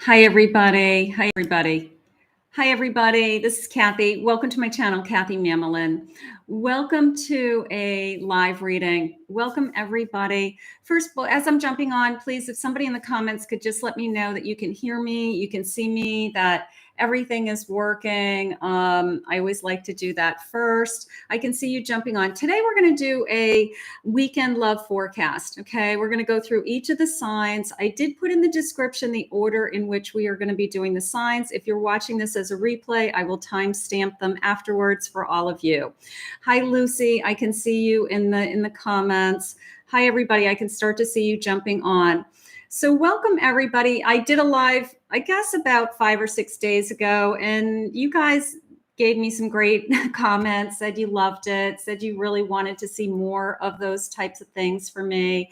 Hi, everybody. Hi, everybody. Hi, everybody. This is Kathy. Welcome to my channel, Kathy Mamelin. Welcome to a live reading. Welcome, everybody. First of all, as I'm jumping on, please, if somebody in the comments could just let me know that you can hear me, you can see me, that everything is working. I always like to do that first. I can see you jumping on. Today, we're going to do a weekend love forecast. Okay, we're going to go through each of the signs. I did put in the description the order in which we are going to be doing the signs. If you're watching this as a replay, I will timestamp them afterwards for all of you. Hi, Lucy. I can see you in the comments. Hi, everybody. I can start to see you jumping on. So welcome, everybody. I did a live, I guess, about 5 or 6 days ago, and you guys gave me some great comments, said you loved it, said you really wanted to see more of those types of things for me.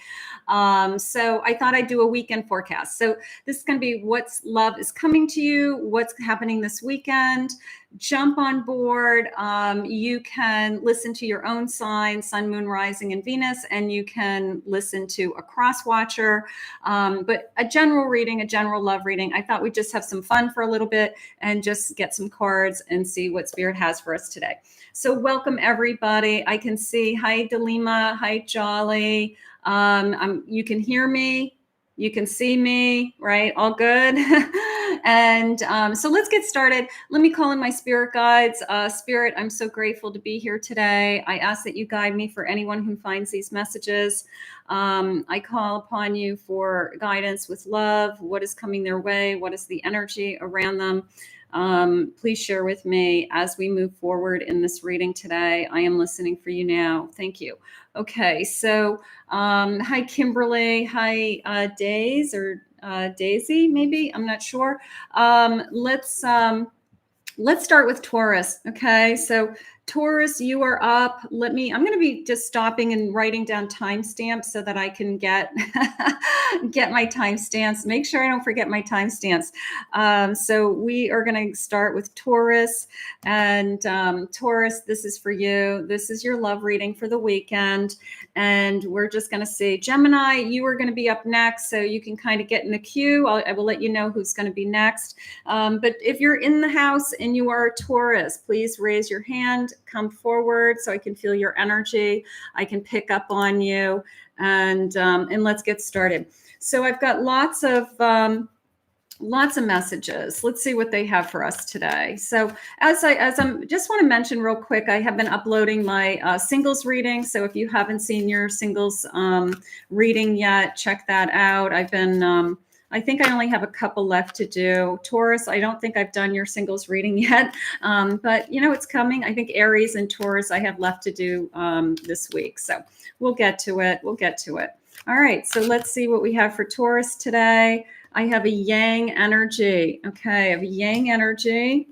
So I thought I'd do a weekend forecast. So this is going to be what's love is coming to you, what's happening this weekend. Jump on board. You can listen to your own sign, sun, moon, rising, and Venus, and you can listen to a cross watcher. But a general reading, a general love reading. I thought we'd just have some fun for a little bit and just get some cards and see what Spirit has for us today. So welcome, everybody. I can see, hi, Delima, hi, Jolly. You can hear me. You can see me, right? All good. And so let's get started. Let me call in my spirit guides. Spirit, I'm so grateful to be here today. I ask that you guide me for anyone who finds these messages. I call upon you for guidance with love. What is coming their way? What is the energy around them? Please share with me as we move forward in this reading today. I am listening for you now. Thank you. Okay, so hi, Kimberly. Hi, Days or Daisy, maybe. I'm not sure. Let's start with Taurus. Okay, so Taurus, you are up. I'm going to be just stopping and writing down timestamps so that I can get my timestamps. Make sure I don't forget my timestamps. So we are going to start with Taurus. And Taurus, this is for you. This is your love reading for the weekend. And we're just going to see Gemini, you are going to be up next. So you can kind of get in the queue. I will let you know who's going to be next. But if you're in the house and you are a Taurus, please raise your hand, come forward so I can feel your energy. I can pick up on you, and let's get started. So I've got lots of messages. Let's see what they have for us today. So as I'm just want to mention real quick, I have been uploading my singles reading. So if you haven't seen your singles reading yet, check that out. I've been I think I only have a couple left to do. Taurus, I don't think I've done your singles reading yet, but you know, it's coming. I think Aries and Taurus I have left to do this week. So we'll get to it. We'll get to it. All right, so let's see what we have for Taurus today. I have a yang energy. Okay, I have a yang energy.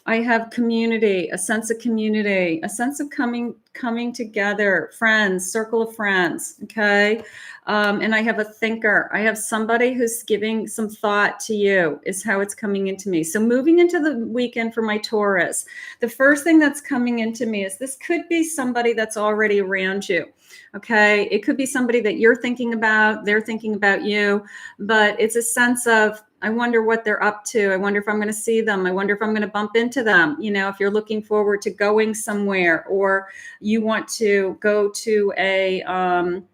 I have community, a sense of community, a sense of coming together, friends, circle of friends, okay? And I have a thinker. I have somebody who's giving some thought to you is how it's coming into me. So moving into the weekend for my Taurus, the first thing that's coming into me is this could be somebody that's already around you, okay? It could be somebody that you're thinking about, they're thinking about you, but it's a sense of, I wonder what they're up to. I wonder if I'm going to see them. I wonder if I'm going to bump into them. You know, if you're looking forward to going somewhere or you want to go to an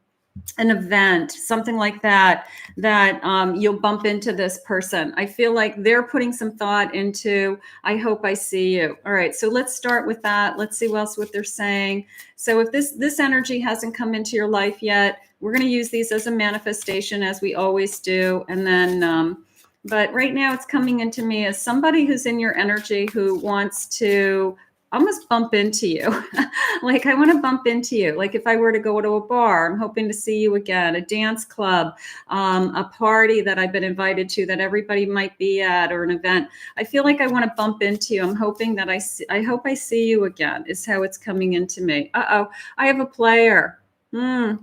event, something like that, you'll bump into this person. I feel like they're putting some thought into, I hope I see you. All right, so let's start with that. Let's see what they're saying. So if this energy hasn't come into your life yet, we're going to use these as a manifestation as we always do. And then, but right now it's coming into me as somebody who's in your energy who wants to almost bump into you. Like I want to bump into you. Like if I were to go to a bar, I'm hoping to see you again, a dance club, a party that I've been invited to that everybody might be at, or an event. I feel like I want to bump into you. I'm hoping that I hope I see you again is how it's coming into me. Uh-oh, I have a player. I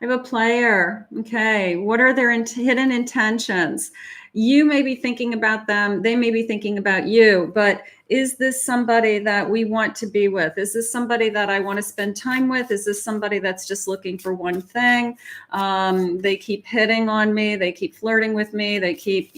have a player. Okay, what are their hidden intentions? You may be thinking about them. They may be thinking about you, but is this somebody that we want to be with? Is this somebody that I want to spend time with? Is this somebody that's just looking for one thing? They keep hitting on me. They keep flirting with me. They keep,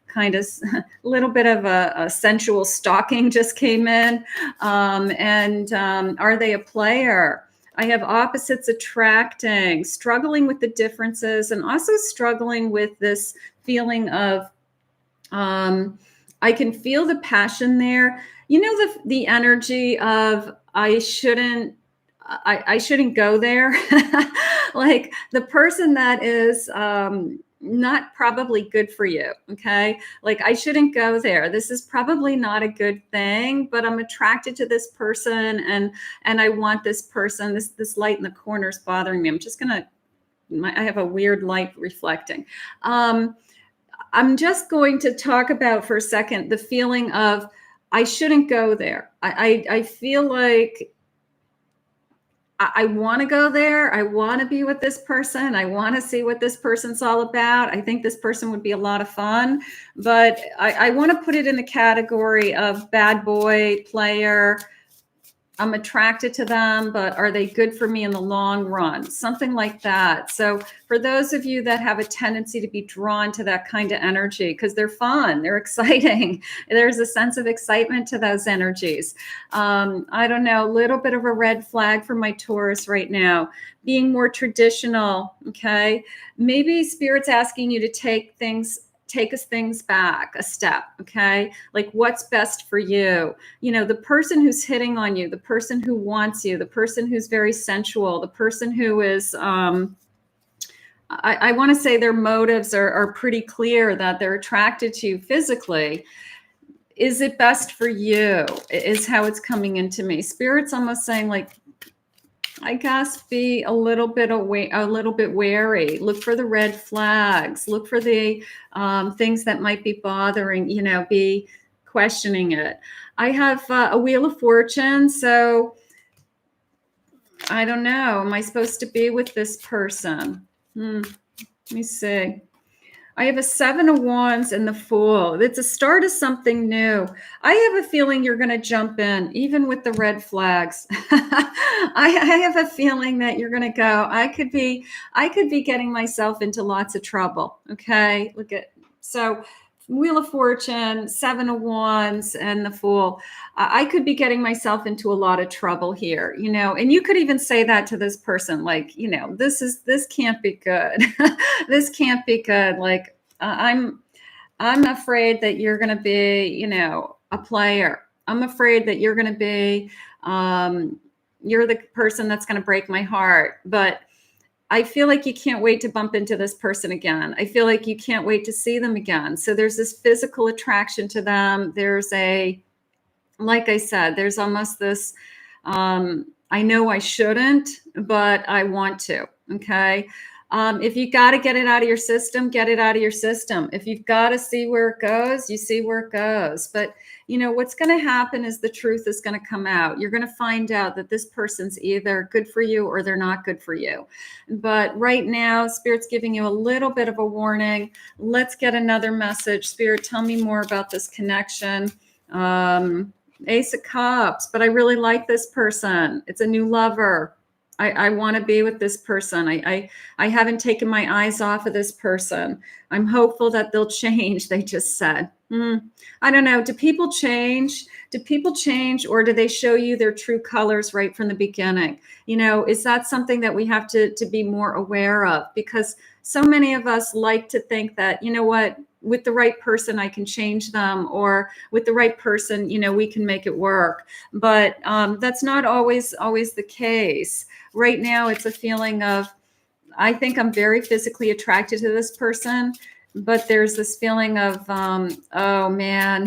kind of a little bit of a sensual stalking just came in. Are they a player? I have opposites attracting, struggling with the differences, and also struggling with this feeling of, I can feel the passion there. The energy of I shouldn't go there. Like the person that is not probably good for you. Okay. Like I shouldn't go there. This is probably not a good thing, but I'm attracted to this person and I want this person. This light in the corner is bothering me. I'm just I have a weird light reflecting. I'm just going to talk about for a second the feeling of I shouldn't go there. I feel like I want to go there. I want to be with this person. I want to see what this person's all about. I think this person would be a lot of fun, but I want to put it in the category of bad boy, player. I'm attracted to them, but are they good for me in the long run? Something like that. So for those of you that have a tendency to be drawn to that kind of energy, because they're fun, they're exciting, there's a sense of excitement to those energies. I don't know, a little bit of a red flag for my Taurus right now, being more traditional, okay? Maybe Spirit's asking you to take things back a step, okay? Like what's best for you? The person who's hitting on you, the person who wants you, the person who's very sensual, the person who is, I want to say their motives are pretty clear that they're attracted to you physically. Is it best for you? Is how it's coming into me. Spirit's almost saying like, I guess be a little bit wary. Look for the red flags. Look for the things that might be bothering, be questioning it. I have a Wheel of Fortune. So I don't know. Am I supposed to be with this person? Let me see. I have a 7 of Wands and the Fool. It's a start of something new. I have a feeling you're going to jump in, even with the red flags. I have a feeling that you're going to go, I could be getting myself into lots of trouble. Okay. So Wheel of Fortune, 7 of Wands, and the Fool. I could be getting myself into a lot of trouble here, and you could even say that to this person, like, this can't be good. This can't be good. Like, I'm afraid that you're going to be, a player. I'm afraid that you're going to be, you're the person that's going to break my heart. But I feel like you can't wait to bump into this person again. I feel like you can't wait to see them again. So there's this physical attraction to them. There's like I said, there's almost this, I know I shouldn't, but I want to. Okay. If you got to get it out of your system, get it out of your system. If you've got to see where it goes, you see where it goes. But what's going to happen is the truth is going to come out. You're going to find out that this person's either good for you or they're not good for you. But right now, Spirit's giving you a little bit of a warning. Let's get another message. Spirit, tell me more about this connection. Ace of Cups, but I really like this person. It's a new lover. I want to be with this person. I haven't taken my eyes off of this person. I'm hopeful that they'll change, they just said. I don't know. Do people change? Or do they show you their true colors right from the beginning? Is that something that we have to be more aware of? Because so many of us like to think that, with the right person, I can change them, or with the right person, we can make it work. But that's not always the case. Right now, it's a feeling of, I think I'm very physically attracted to this person, but there's this feeling of, oh man,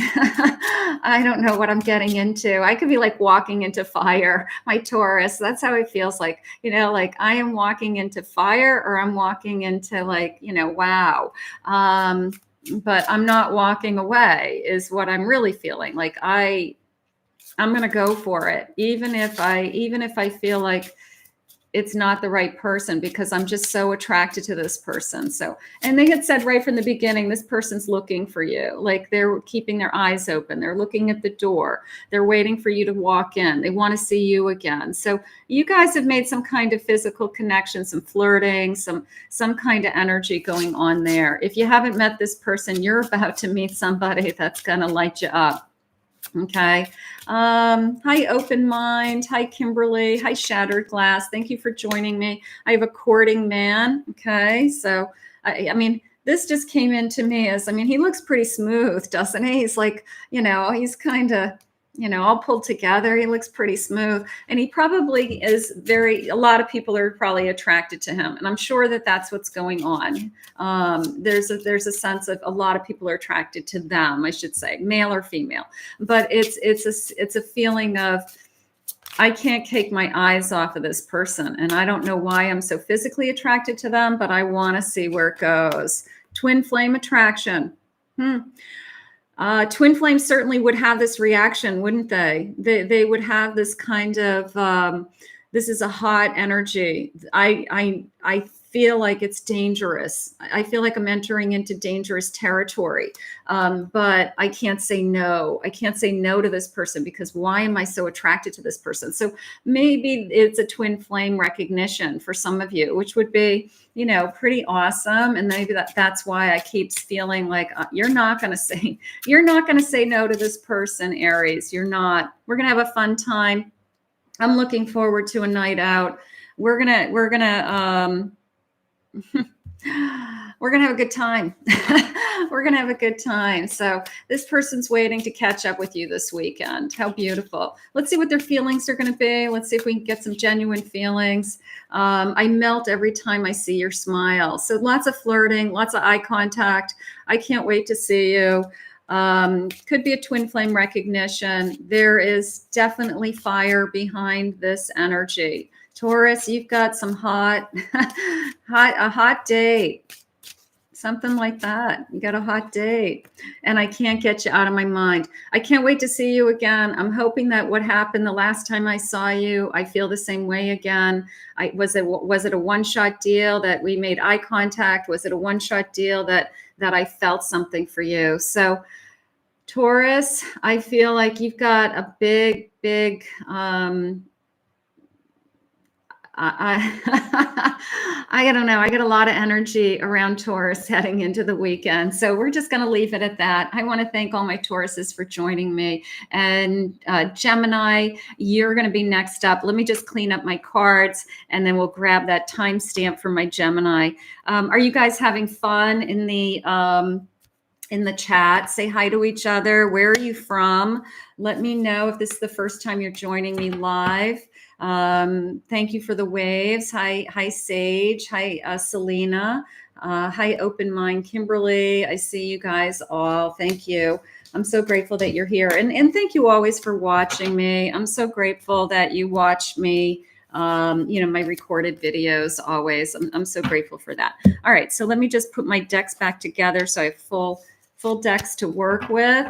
I don't know what I'm getting into. I could be like walking into fire, my Taurus. That's how it feels like, like I am walking into fire, or I'm walking into like, wow. But I'm not walking away is what I'm really feeling. Like I'm going to go for it. Even if I feel like it's not the right person because I'm just so attracted to this person. So, and they had said right from the beginning, this person's looking for you. Like they're keeping their eyes open. They're looking at the door. They're waiting for you to walk in. They want to see you again. So you guys have made some kind of physical connection, some flirting, some kind of energy going on there. If you haven't met this person, you're about to meet somebody that's going to light you up. Okay. Hi, Open Mind. Hi, Kimberly. Hi, Shattered Glass. Thank you for joining me. I have a courting man. Okay. So, I mean, this just came into me as, I mean, he looks pretty smooth, doesn't he? He's like, you know, he's kind of, you know, all pulled together. He looks pretty smooth. And he probably is a lot of people are probably attracted to him. And I'm sure that that's what's going on. There's a sense of a lot of people are attracted to them, I should say, male or female. But it's a feeling of, I can't take my eyes off of this person. And I don't know why I'm so physically attracted to them, but I want to see where it goes. Twin flame attraction. Twin flames certainly would have this reaction, wouldn't they? They would have this kind of, this is a hot energy. I feel like it's dangerous. I feel like I'm entering into dangerous territory, but I can't say no. I can't say no to this person because why am I so attracted to this person? So maybe it's a twin flame recognition for some of you, which would be, you know, pretty awesome. And maybe that's why I keep feeling like you're not going to say no to this person, Aries. You're not. We're going to have a fun time. I'm looking forward to a night out. We're gonna have a good time. We're gonna have a good time. So this person's waiting to catch up with you this weekend. How beautiful. Let's see what their feelings are going to be. Let's see if we can get some genuine feelings. I melt every time I see your smile. So lots of flirting, lots of eye contact. I can't wait to see you. Could be a twin flame recognition. There is definitely fire behind this energy. Taurus, you've got some a hot date, something like that. You got a hot date and I can't get you out of my mind. I can't wait to see you again. I'm hoping that what happened the last time I saw you, I feel the same way again. Was it a one-shot deal that we made eye contact? Was it a one-shot deal that I felt something for you? So Taurus, I feel like you've got a big, I don't know. I get a lot of energy around Taurus heading into the weekend. So we're just going to leave it at that. I want to thank all my Tauruses for joining me. And Gemini, you're going to be next up. Let me just clean up my cards and then we'll grab that timestamp for my Gemini. Are you guys having fun in the chat? Say hi to each other. Where are you from? Let me know if this is the first time you're joining me live. Thank you for the waves. Hi, Sage. Hi, Selena. Hi, Open Mind, Kimberly. I see you guys all. Thank you. I'm so grateful that you're here. And thank you always for watching me. I'm so grateful that you watch me, you know, my recorded videos always. I'm so grateful for that. All right. So let me just put my decks back together so I have full decks to work with.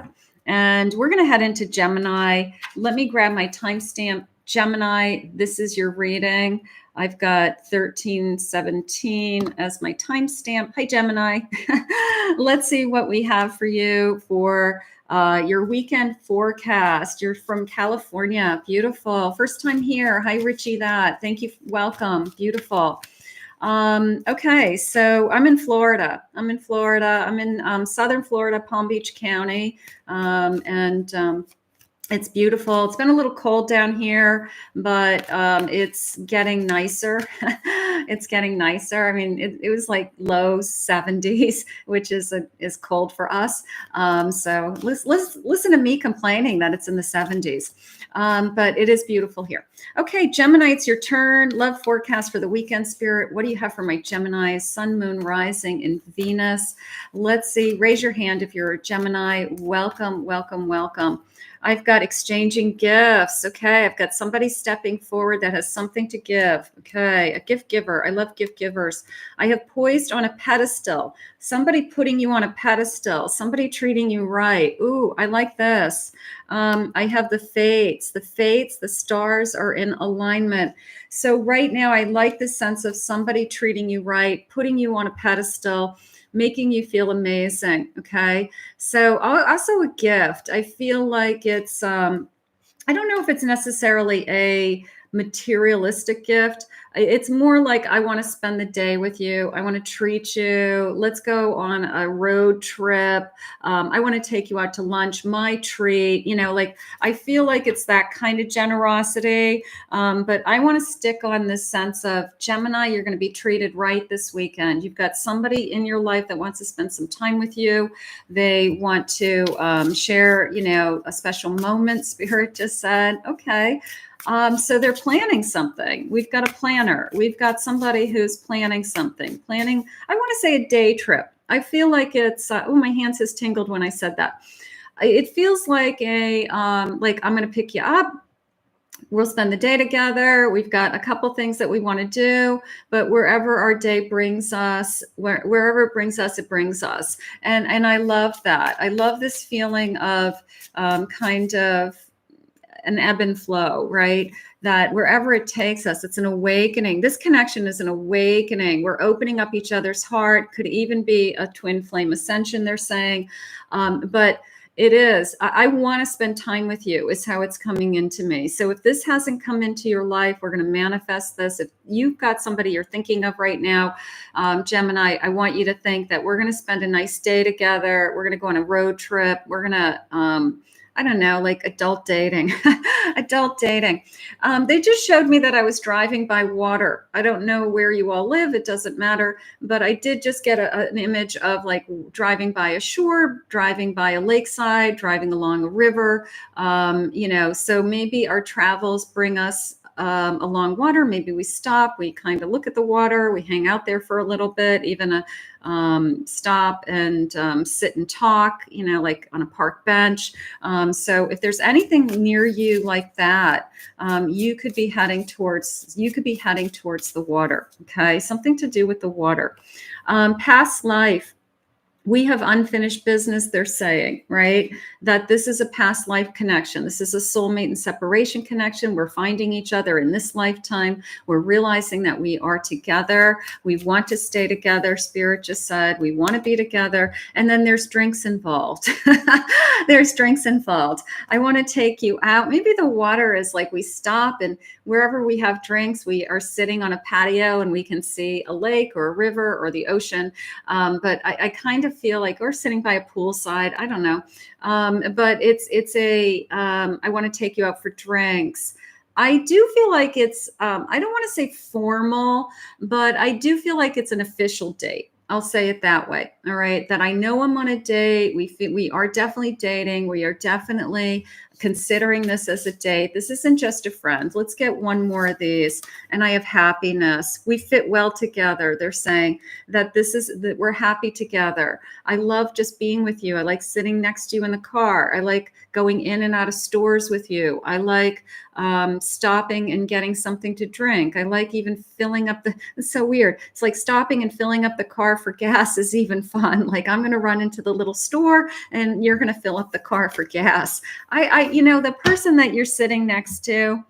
And we're going to head into Gemini. Let me grab my timestamp. Gemini, this is your reading. I've got 1317 as my timestamp. Hi, Gemini. Let's see what we have for you for your weekend forecast. You're from California. Beautiful. First time here. Hi, Richie. Thank you. Welcome. Beautiful. Okay, so I'm in Florida. I'm in Southern Florida, Palm Beach County, and it's beautiful. It's been a little cold down here, but it's getting nicer. It's getting nicer. I mean, it was like low 70s, which is cold for us. So listen to me complaining that it's in the 70s. But it is beautiful here. Okay, Gemini, it's your turn. Love forecast for the weekend, Spirit. What do you have for my Gemini? Sun, Moon, Rising in Venus. Let's see. Raise your hand if you're a Gemini. Welcome, welcome, welcome. I've got exchanging gifts. Okay. I've got somebody stepping forward that has something to give. Okay. A gift giver. I love gift givers. I have poised on a pedestal. Somebody putting you on a pedestal. Somebody treating you right. Ooh, I like this. I have the fates. The fates, the stars are in alignment. So right now, I like the sense of somebody treating you right, putting you on a pedestal, making you feel amazing. Okay. So also a gift. I feel like it's, I don't know if it's necessarily a materialistic gift. It's more like, I want to spend the day with you. I want to treat you. Let's go on a road trip. I want to take you out to lunch, my treat. Like, I feel like it's that kind of generosity. But I want to stick on this sense of, Gemini, you're going to be treated right this weekend. You've got somebody in your life that wants to spend some time with you. They want to share, a special moment. Spirit just said, okay. So they're planning something. We've got a planner. We've got somebody who's planning something. I want to say a day trip. I feel like it's, my hands has tingled when I said that. It feels like I'm going to pick you up. We'll spend the day together. We've got a couple things that we want to do, but wherever our day brings us, wherever it brings us, it brings us. And I love that. I love this feeling of kind of an ebb and flow, right? That wherever it takes us, it's an awakening. This connection is an awakening. We're opening up each other's heart. Could even be a twin flame ascension, they're saying. But it is, I want to spend time with you, is how it's coming into me. So if this hasn't come into your life, we're going to manifest this. If you've got somebody you're thinking of right now, Gemini, I want you to think that we're going to spend a nice day together. We're going to go on a road trip. We're going to, I don't know, like adult dating, adult dating. They just showed me that I was driving by water. I don't know where you all live. It doesn't matter. But I did just get an image of like driving by a shore, driving by a lakeside, driving along a river. So maybe our travels bring us along water. Maybe we stop, we kind of look at the water, we hang out there for a little bit, even stop and sit and talk, like on a park bench. So if there's anything near you like that, you could be heading towards the water. Okay. Something to do with the water. Past life. We have unfinished business, they're saying, right? That this is a past life connection. This is a soulmate and separation connection. We're finding each other in this lifetime. We're realizing that we are together. We want to stay together. Spirit just said, we want to be together. And then there's drinks involved. There's drinks involved. I want to take you out. Maybe the water is like we stop, and wherever we have drinks, we are sitting on a patio and we can see a lake or a river or the ocean. But I kind of feel like, or sitting by a poolside, I don't know. But it's I want to take you out for drinks. I do feel like it's, I don't want to say formal, but I do feel like it's an official date. I'll say it that way. All right. That I know I'm on a date. We are definitely dating. We are definitely considering this as a date. This isn't just a friend. Let's get one more of these. And I have happiness. We fit well together. They're saying that that we're happy together. I love just being with you. I like sitting next to you in the car. I like going in and out of stores with you. I like stopping and getting something to drink. I like even filling up it's so weird. It's like stopping and filling up the car for gas is even fun. Like, I'm going to run into the little store and you're going to fill up the car for gas. The person that you're sitting next to,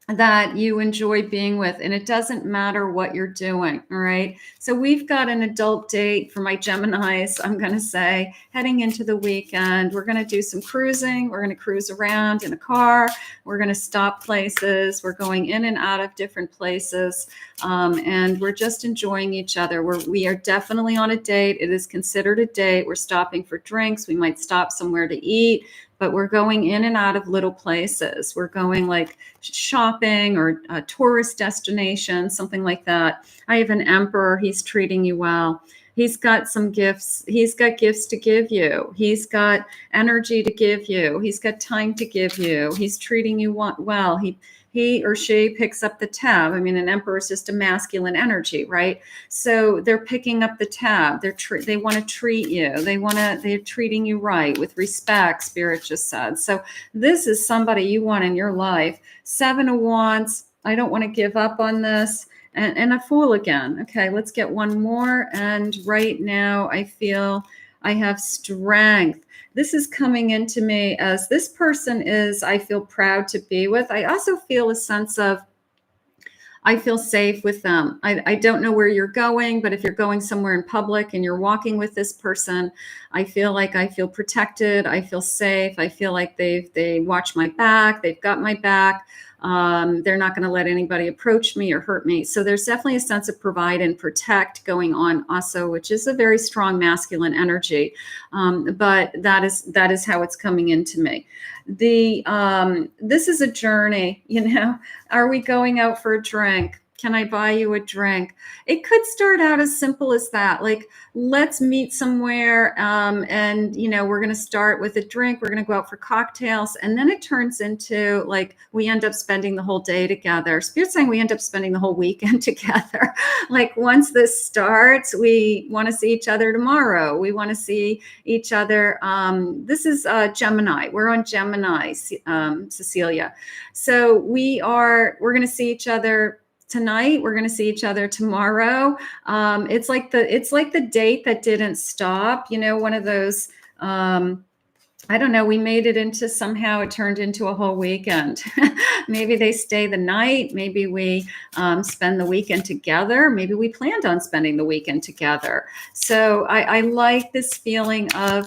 that you enjoy being with, and it doesn't matter what you're doing. All right. So we've got an adult date for my Geminis. I'm going to say, heading into the weekend, we're going to do some cruising. We're going to cruise around in a car. We're going to stop places. We're going in and out of different places. And we're just enjoying each other. We are definitely on a date. It is considered a date. We're stopping for drinks. We might stop somewhere to eat, but we're going in and out of little places. We're going like shopping or a tourist destination, something like that. I have an emperor. He's treating you well. He's got some gifts. He's got gifts to give you. He's got energy to give you. He's got time to give you. He's treating you well. He he or she picks up the tab. I mean, an emperor is just a masculine energy, right? So they're picking up the tab. They want to treat you. They're treating you right with respect, Spirit just said. So this is somebody you want in your life. 7 of Wands. I don't want to give up on this. And a Fool again. Okay, let's get one more. And right now I feel I have Strength. This is coming into me as this person is, I feel proud to be with. I also feel a sense of, I feel safe with them. I don't know where you're going, but if you're going somewhere in public and you're walking with this person, I feel like I feel protected. I feel safe. I feel like they watch my back. They've got my back. They're not going to let anybody approach me or hurt me. So there's definitely a sense of provide and protect going on also, which is a very strong masculine energy. But that is how it's coming into me. This is a journey, Are we going out for a drink? Can I buy you a drink? It could start out as simple as that. Like, let's meet somewhere. And we're going to start with a drink. We're going to go out for cocktails. And then it turns into like, we end up spending the whole day together. Spirit's saying we end up spending the whole weekend together. Like, once this starts, we want to see each other tomorrow. We want to see each other. This is Gemini. We're on Gemini, Cecilia. So we're going to see each other tonight. We're going to see each other tomorrow. It's like the date that didn't stop, one of those, I don't know, we made it into, somehow it turned into a whole weekend. Maybe they stay the night. Maybe we spend the weekend together. Maybe we planned on spending the weekend together. So I like this feeling of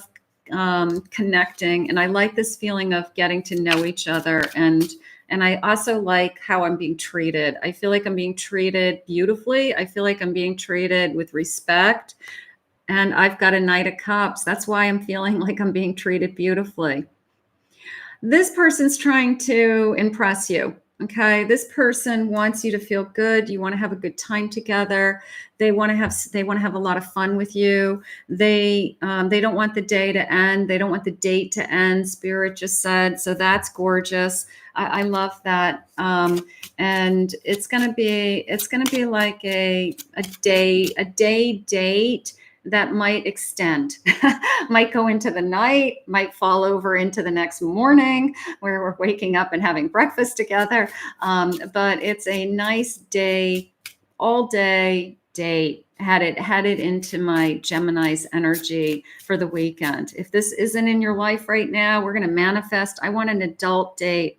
connecting, and I like this feeling of getting to know each other. And I also like how I'm being treated. I feel like I'm being treated beautifully. I feel like I'm being treated with respect. And I've got a Knight of Cups. That's why I'm feeling like I'm being treated beautifully. This person's trying to impress you. Okay. This person wants you to feel good. You want to have a good time together. They want to have a lot of fun with you. They don't want the day to end. They don't want the date to end. Spirit just said, so that's gorgeous. I love that. And it's going to be like a day date that might extend, might go into the night, might fall over into the next morning where we're waking up and having breakfast together. But it's a nice day, all day date. Had it into my Gemini's energy for the weekend. If this isn't in your life right now, we're going to manifest. I want an adult date.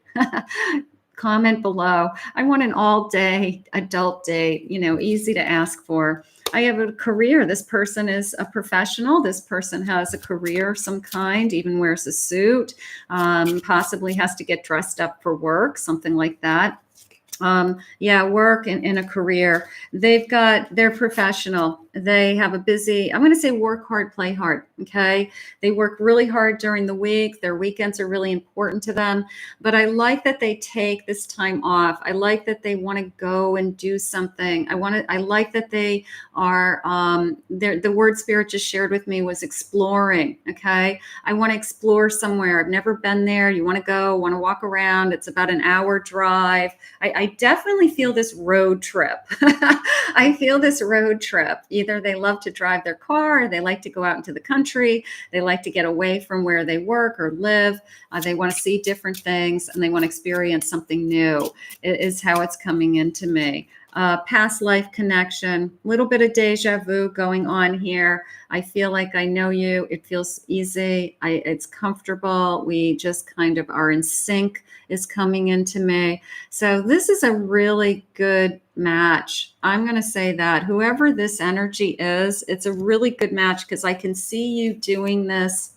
Comment below. I want an all-day adult date, easy to ask for. I have a career. This person is a professional. This person has a career of some kind, even wears a suit, possibly has to get dressed up for work, something like that. Work in a career. They're professional. They have a busy, I'm going to say work hard, play hard. Okay. They work really hard during the week. Their weekends are really important to them, but I like that they take this time off. I like that they want to go and do something. I like that they are, the word Spirit just shared with me was exploring. Okay. I want to explore somewhere. I've never been there. You want to go, want to walk around. It's about an hour drive. I definitely feel this road trip. I feel this road trip. Either they love to drive their car, or they like to go out into the country. They like to get away from where they work or live. They want to see different things, and they want to experience something new. It is how it's coming into me. Past life connection, little bit of deja vu going on here. I feel like I know you. It feels easy. It's comfortable. We just kind of are in sync is coming into me. So this is a really good match. I'm going to say that whoever this energy is, it's a really good match because I can see you doing this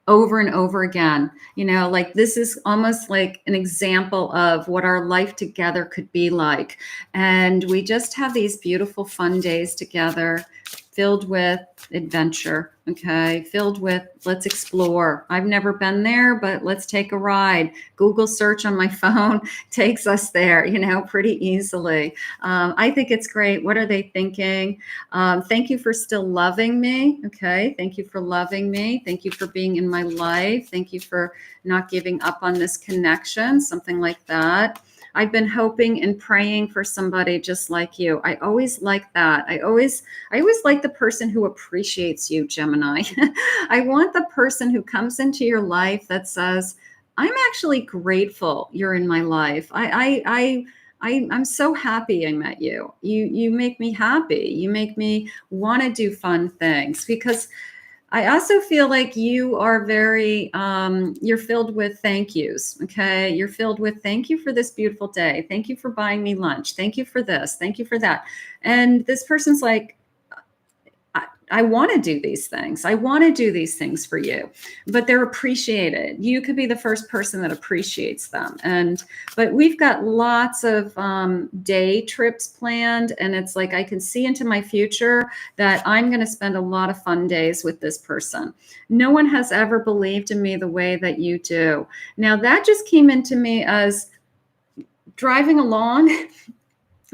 over and over again. Like this is almost like an example of what our life together could be like. And we just have these beautiful, fun days together, filled with adventure. Okay. Filled with, let's explore. I've never been there, but let's take a ride. Google search on my phone takes us there, pretty easily. I think it's great. What are they thinking? Thank you for still loving me. Okay. Thank you for loving me. Thank you for being in my life. Thank you for not giving up on this connection. Something like that. I've been hoping and praying for somebody just like you. I always like that. I always like the person who appreciates you, Gemini. I want the person who comes into your life that says, I'm actually grateful you're in my life. I'm so happy I met you. You make me happy. You make me want to do fun things, because I also feel like you are very, you're filled with thank yous. Okay. You're filled with thank you for this beautiful day. Thank you for buying me lunch. Thank you for this. Thank you for that. And this person's like, I want to do these things. I want to do these things for you, but they're appreciated. You could be the first person that appreciates them. But we've got lots of day trips planned. And it's like, I can see into my future that I'm going to spend a lot of fun days with this person. No one has ever believed in me the way that you do. Now that just came into me as driving along,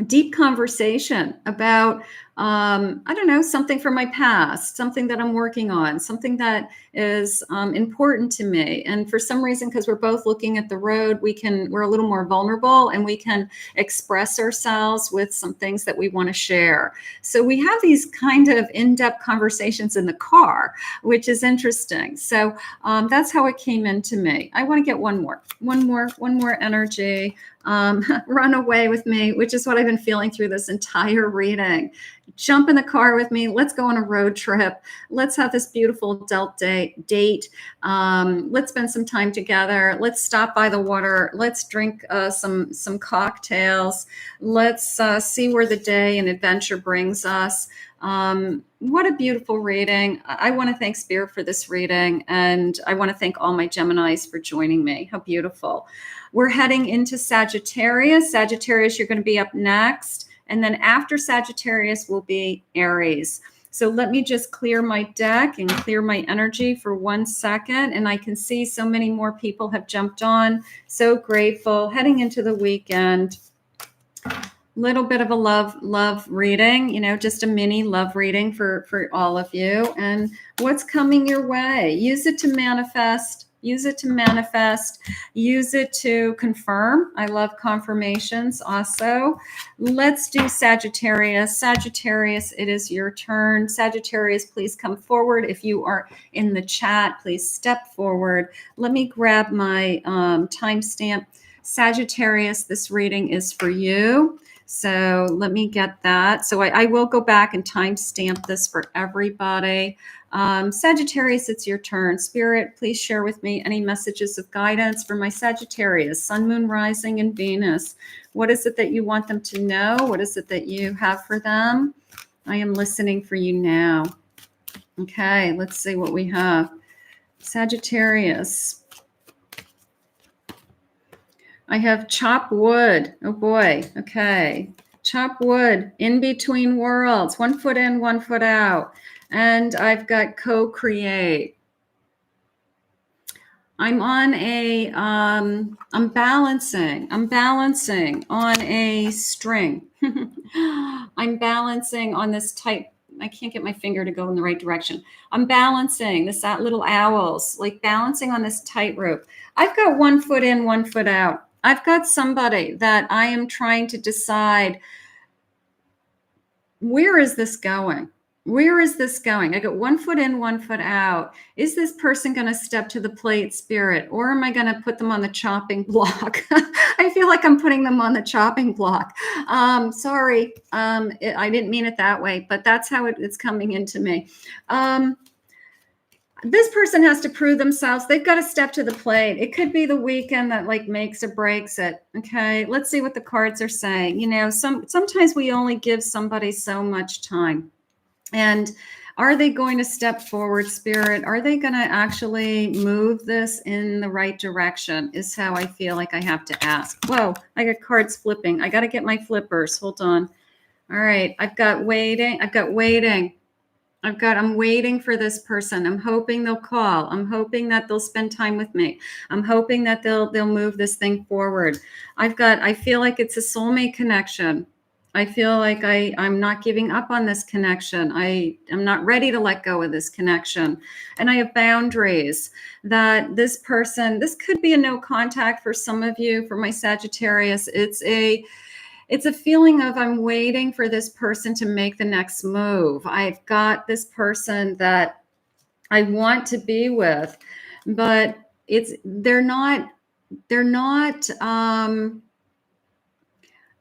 deep conversation about, I don't know, something from my past, something that I'm working on, something that is important to me. And for some reason, because we're both looking at the road, we're a little more vulnerable and we can express ourselves with some things that we want to share. So we have these kind of in-depth conversations in the car, which is interesting. So that's how it came into me. I want to get one more energy. Run away with me, which is what I've been feeling through this entire reading. Jump in the car with me. Let's go on a road trip. Let's have this beautiful adult date. Let's spend some time together. Let's stop by the water. Let's drink some cocktails. Let's see where the day and adventure brings us. What a beautiful reading. I want to thank Spirit for this reading, and I want to thank all my Geminis for joining me. How beautiful. We're heading into Sagittarius. Sagittarius, you're going to be up next. And then after Sagittarius will be Aries. So let me just clear my deck and clear my energy for 1 second. And I can see so many more people have jumped on. So grateful. Heading into the weekend. Little bit of a love reading, just a mini love reading for all of you. And what's coming your way? Use it to manifest. Use it to manifest. Use it to confirm. I love confirmations also. Let's do Sagittarius. Sagittarius, it is your turn. Sagittarius, please come forward. If you are in the chat, please step forward. Let me grab my timestamp. Sagittarius, this reading is for you. So let me get that. So I will go back and timestamp this for everybody. Sagittarius, it's your turn. Spirit, please share with me any messages of guidance for my Sagittarius, Sun, Moon, Rising, and Venus. What is it that you want them to know? What is it that you have for them? I am listening for you now. Okay, let's see what we have. Sagittarius. I have chop wood. Oh boy. Okay. Chop wood, in between worlds, 1 foot in, 1 foot out. And I've got co-create. I'm on I'm balancing on a string. I'm balancing on this tight, I can't get my finger to go in the right direction. I'm balancing this little owls, like balancing on this tightrope. I've got 1 foot in, 1 foot out. I've got somebody that I am trying to decide, where is this going? Where is this going? I got 1 foot in, 1 foot out. Is this person going to step to the plate, Spirit, or am I going to put them on the chopping block? I feel like I'm putting them on the chopping block. Sorry, I didn't mean it that way, but that's how it's coming into me. This person has to prove themselves. They've got to step to the plate. It could be the weekend that like makes or breaks it. Okay, let's see what the cards are saying. Sometimes we only give somebody so much time. And are they going to step forward, Spirit? Are they going to actually move this in the right direction? Is how I feel like I have to ask. Whoa, I got cards flipping. I got to get my flippers. Hold on. All right, I'm waiting for this person. I'm hoping they'll call. I'm hoping that they'll spend time with me. I'm hoping that they'll move this thing forward. I feel like it's a soulmate connection. I feel like I'm not giving up on this connection. I am not ready to let go of this connection. And I have boundaries that this person, this could be a no contact for some of you. For my Sagittarius, it's a feeling of I'm waiting for this person to make the next move. I've got this person that I want to be with, but they're not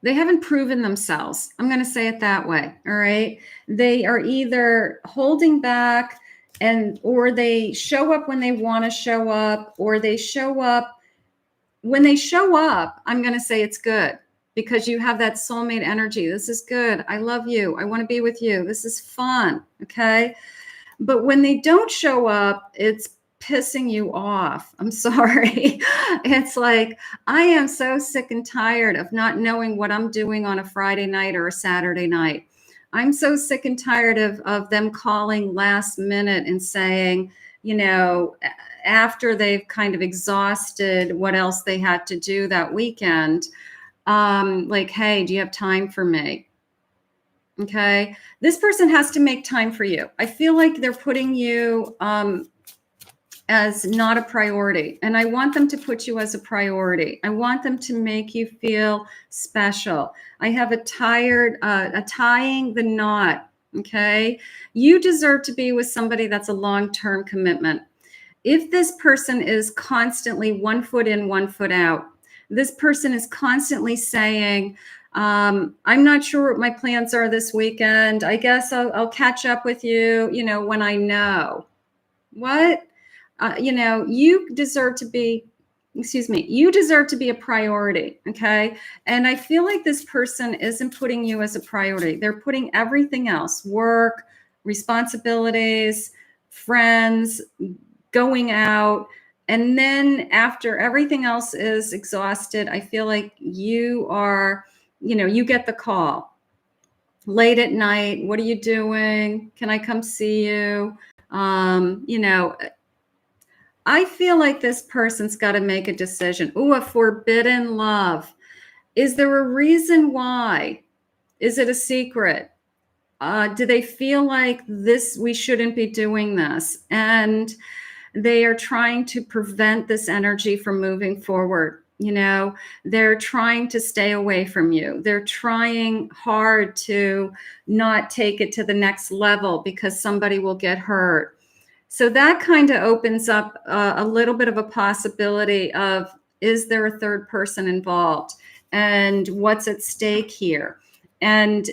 they haven't proven themselves. I'm going to say it that way. All right. They are either holding back or they show up when they want to show up, or they show up when they show up. I'm going to say it's good because you have that soulmate energy. This is good. I love you. I want to be with you. This is fun. Okay. But when they don't show up, it's pissing you off. I'm sorry. It's like, I am so sick and tired of not knowing what I'm doing on a Friday night or a Saturday night. I'm so sick and tired of them calling last minute and saying, after they've kind of exhausted what else they had to do that weekend, like, hey, do you have time for me? Okay. This person has to make time for you. I feel like they're putting you as not a priority. And I want them to put you as a priority. I want them to make you feel special. I have a tying the knot. Okay. You deserve to be with somebody that's a long-term commitment. If this person is constantly 1 foot in, 1 foot out, this person is constantly saying, I'm not sure what my plans are this weekend. I guess I'll catch up with you, when I know. What? You deserve to be, you deserve to be a priority. Okay. And I feel like this person isn't putting you as a priority. They're putting everything else, work, responsibilities, friends, going out. And then after everything else is exhausted, I feel like you are, you get the call late at night. What are you doing? Can I come see you? I feel like this person's got to make a decision. Ooh, a forbidden love. Is there a reason why? Is it a secret? Do they feel like we shouldn't be doing this? And they are trying to prevent this energy from moving forward. They're trying to stay away from you. They're trying hard to not take it to the next level because somebody will get hurt. So that kind of opens up a little bit of a possibility of, is there a third person involved? And what's at stake here? And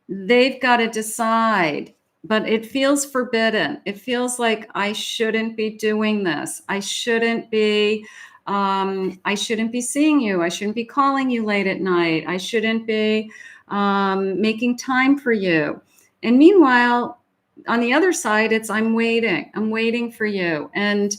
they've got to decide, but it feels forbidden. It feels like I shouldn't be doing this. I shouldn't be seeing you. I shouldn't be calling you late at night. I shouldn't be making time for you. And meanwhile, on the other side, it's I'm waiting for you. And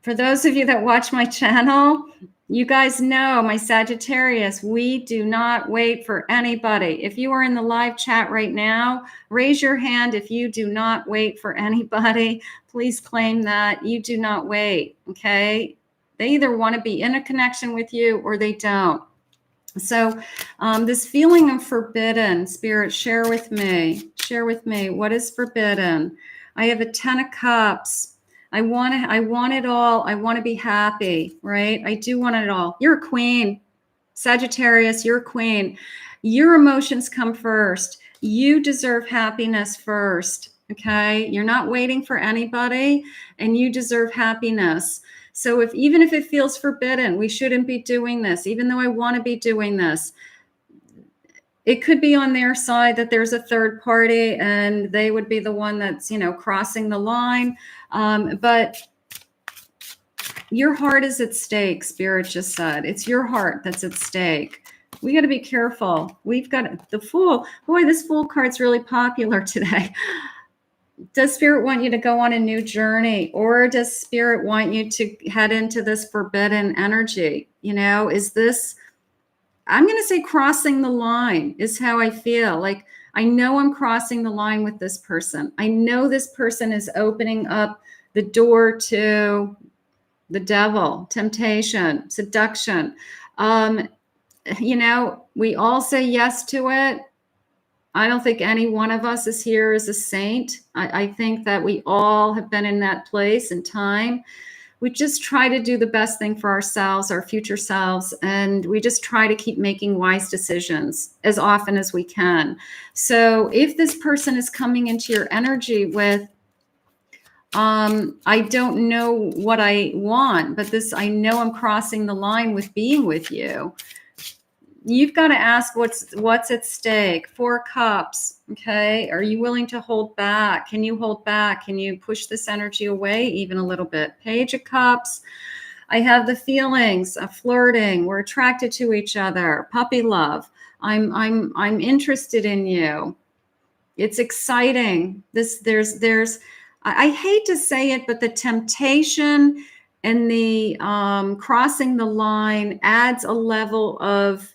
for those of you that watch my channel, you guys know my Sagittarius, we do not wait for anybody. If you are in the live chat right now, raise your hand if you do not wait for anybody. Please claim that you do not wait, okay? They either want to be in a connection with you or they don't. So this feeling of forbidden, Spirit, share with me, what is forbidden? I have a 10 of Cups. I want it all. I want to be happy, right? I do want it all. You're a queen, Sagittarius, you're a queen. Your emotions come first. You deserve happiness first, okay? You're not waiting for anybody, and you deserve happiness. So even if it feels forbidden, we shouldn't be doing this, even though I want to be doing this. It could be on their side that there's a third party and they would be the one that's, crossing the line. But your heart is at stake, Spirit just said. It's your heart that's at stake. We got to be careful. We've got the Fool. Boy, this Fool card's really popular today. Does Spirit want you to go on a new journey, or does Spirit want you to head into this forbidden energy? Is this, I'm going to say crossing the line is how I feel. Like, I know I'm crossing the line with this person. I know this person is opening up the door to the devil, temptation, seduction. you know, we all say yes to it. I don't think any one of us is here as a saint. I think that we all have been in that place and time. We just try to do the best thing for ourselves, our future selves, and we just try to keep making wise decisions as often as we can. So if this person is coming into your energy with, I don't know what I want, but this, I know I'm crossing the line with being with you. You've got to ask what's at stake. 4 cups. Okay. Are you willing to hold back? Can you hold back? Can you push this energy away even a little bit? Page of Cups. I have the feelings of flirting. We're attracted to each other. Puppy love. I'm interested in you. It's exciting. I hate to say it, but the temptation and the crossing the line adds a level of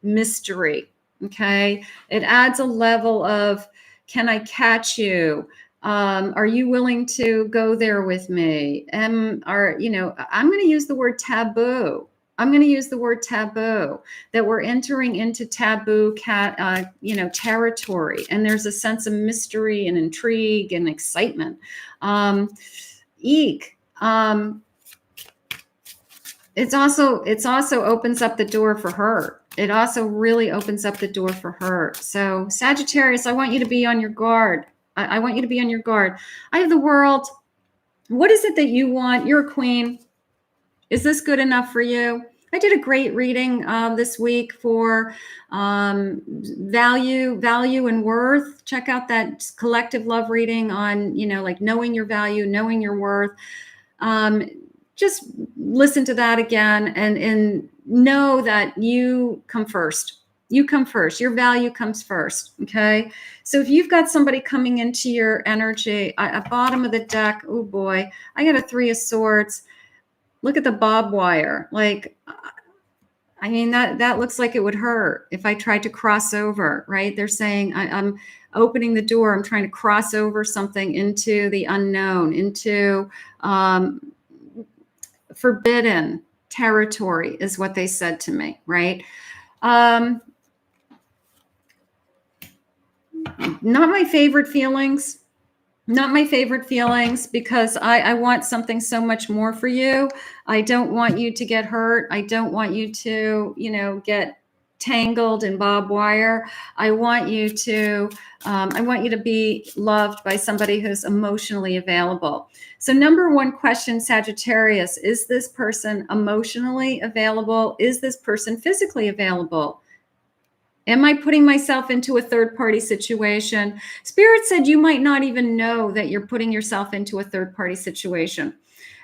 mystery. Okay. It adds a level of, can I catch you? Are you willing to go there with me? I'm going to use the word taboo. I'm going to use the word taboo, that we're entering into taboo territory. And there's a sense of mystery and intrigue and excitement. It also opens up the door for her. It also really opens up the door for her. So Sagittarius, I want you to be on your guard. I want you to be on your guard. I have the World. What is it that you want? You're a queen. Is this good enough for you? I did a great reading this week for value and worth. Check out that collective love reading on, like knowing your value, knowing your worth. Just listen to that again and know that you come first. You come first. Your value comes first. Okay. So if you've got somebody coming into your energy at bottom of the deck, oh boy, I got a 3 of Swords. Look at the barbed wire. Like, I mean, that looks like it would hurt if I tried to cross over, right? They're saying I'm opening the door. I'm trying to cross over something into the unknown, into forbidden territory is what they said to me, right? Not my favorite feelings. Not my favorite feelings, because I want something so much more for you. I don't want you to get hurt. I don't want you to, get tangled in barbed wire. I want you to be loved by somebody who's emotionally available. So number 1 question, Sagittarius, is this person emotionally available? Is this person physically available? Am I putting myself into a third-party situation? Spirit said you might not even know that you're putting yourself into a third-party situation,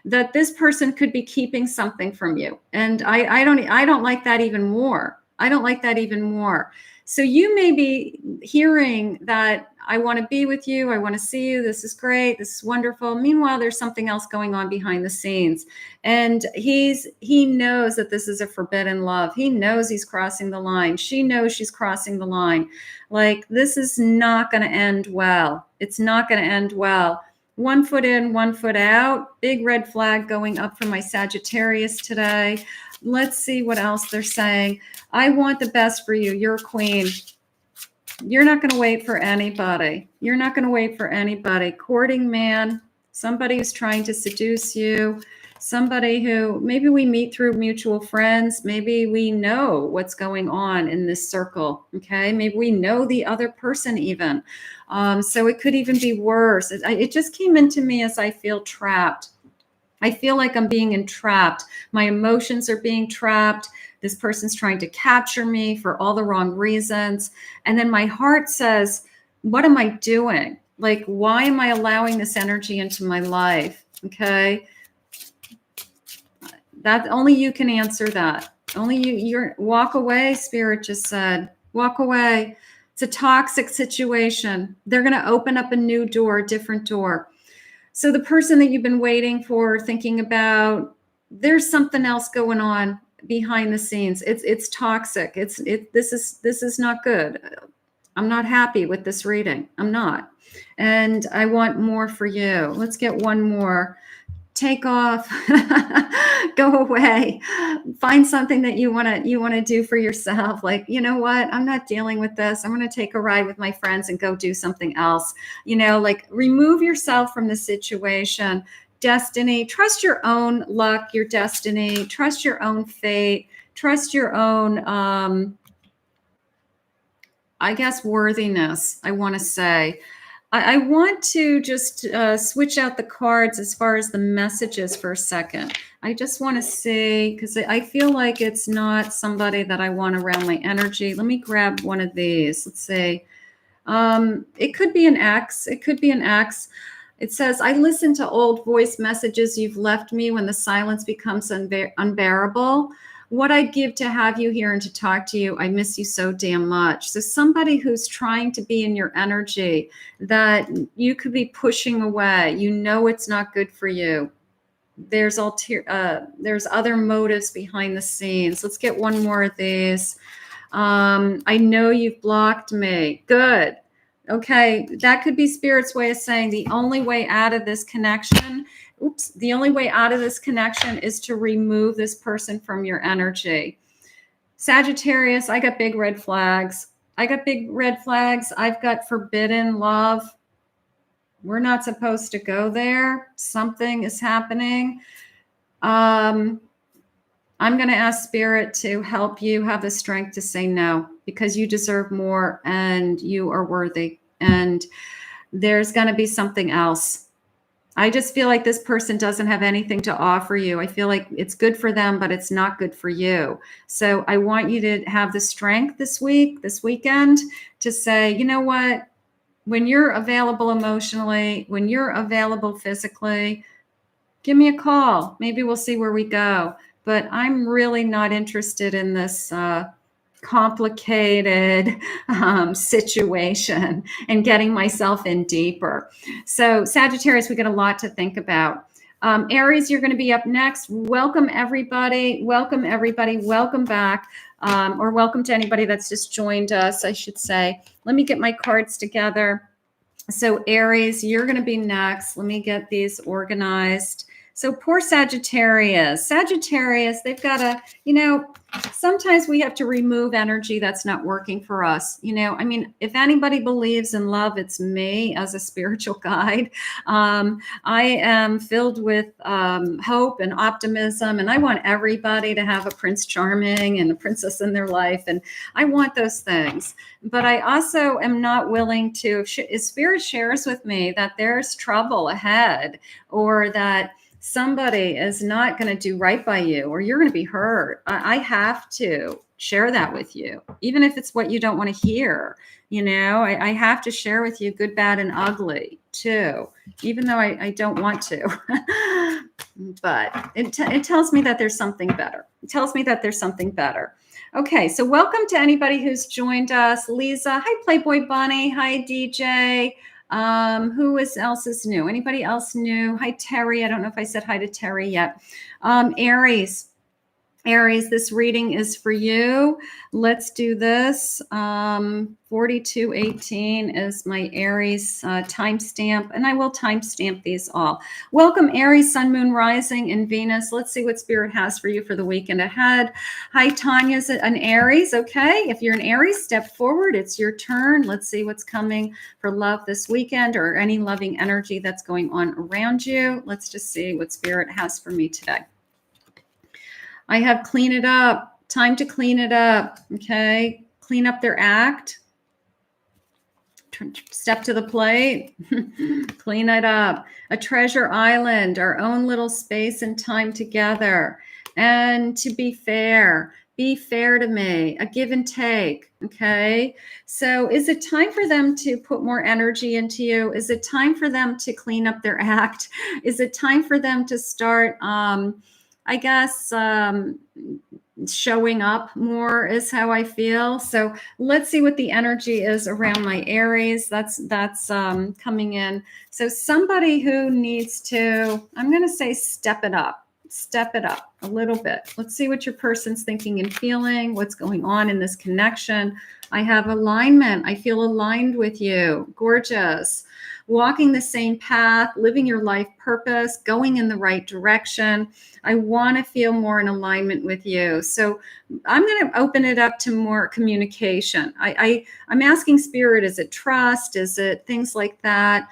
that this person could be keeping something from you. And I don't like that even more. I don't like that even more. So you may be hearing that I want to be with you. I want to see you. This is great. This is wonderful. Meanwhile, there's something else going on behind the scenes. And he knows that this is a forbidden love. He knows he's crossing the line. She knows she's crossing the line. Like, this is not going to end well. It's not going to end well. 1 foot in, 1 foot out. Big red flag going up for my Sagittarius today. Let's see what else they're saying. I want the best for you. You're a queen. You're not going to wait for anybody. You're not going to wait for anybody. Courting man, somebody who's trying to seduce you, somebody who maybe we meet through mutual friends. Maybe we know what's going on in this circle. Okay. Maybe we know the other person even. So it could even be worse. It just came into me as I feel trapped. I feel like I'm being entrapped. My emotions are being trapped. This person's trying to capture me for all the wrong reasons. And then my heart says, what am I doing? Like, why am I allowing this energy into my life? Okay. That only you can answer that. Only you're walk away. Spirit just said, walk away. It's a toxic situation. They're going to open up a new door, a different door. So the person that you've been waiting for, thinking about, there's something else going on behind the scenes. It's toxic. This is not good. I'm not happy with this reading. I'm not. And I want more for you. Let's get one more. take off, go away, find something that you want to do for yourself. Like, you know what? I'm not dealing with this. I'm going to take a ride with my friends and go do something else. You know, like remove yourself from the situation. Destiny, trust your own luck, your destiny, trust your own fate, trust your own, I guess, worthiness, I want to say. I want to just switch out the cards as far as the messages for a second. I just want to see, because I feel like it's not somebody that I want around my energy. Let me grab one of these. Let's see. It could be an ex. It could be an ex. It says, I listen to old voice messages you've left me when the silence becomes unbearable. What I'd give to have you here and to talk to you. I miss you so damn much. So somebody who's trying to be in your energy that you could be pushing away. You know it's not good for you. There's other motives behind the scenes. Let's get one more of these. I know you've blocked me. Good. Okay, that could be Spirit's way of saying the only way out of this connection, the only way out of this connection is to remove this person from your energy. Sagittarius, I got big red flags. I got big red flags. I've got forbidden love. We're not supposed to go there. Something is happening. I'm going to ask Spirit to help you have the strength to say no, because you deserve more and you are worthy. And there's going to be something else. I just feel like this person doesn't have anything to offer you. I feel like it's good for them, but it's not good for you. So I want you to have the strength this weekend, to say, you know what, when you're available emotionally, when you're available physically, give me a call. Maybe we'll see where we go. But I'm really not interested in this complicated situation and getting myself in deeper. So Sagittarius, we got a lot to think about. Aries, you're going to be up next. Welcome everybody. Welcome everybody. Welcome back. Or welcome to anybody that's just joined us, I should say. Let me get my cards together. So Aries, you're going to be next. Let me get these organized. So poor Sagittarius. Sagittarius, they've got to, you know, sometimes we have to remove energy that's not working for us. You know, I mean, if anybody believes in love, it's me as a spiritual guide. I am filled with hope and optimism, and I want everybody to have a Prince Charming and a princess in their life. And I want those things. But I also am not willing to, if Spirit shares with me that there's trouble ahead, or that somebody is not going to do right by you, or you're going to be hurt, I have to share that with you, even if it's what you don't want to hear. You know, I have to share with you good, bad, and ugly too, even though I don't want to. But it tells me that there's something better. It tells me that there's something better. Okay, so welcome to anybody who's joined us. Lisa, hi Playboy Bunny, hi DJ. Who else is new? Anybody else new? Hi, Terry. I don't know if I said hi to Terry yet. Aries, this reading is for you. Let's do this. 4218 is my Aries timestamp, and I will timestamp these all. Welcome, Aries, Sun, Moon, Rising, and Venus. Let's see what Spirit has for you for the weekend ahead. Hi, Tanya's an Aries. Okay, if you're an Aries, step forward. It's your turn. Let's see what's coming for love this weekend, or any loving energy that's going on around you. Let's just see what Spirit has for me today. I have clean it up. Time to clean it up. Okay. Clean up their act. Step to the plate. Clean it up. A treasure island, our own little space and time together. And to be fair. Be fair to me. A give and take. Okay. So is it time for them to put more energy into you? Is it time for them to clean up their act? Is it time for them to start, I guess, showing up more is how I feel. So let's see what the energy is around my Aries. That's coming in. So somebody who needs to, I'm going to say, step it up a little bit. Let's see what your person's thinking and feeling, what's going on in this connection. I have alignment. I feel aligned with you. Gorgeous. Walking the same path, living your life purpose, going in the right direction. I want to feel more in alignment with you. So I'm going to open it up to more communication. I'm asking spirit, is it trust? Is it things like that?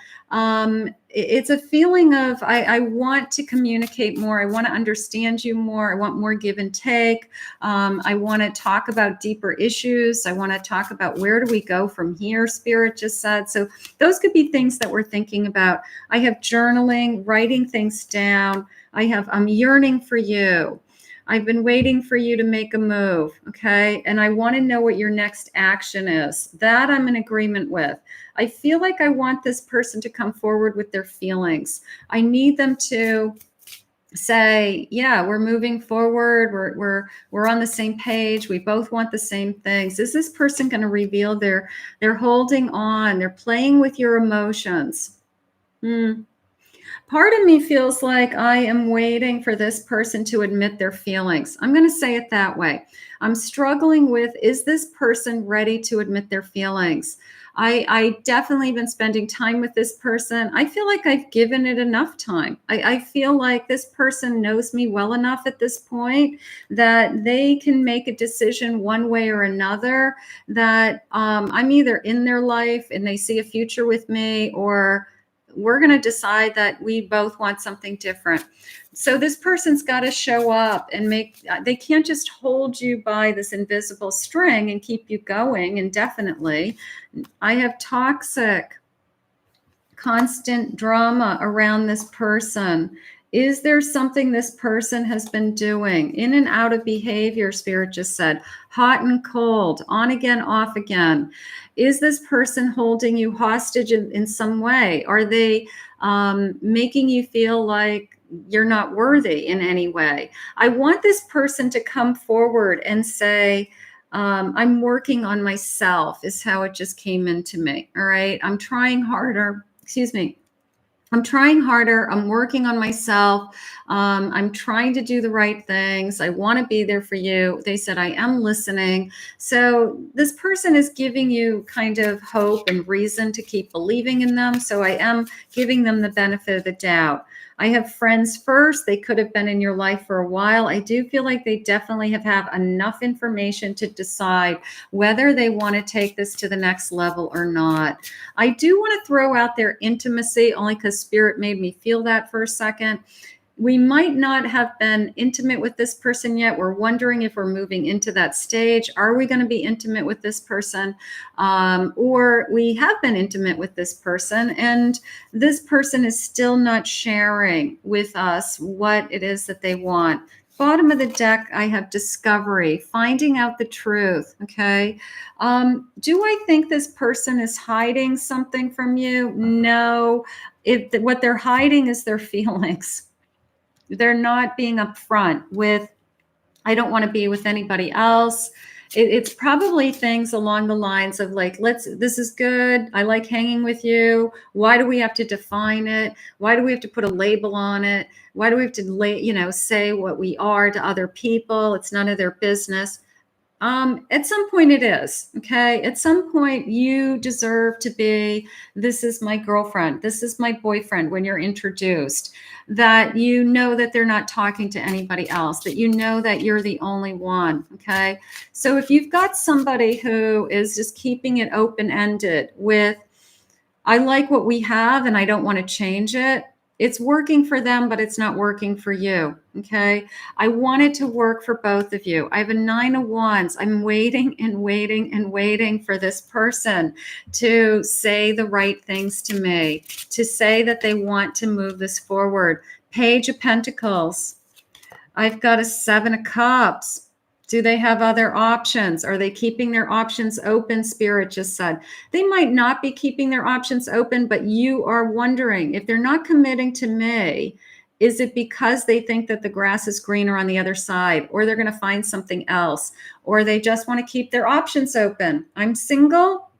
It's a feeling of, I want to communicate more. I want to understand you more. I want more give and take. I want to talk about deeper issues. I want to talk about where do we go from here, spirit just said. So those could be things that we're thinking about. I have journaling, writing things down. I'm yearning for you. I've been waiting for you to make a move, okay? And I want to know what your next action is. That I'm in agreement with. I feel like I want this person to come forward with their feelings. I need them to say, yeah, we're moving forward. We're on the same page. We both want the same things. Is this person going to reveal they're holding on? They're playing with your emotions. Part of me feels like I am waiting for this person to admit their feelings. I'm going to say it that way. I'm struggling with, is this person ready to admit their feelings? I definitely been spending time with this person. I feel like I've given it enough time. I feel like this person knows me well enough at this point that they can make a decision one way or another, that I'm either in their life and they see a future with me, or we're going to decide that we both want something different. So this person's got to show up and they can't just hold you by this invisible string and keep you going indefinitely. I have toxic, constant drama around this person. Is there something this person has been doing? In and out of behavior, spirit just said. Hot and cold, on again, off again. Is this person holding you hostage in some way? Are they making you feel like you're not worthy in any way? I want this person to come forward and say, I'm working on myself, is how it just came into me. All right. I'm trying harder. Excuse me. I'm trying harder. I'm working on myself. I'm trying to do the right things. I want to be there for you. They said, I am listening. So this person is giving you kind of hope and reason to keep believing in them. So I am giving them the benefit of the doubt. I have friends first. They could have been in your life for a while. I do feel like they definitely have enough information to decide whether they want to take this to the next level or not. I do want to throw out their intimacy only because spirit made me feel that for a second. We might not have been intimate with this person yet. We're wondering if we're moving into that stage. Are we going to be intimate with this person? Or we have been intimate with this person and this person is still not sharing with us what it is that they want. Bottom of the deck, I have discovery, finding out the truth. Okay. Do I think this person is hiding something from you? No. What they're hiding is their feelings. They're not being upfront with, I don't want to be with anybody else. It's probably things along the lines of like, this is good. I like hanging with you. Why do we have to define it? Why do we have to put a label on it? Why do we have to say what we are to other people? It's none of their business. At some point it is, okay? At some point you deserve to be, this is my girlfriend, this is my boyfriend when you're introduced, that you know that they're not talking to anybody else, that you know that you're the only one, okay? So if you've got somebody who is just keeping it open-ended with, I like what we have and I don't want to change it, it's working for them, but it's not working for you. Okay. I want it to work for both of you. I have a 9 of Wands. I'm waiting and waiting and waiting for this person to say the right things to me, to say that they want to move this forward. Page of Pentacles. I've got a 7 of Cups. Do they have other options? Are they keeping their options open? Spirit just said they might not be keeping their options open, but you are wondering if they're not committing to me, is it because they think that the grass is greener on the other side, or they're going to find something else, or they just want to keep their options open? I'm single.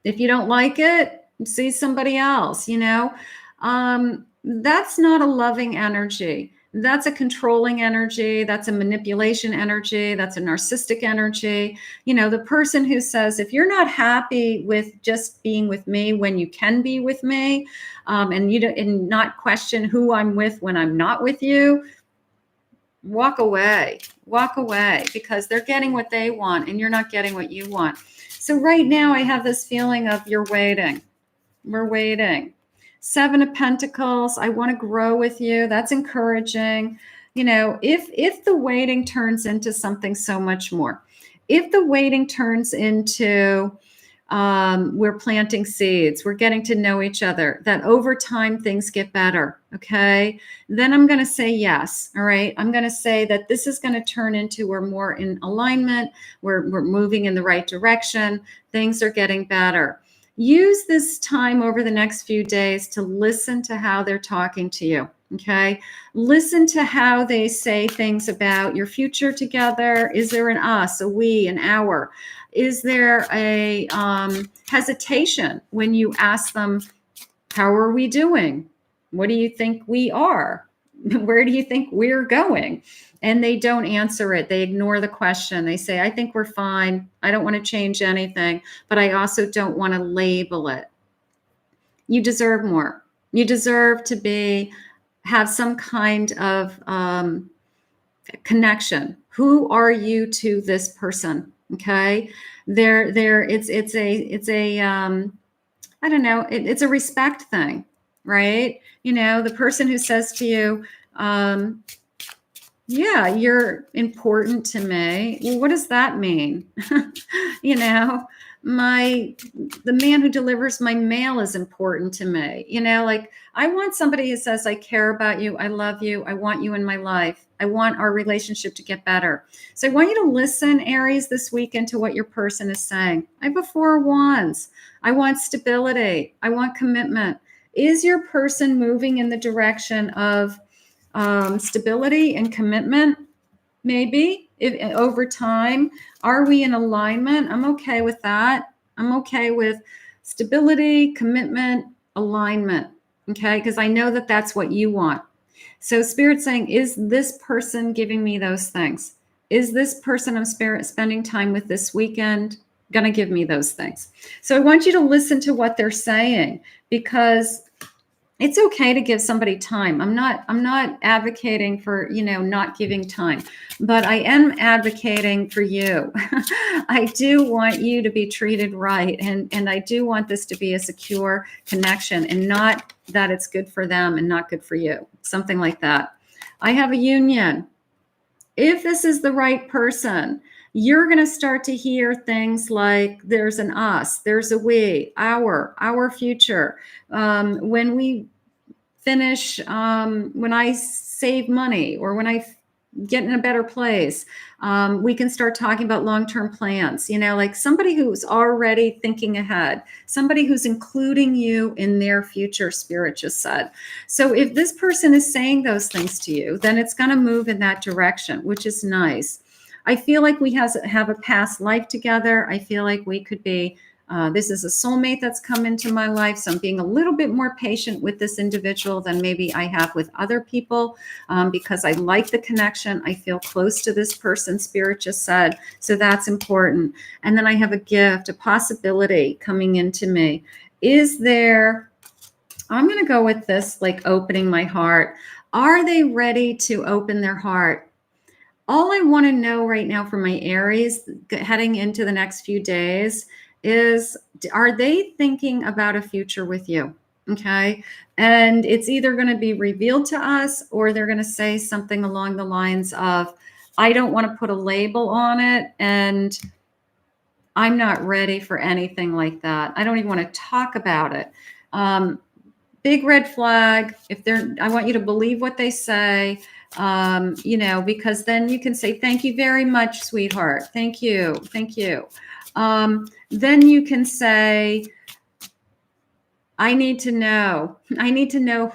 If you don't like it, see somebody else, That's not a loving energy. That's a controlling energy. That's a manipulation energy. That's a narcissistic energy. You know, the person who says, if you're not happy with just being with me when you can be with me, and you don't, and not question who I'm with when I'm not with you, walk away, because they're getting what they want and you're not getting what you want. So right now I have this feeling of you're waiting. We're waiting. 7 of Pentacles. I want to grow with you. That's encouraging. You know, if the waiting turns into something so much more, if the waiting turns into we're planting seeds, we're getting to know each other, that over time things get better, okay? Then I'm going to say yes, all right? I'm going to say that this is going to turn into we're more in alignment, we're moving in the right direction, things are getting better. Use this time over the next few days to listen to how they're talking to you, okay? Listen to how they say things about your future together. Is there an us, a we, an our? Is there a hesitation when you ask them, how are we doing? What do you think we are? Where do you think we're going? And they don't answer it. They ignore the question. They say, I think we're fine. I don't want to change anything, but I also don't want to label it. You deserve more. You deserve to have some kind of connection. Who are you to this person? Okay. It's a I don't know. It's a respect thing, right? You know, the person who says to you, yeah, you're important to me. Well, what does that mean? You know, the man who delivers my mail is important to me. You know, like I want somebody who says, I care about you. I love you. I want you in my life. I want our relationship to get better. So I want you to listen, Aries, this weekend to what your person is saying. I have a 4 of Wands. I want stability. I want commitment. Is your person moving in the direction of stability and commitment? Maybe if over time, are we in alignment? I'm okay with that. I'm okay with stability, commitment, alignment. Okay, because I know that that's what you want. So Spirit's saying, is this person giving me those things? Is this person I'm spending time with this weekend going to give me those things? So I want you to listen to what they're saying, because it's okay to give somebody time. I'm not advocating for, you know, not giving time, but I am advocating for you. I do want you to be treated right. And I do want this to be a secure connection, and not that it's good for them and not good for you. Something like that. I have a union. If this is the right person, you're going to start to hear things like there's an us, there's a we, our future. When we finish, when I save money, or when I get in a better place, we can start talking about long-term plans, you know, like somebody who's already thinking ahead, somebody who's including you in their future, Spirit just said. So if this person is saying those things to you, then it's going to move in that direction, which is nice. I feel like we have a past life together. I feel like we could be, this is a soulmate that's come into my life. So I'm being a little bit more patient with this individual than maybe I have with other people, because I like the connection. I feel close to this person, Spirit just said. So that's important. And then I have a gift, a possibility coming into me. Is there, I'm going to go with this, like opening my heart. Are they ready to open their heart? All I want to know right now for my Aries heading into the next few days is, are they thinking about a future with you? Okay. And it's either going to be revealed to us, or they're going to say something along the lines of, I don't want to put a label on it, and I'm not ready for anything like that. I don't even want to talk about it. Big red flag. I want you to believe what they say. You know, because then you can say, thank you very much, sweetheart. Thank you. Thank you. Then you can say, I need to know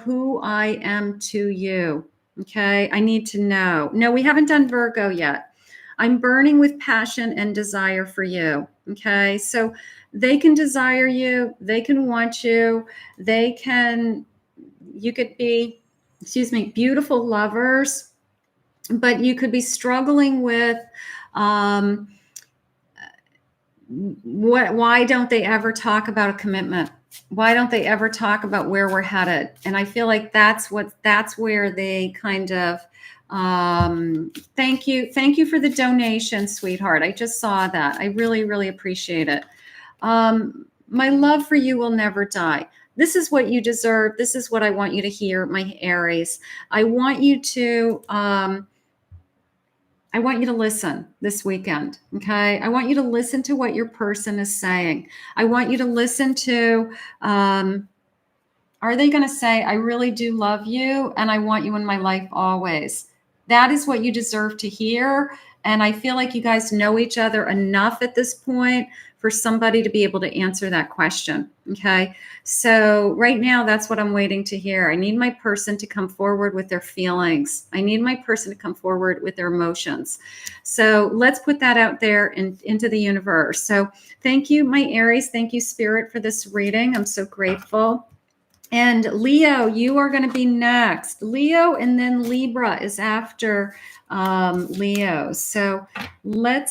who I am to you. Okay. I need to know. No, we haven't done Virgo yet. I'm burning with passion and desire for you. Okay. So they can desire you. They can want you. You could be excuse me, beautiful lovers, but you could be struggling with why don't they ever talk about a commitment? Why don't they ever talk about where we're headed? And I feel like that's where they kind of thank you for the donation, sweetheart. I just saw that. I really appreciate it. My love for you will never die. This is what you deserve. This is what I want you to hear, my Aries. I want you to listen this weekend, okay? I want you to listen to what your person is saying. I want you to listen to, are they going to say, I really do love you and I want you in my life always? That is what you deserve to hear. And I feel like you guys know each other enough at this point for somebody to be able to answer that question, okay? So right now, that's what I'm waiting to hear. I need my person to come forward with their feelings. I need my person to come forward with their emotions. So let's put that out there into the universe. So thank you, my Aries. Thank you, Spirit, for this reading. I'm so grateful. And Leo, you are going to be next. Leo, and then Libra is after Leo. So let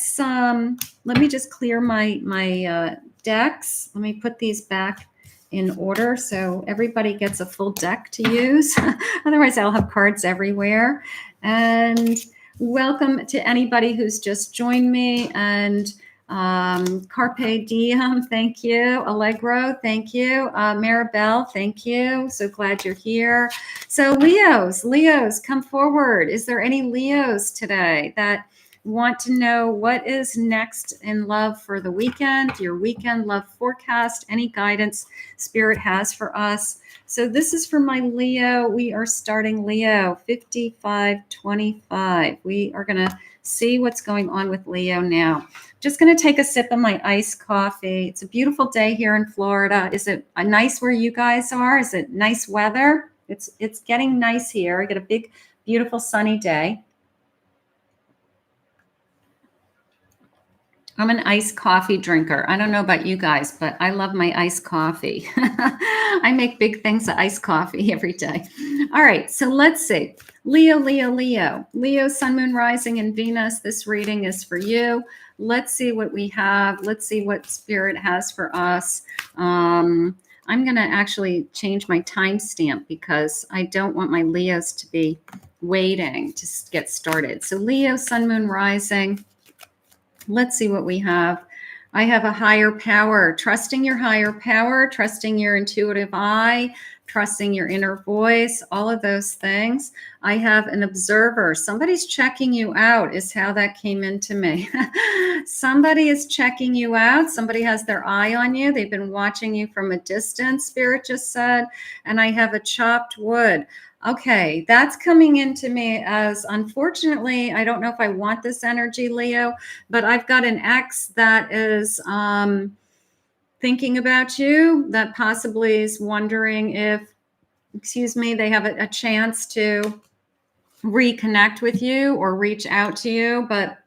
me just clear my decks. Let me put these back in order so everybody gets a full deck to use. Otherwise, I'll have cards everywhere. And welcome to anybody who's just joined me. And Carpe Diem, thank you. Allegro, thank you. Maribel, thank you. So glad you're here. So Leos, come forward. Is there any Leos today that want to know what is next in love for the weekend, your weekend love forecast, any guidance Spirit has for us? So this is for my Leo. We are starting Leo 5525. We are going to see what's going on with Leo now. Just going to take a sip of my iced coffee. It's a beautiful day here in Florida. Is it nice where you guys are? Is it nice weather? It's getting nice here. I get a big, beautiful sunny day. I'm an iced coffee drinker. I don't know about you guys, but I love my iced coffee. I make big things of iced coffee every day. All right, so let's see. Leo, Sun, Moon, Rising, and Venus. This reading is for you. Let's see what we have. Let's see what Spirit has for us. I'm going to actually change my timestamp because I don't want my Leos to be waiting to get started. So Leo, Sun, Moon, Rising. Let's see what we have. I have a higher power, trusting your higher power, trusting your intuitive eye, trusting your inner voice, all of those things. I have an observer. Somebody's checking you out is how that came into me. Somebody is checking you out. Somebody has their eye on you. They've been watching you from a distance, Spirit just said. And I have a chopped wood. Okay, that's coming into me as, unfortunately, I don't know if I want this energy, Leo, but I've got an ex that is thinking about you, that possibly is wondering if, they have a chance to reconnect with you or reach out to you. But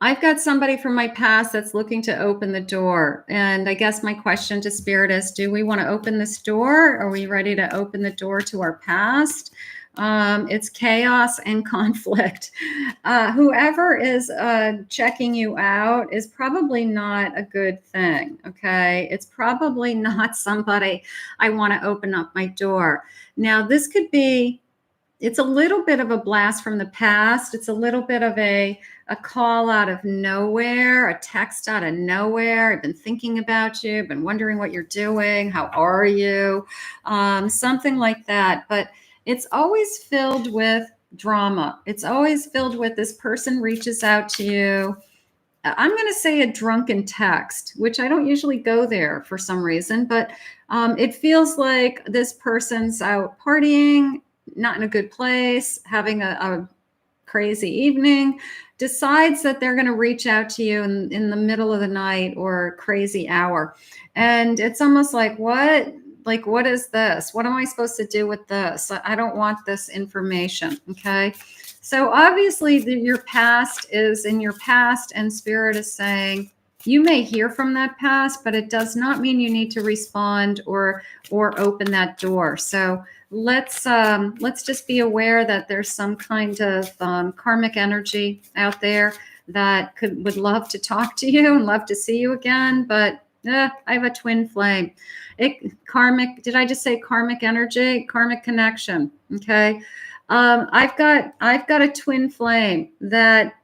I've got somebody from my past that's looking to open the door. And I guess my question to Spirit is, do we want to open this door? Are we ready to open the door to our past? It's chaos and conflict. Whoever is checking you out is probably not a good thing, okay? It's probably not somebody I want to open up my door. Now, this could be, it's a little bit of a blast from the past. It's a little bit of a call out of nowhere, a text out of nowhere. I've been thinking about you, been wondering what you're doing. How are you? Something like that. But it's always filled with drama. It's always filled with this person reaches out to you. I'm going to say a drunken text, which I don't usually go there for some reason, but it feels like this person's out partying, not in a good place, having a crazy evening, decides that they're going to reach out to you in the middle of the night or a crazy hour. And it's almost like, what? Like, what is this? What am I supposed to do with this? I don't want this information. Okay. So obviously your past is in your past, and Spirit is saying, You may hear from that past, but it does not mean you need to respond or open that door. So let's just be aware that there's some kind of karmic energy out there that would love to talk to you and love to see you again, but I have a twin flame. Karmic, did I just say karmic energy? Karmic connection. Okay. I've got a twin flame that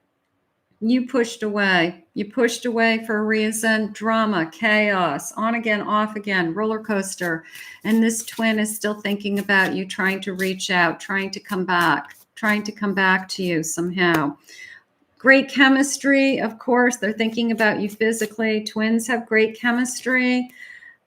you pushed away. You pushed away for a reason. Drama, chaos, on again, off again, roller coaster. And this twin is still thinking about you, trying to reach out, trying to come back to you somehow. Great chemistry, of course. They're thinking about you physically. Twins have great chemistry.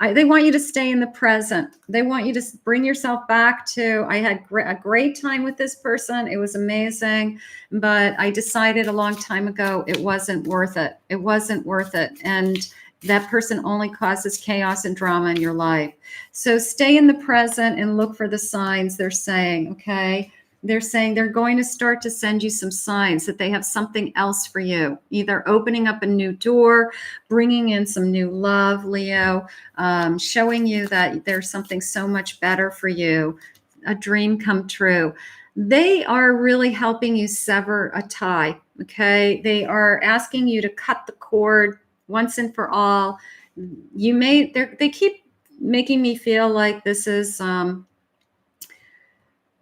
They want you to stay in the present. They want you to bring yourself back to, I had a great time with this person. It was amazing, but I decided a long time ago it wasn't worth it. It wasn't worth it. And that person only causes chaos and drama in your life. So stay in the present and look for the signs they're saying, okay? They're saying they're going to start to send you some signs that they have something else for you, either opening up a new door, bringing in some new love, Leo, showing you that there's something so much better for you, a dream come true. They are really helping you sever a tie, okay? They are asking you to cut the cord once and for all. They keep making me feel like this is...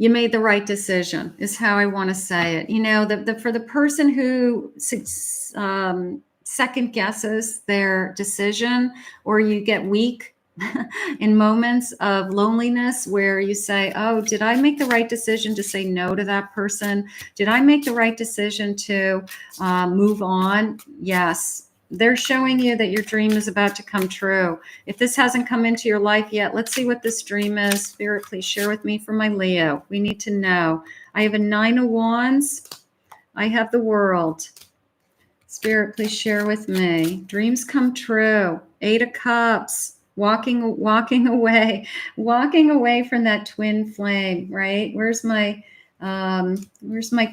you made the right decision is how I want to say it. You know, for the person who second guesses their decision, or you get weak in moments of loneliness where you say, oh, did I make the right decision to say no to that person? Did I make the right decision to move on? Yes. They're showing you that your dream is about to come true. If this hasn't come into your life yet, let's see what this dream is. Spirit, please share with me for my Leo. We need to know. I have a 9 of Wands. I have the World. Spirit, please share with me. Dreams come true. 8 of Cups. Walking away from that twin flame, right? Where's my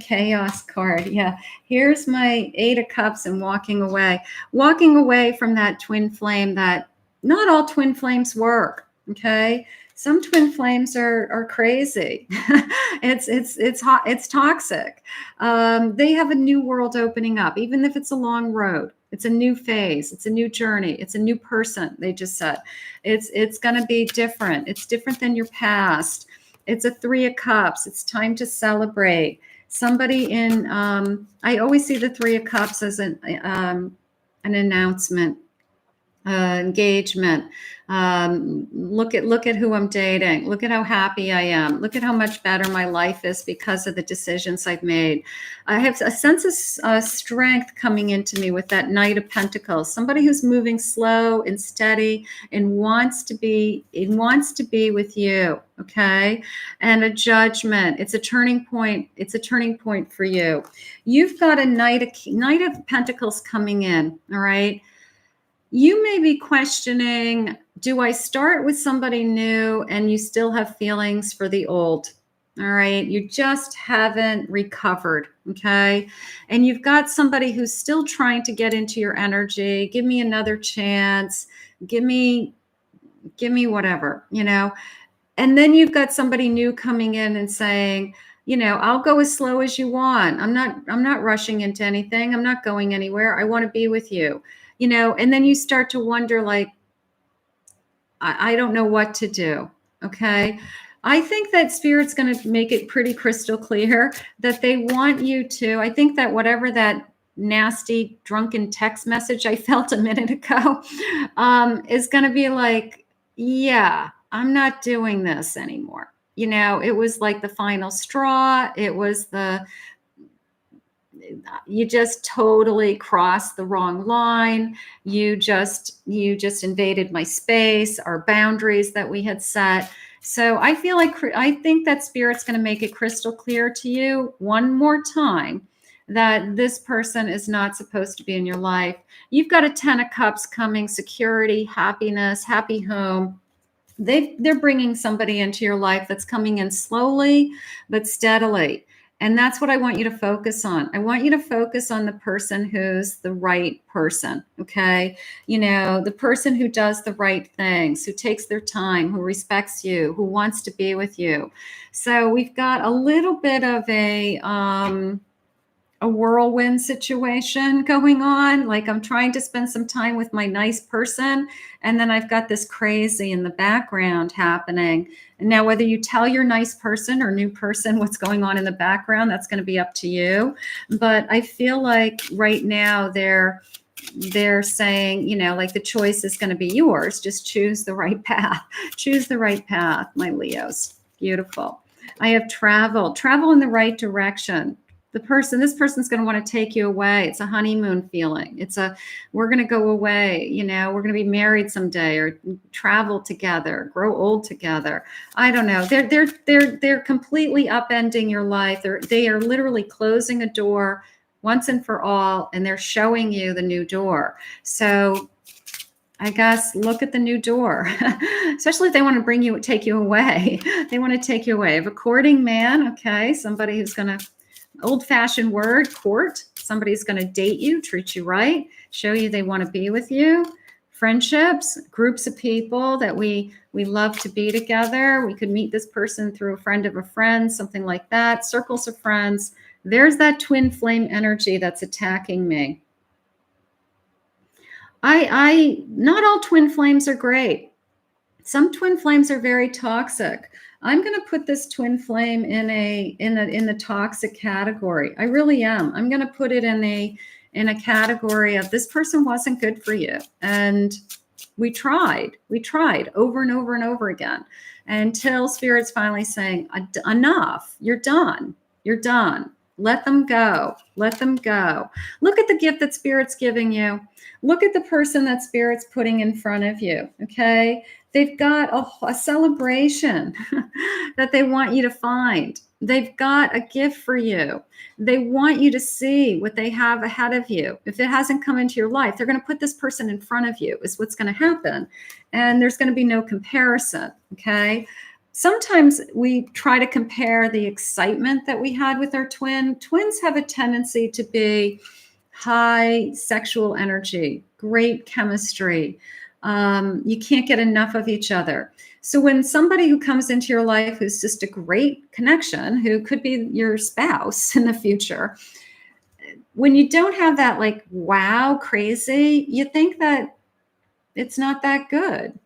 chaos card? Yeah, here's my 8 of Cups and walking away from that twin flame. That not all twin flames work. Okay, some twin flames are crazy. It's hot. It's toxic. They have a new world opening up, even if it's a long road. It's a new phase. It's a new journey. It's a new person. They just said it's going to be different. It's different than your past. It's a 3 of Cups. It's time to celebrate. Somebody in, I always see the 3 of Cups as an announcement, engagement. Look at who I'm dating. Look at how happy I am. Look at how much better my life is because of the decisions I've made. I have a sense of strength coming into me with that Knight of Pentacles. Somebody who's moving slow and steady and wants to be with you. Okay. And a Judgment. It's a turning point. It's a turning point for you. You've got a Knight of Pentacles coming in. All right. You may be questioning, do I start with somebody new and you still have feelings for the old? All right. You just haven't recovered. Okay. And you've got somebody who's still trying to get into your energy. Give me another chance. Give me whatever, you know. And then you've got somebody new coming in and saying, you know, I'll go as slow as you want. I'm not rushing into anything. I'm not going anywhere. I want to be with you. You know, and then you start to wonder, like, I don't know what to do. Okay. I think that Spirit's going to make it pretty crystal clear that they want you to. I think that whatever that nasty drunken text message I felt a minute ago is going to be like, yeah, I'm not doing this anymore. You know, it was like the final straw. It was you just totally crossed the wrong line. You just invaded my space, our boundaries that we had set. So I think that Spirit's going to make it crystal clear to you one more time that this person is not supposed to be in your life. You've got a 10 of Cups coming, security, happiness, happy home. They're bringing somebody into your life that's coming in slowly but steadily. And that's what I want you to focus on. I want you to focus on the person who's the right person, okay? You know, the person who does the right things, who takes their time, who respects you, who wants to be with you. So we've got a little bit of a whirlwind situation going on. Like I'm trying to spend some time with my nice person, and then I've got this crazy in the background happening. And now whether you tell your nice person or new person what's going on in the background, that's going to be up to you. But I feel like right now they're saying, you know, like the choice is going to be yours. Just choose the right path. Choose the right path, my Leos. Beautiful. I have travel in the right direction. This person's going to want to take you away. It's a honeymoon feeling. We're going to go away, you know, we're going to be married someday or travel together, grow old together. I don't know. They're completely upending your life. They are literally closing a door once and for all, and they're showing you the new door. So I guess look at the new door, especially if they want to take you away. They want to take you away. Of a courting man, okay, somebody who's going to, old-fashioned word, court. Somebody's going to date you, treat you right, show you they want to be with you. Friendships, groups of people that we love to be together. We could meet this person through a friend of a friend, something like that. Circles of friends. There's that twin flame energy that's attacking me. Not all twin flames are great. Some twin flames are very toxic. I'm going to put this twin flame in the toxic category. I really am. I'm going to put it in a category of this person wasn't good for you. And we tried over and over and over again until Spirit's finally saying, enough, you're done. Let them go. Let them go. Look at the gift that Spirit's giving you. Look at the person that Spirit's putting in front of you. Okay. They've got a celebration that they want you to find. They've got a gift for you. They want you to see what they have ahead of you. If it hasn't come into your life, they're going to put this person in front of you is what's going to happen. And there's going to be no comparison. Okay. Sometimes we try to compare the excitement that we had with our twin. Twins have a tendency to be high sexual energy, great chemistry. You can't get enough of each other. So when somebody who comes into your life who's just a great connection, who could be your spouse in the future, when you don't have that like, wow, crazy, you think that it's not that good.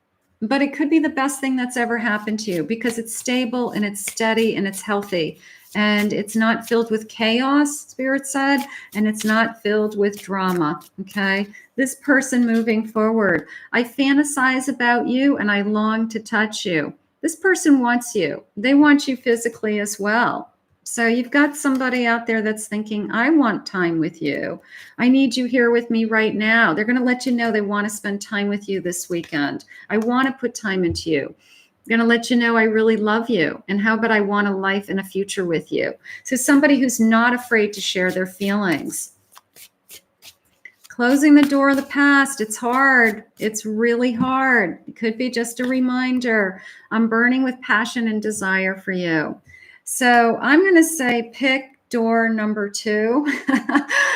But it could be the best thing that's ever happened to you because it's stable and it's steady and it's healthy. And it's not filled with chaos, Spirit said, and it's not filled with drama, okay? This person moving forward, I fantasize about you and I long to touch you. This person wants you. They want you physically as well. So you've got somebody out there that's thinking, I want time with you. I need you here with me right now. They're going to let you know they want to spend time with you this weekend. I want to put time into you. I'm going to let you know I really love you. And how about I want a life and a future with you? So somebody who's not afraid to share their feelings. Closing the door of the past. It's hard. It's really hard. It could be just a reminder. I'm burning with passion and desire for you. So I'm going to say pick door number 2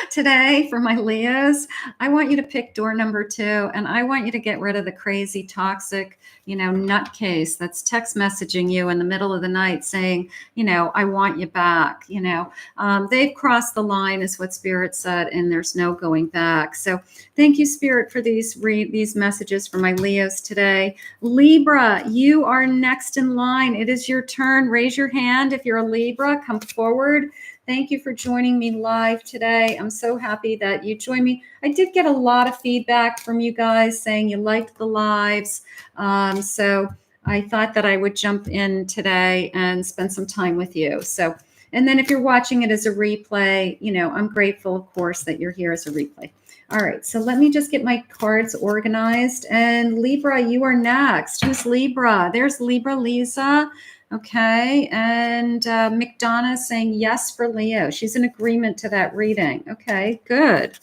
today for my Leos. I want you to pick door number 2, and I want you to get rid of the crazy, toxic, nutcase that's text messaging you in the middle of the night saying, I want you back. They've crossed the line is what Spirit said, and there's no going back. So thank you, Spirit, for these messages for my Leos today. Libra, you are next in line. It is your turn. Raise your hand if you're a Libra. Come forward. Thank you for joining me live today. I'm so happy that you joined me. I did get a lot of feedback from you guys saying you liked the lives. So I thought that I would jump in today and spend some time with you. So, and then if you're watching it as a replay, I'm grateful, of course, that you're here as a replay. All right, so let me just get my cards organized. And Libra, you are next. Who's Libra? There's Libra Lisa. Okay, and McDonough saying yes for Leo. She's in agreement to that reading. Okay, good.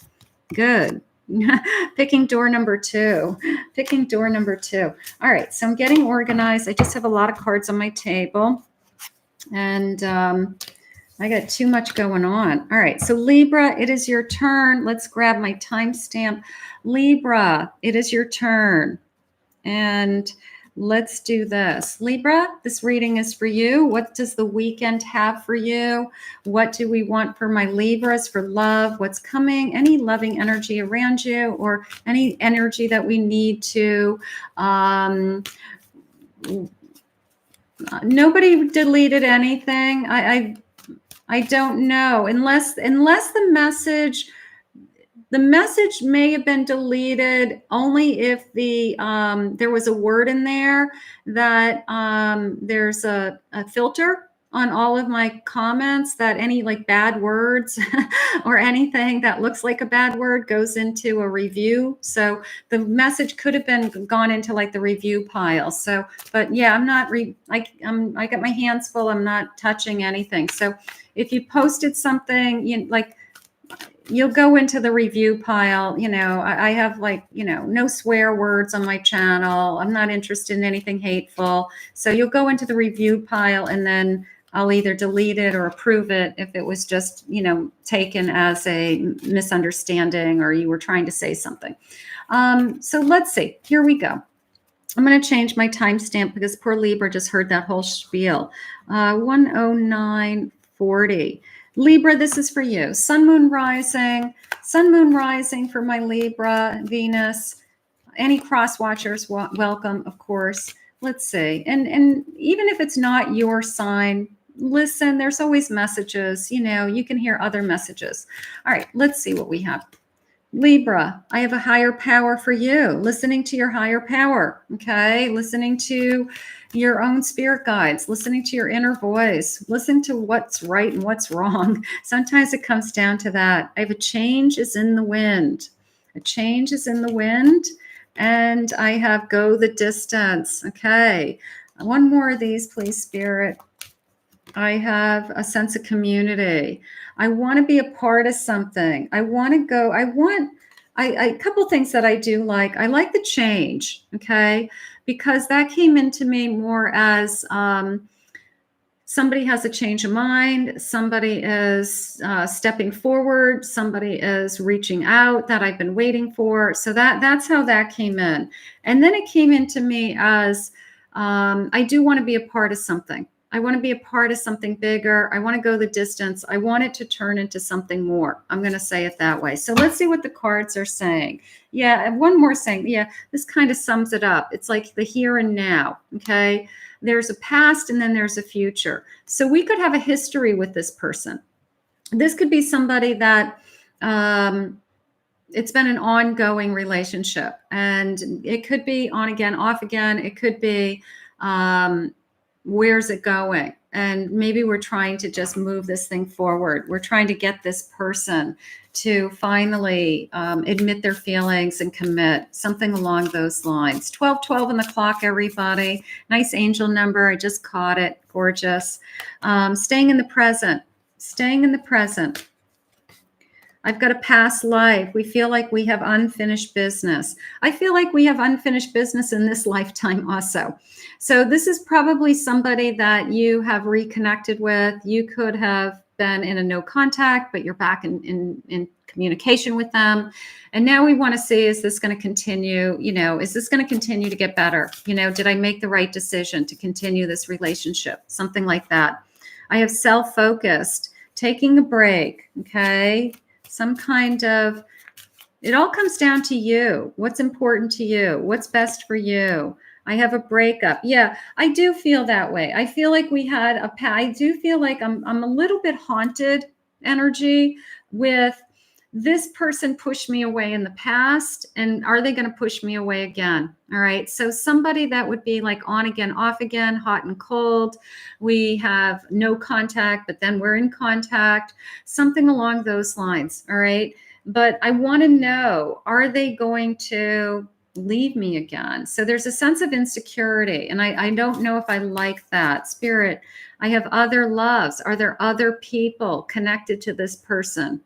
Picking door number 2. All right, so I'm getting organized. I just have a lot of cards on my table. And I got too much going on. All right. So Libra, it is your turn. Let's grab my timestamp. Libra, it is your turn. And let's do this. Libra, this reading is for you. What does the weekend have for you? What do we want for my Libras for love? What's coming? Any loving energy around you, or any energy that we need to nobody deleted anything. I don't know, unless the message may have been deleted only if the there was a word in there that there's a filter on all of my comments, that any like bad words or anything that looks like a bad word goes into a review. So the message could have been gone into like the review pile. So, but yeah, I'm not I got my hands full. I'm not touching anything. So if you posted something, you'll go into the review pile. I have no swear words on my channel. I'm not interested in anything hateful. So you'll go into the review pile, and then I'll either delete it or approve it if it was just, taken as a misunderstanding or you were trying to say something. So let's see. Here we go. I'm going to change my timestamp because poor Libra just heard that whole spiel. 109:40. Libra, this is for you. Sun, moon, rising for my Libra, Venus. Any cross watchers, welcome, of course. Let's see. And even if it's not your sign, listen, there's always messages. You can hear other messages. All right, let's see what we have. Libra, I have a higher power for you. Listening to your higher power, okay? Listening to your own spirit guides, listening to your inner voice, listen to what's right and what's wrong. Sometimes it comes down to that. I have a change is in the wind. A change is in the wind, and I have go the distance. Okay, one more of these, please, Spirit. I have a sense of community. I want to be a part of something. I want to go. A couple things that I do like. I like the change, okay? Because that came into me more as somebody has a change of mind. Somebody is stepping forward. Somebody is reaching out that I've been waiting for. So that's how that came in. And then it came into me as I do want to be a part of something. I want to be a part of something bigger. I want to go the distance. I want it to turn into something more. I'm going to say it that way. So let's see what the cards are saying. Yeah, one more thing. Yeah, this kind of sums it up. It's like the here and now, okay? There's a past and then there's a future. So we could have a history with this person. This could be somebody that it's been an ongoing relationship, and it could be on again, off again. It could be where's it going? And maybe we're trying to just move this thing forward. We're trying to get this person to finally admit their feelings and commit, something along those lines. 12:12 on the clock, everybody. Nice angel number. I just caught it. Gorgeous. Staying in the present. Staying in the present. I've got a past life. We feel like we have unfinished business. I feel like we have unfinished business in this lifetime also. So this is probably somebody that you have reconnected with. You could have been in a no contact, but you're back in communication with them. And now we want to see, is this going to continue? Is this going to continue to get better? Did I make the right decision to continue this relationship? Something like that. I have self-focused, taking a break, okay? Some kind of, it all comes down to you. What's important to you? What's best for you? I have a breakup. Yeah, I do feel that way. I feel like we had I do feel like I'm a little bit haunted energy with this person pushed me away in the past, and are they going to push me away again? All right. So somebody that would be like on again, off again, hot and cold. We have no contact, but then we're in contact, something along those lines. All right. But I want to know, are they going to leave me again? So there's a sense of insecurity, and I don't know if I like that. Spirit, I have other loves. Are there other people connected to this person?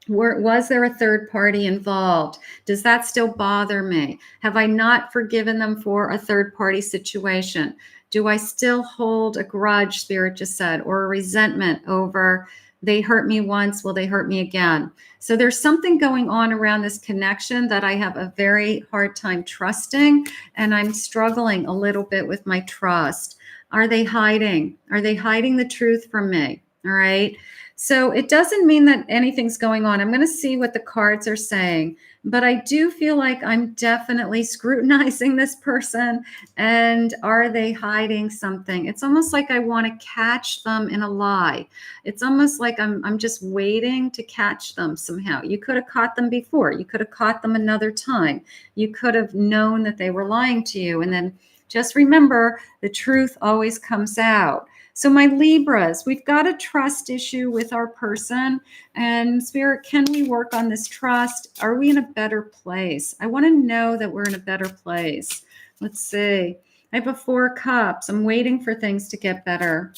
Was there a third party involved? Does that still bother me? Have I not forgiven them for a third party situation? Do I still hold a grudge, Spirit just said, or a resentment over they hurt me once, will they hurt me again? So there's something going on around this connection that I have a very hard time trusting, and I'm struggling a little bit with my trust. Are they hiding? Are they hiding the truth from me? All right. So it doesn't mean that anything's going on. I'm going to see what the cards are saying, but I do feel like I'm definitely scrutinizing this person. And are they hiding something? It's almost like I want to catch them in a lie. It's almost like I'm just waiting to catch them somehow. You could have caught them before. You could have caught them another time. You could have known that they were lying to you. And then just remember, the truth always comes out. So my Libras, we've got a trust issue with our person. And Spirit, can we work on this trust? Are we in a better place? I want to know that we're in a better place. Let's see. I have a 4 cups. I'm waiting for things to get better.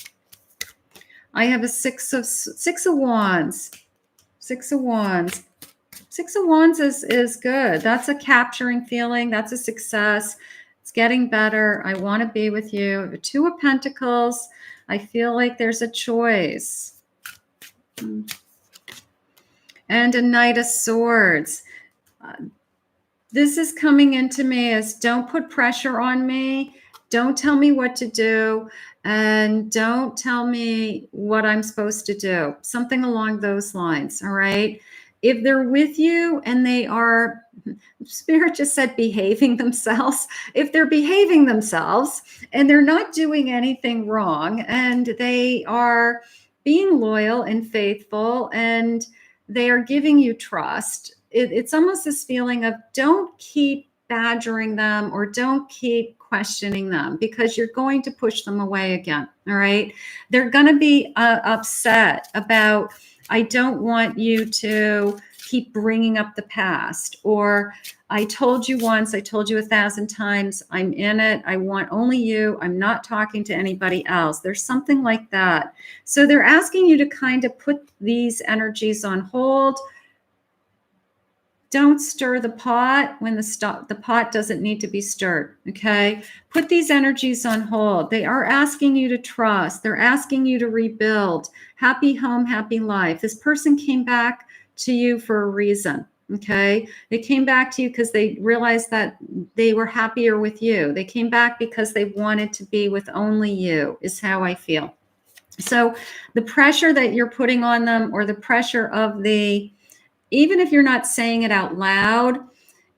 I have a 6 of wands. 6 of wands. 6 of wands is good. That's a capturing feeling. That's a success. It's getting better. I want to be with you. I have a 2 of pentacles. I feel like there's a choice. And a Knight of Swords. This is coming into me as don't put pressure on me. Don't tell me what to do. And don't tell me what I'm supposed to do. Something along those lines, all right? If they're with you and they are, Spirit just said behaving themselves. If they're behaving themselves and they're not doing anything wrong and they are being loyal and faithful and they are giving you trust, it's almost this feeling of don't keep badgering them or don't keep questioning them because you're going to push them away again, all right? They're going to be upset about, I don't want you to keep bringing up the past, or I told you once, I told you 1,000 times, I'm in it. I want only you. I'm not talking to anybody else. There's something like that. So they're asking you to kind of put these energies on hold. Don't stir the pot when the pot doesn't need to be stirred, okay? Put these energies on hold. They are asking you to trust. They're asking you to rebuild. Happy home, happy life. This person came back to you for a reason, okay? They came back to you because they realized that they were happier with you. They came back because they wanted to be with only you, is how I feel. So the pressure that you're putting on them, or the pressure of even if you're not saying it out loud,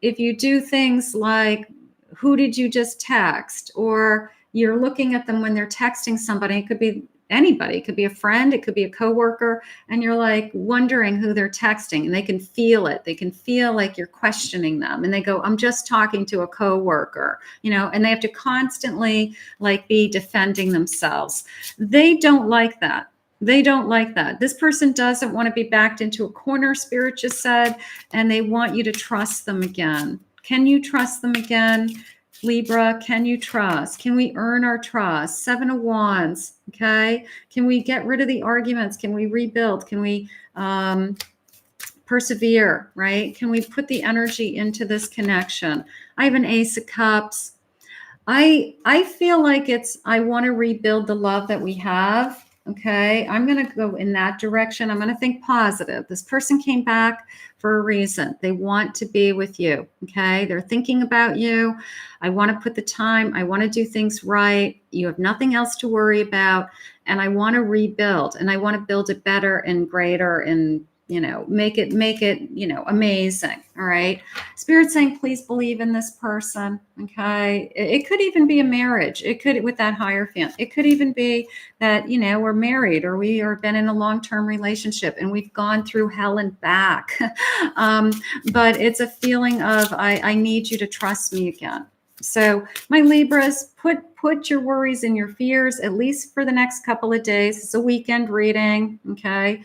if you do things like, who did you just text? Or you're looking at them when they're texting somebody, it could be anybody, it could be a friend, it could be a coworker, and you're like wondering who they're texting, and they can feel it. They can feel like you're questioning them, and they go, I'm just talking to a coworker, and they have to constantly like be defending themselves. They don't like that. They don't like that. This person doesn't want to be backed into a corner, Spirit just said, and they want you to trust them again. Can you trust them again? Libra, can you trust? Can we earn our trust? 7 of Wands, okay? Can we get rid of the arguments? Can we rebuild? Can we persevere, right? Can we put the energy into this connection? I have an Ace of Cups. I feel like I want to rebuild the love that we have. Okay, I'm going to go in that direction. I'm going to think positive. This person came back for a reason. They want to be with you. Okay, they're thinking about you. I want to put the time. I want to do things right. You have nothing else to worry about. And I want to rebuild, and I want to build it better and greater and make it, amazing. All right. Spirit saying, please believe in this person. Okay. It could even be a marriage. It could, with that Hierophant, it could even be that, we're married, or we are been in a long-term relationship and we've gone through hell and back. But it's a feeling of, I need you to trust me again. So my Libras, put your worries and your fears, at least for the next couple of days. It's a weekend reading. Okay.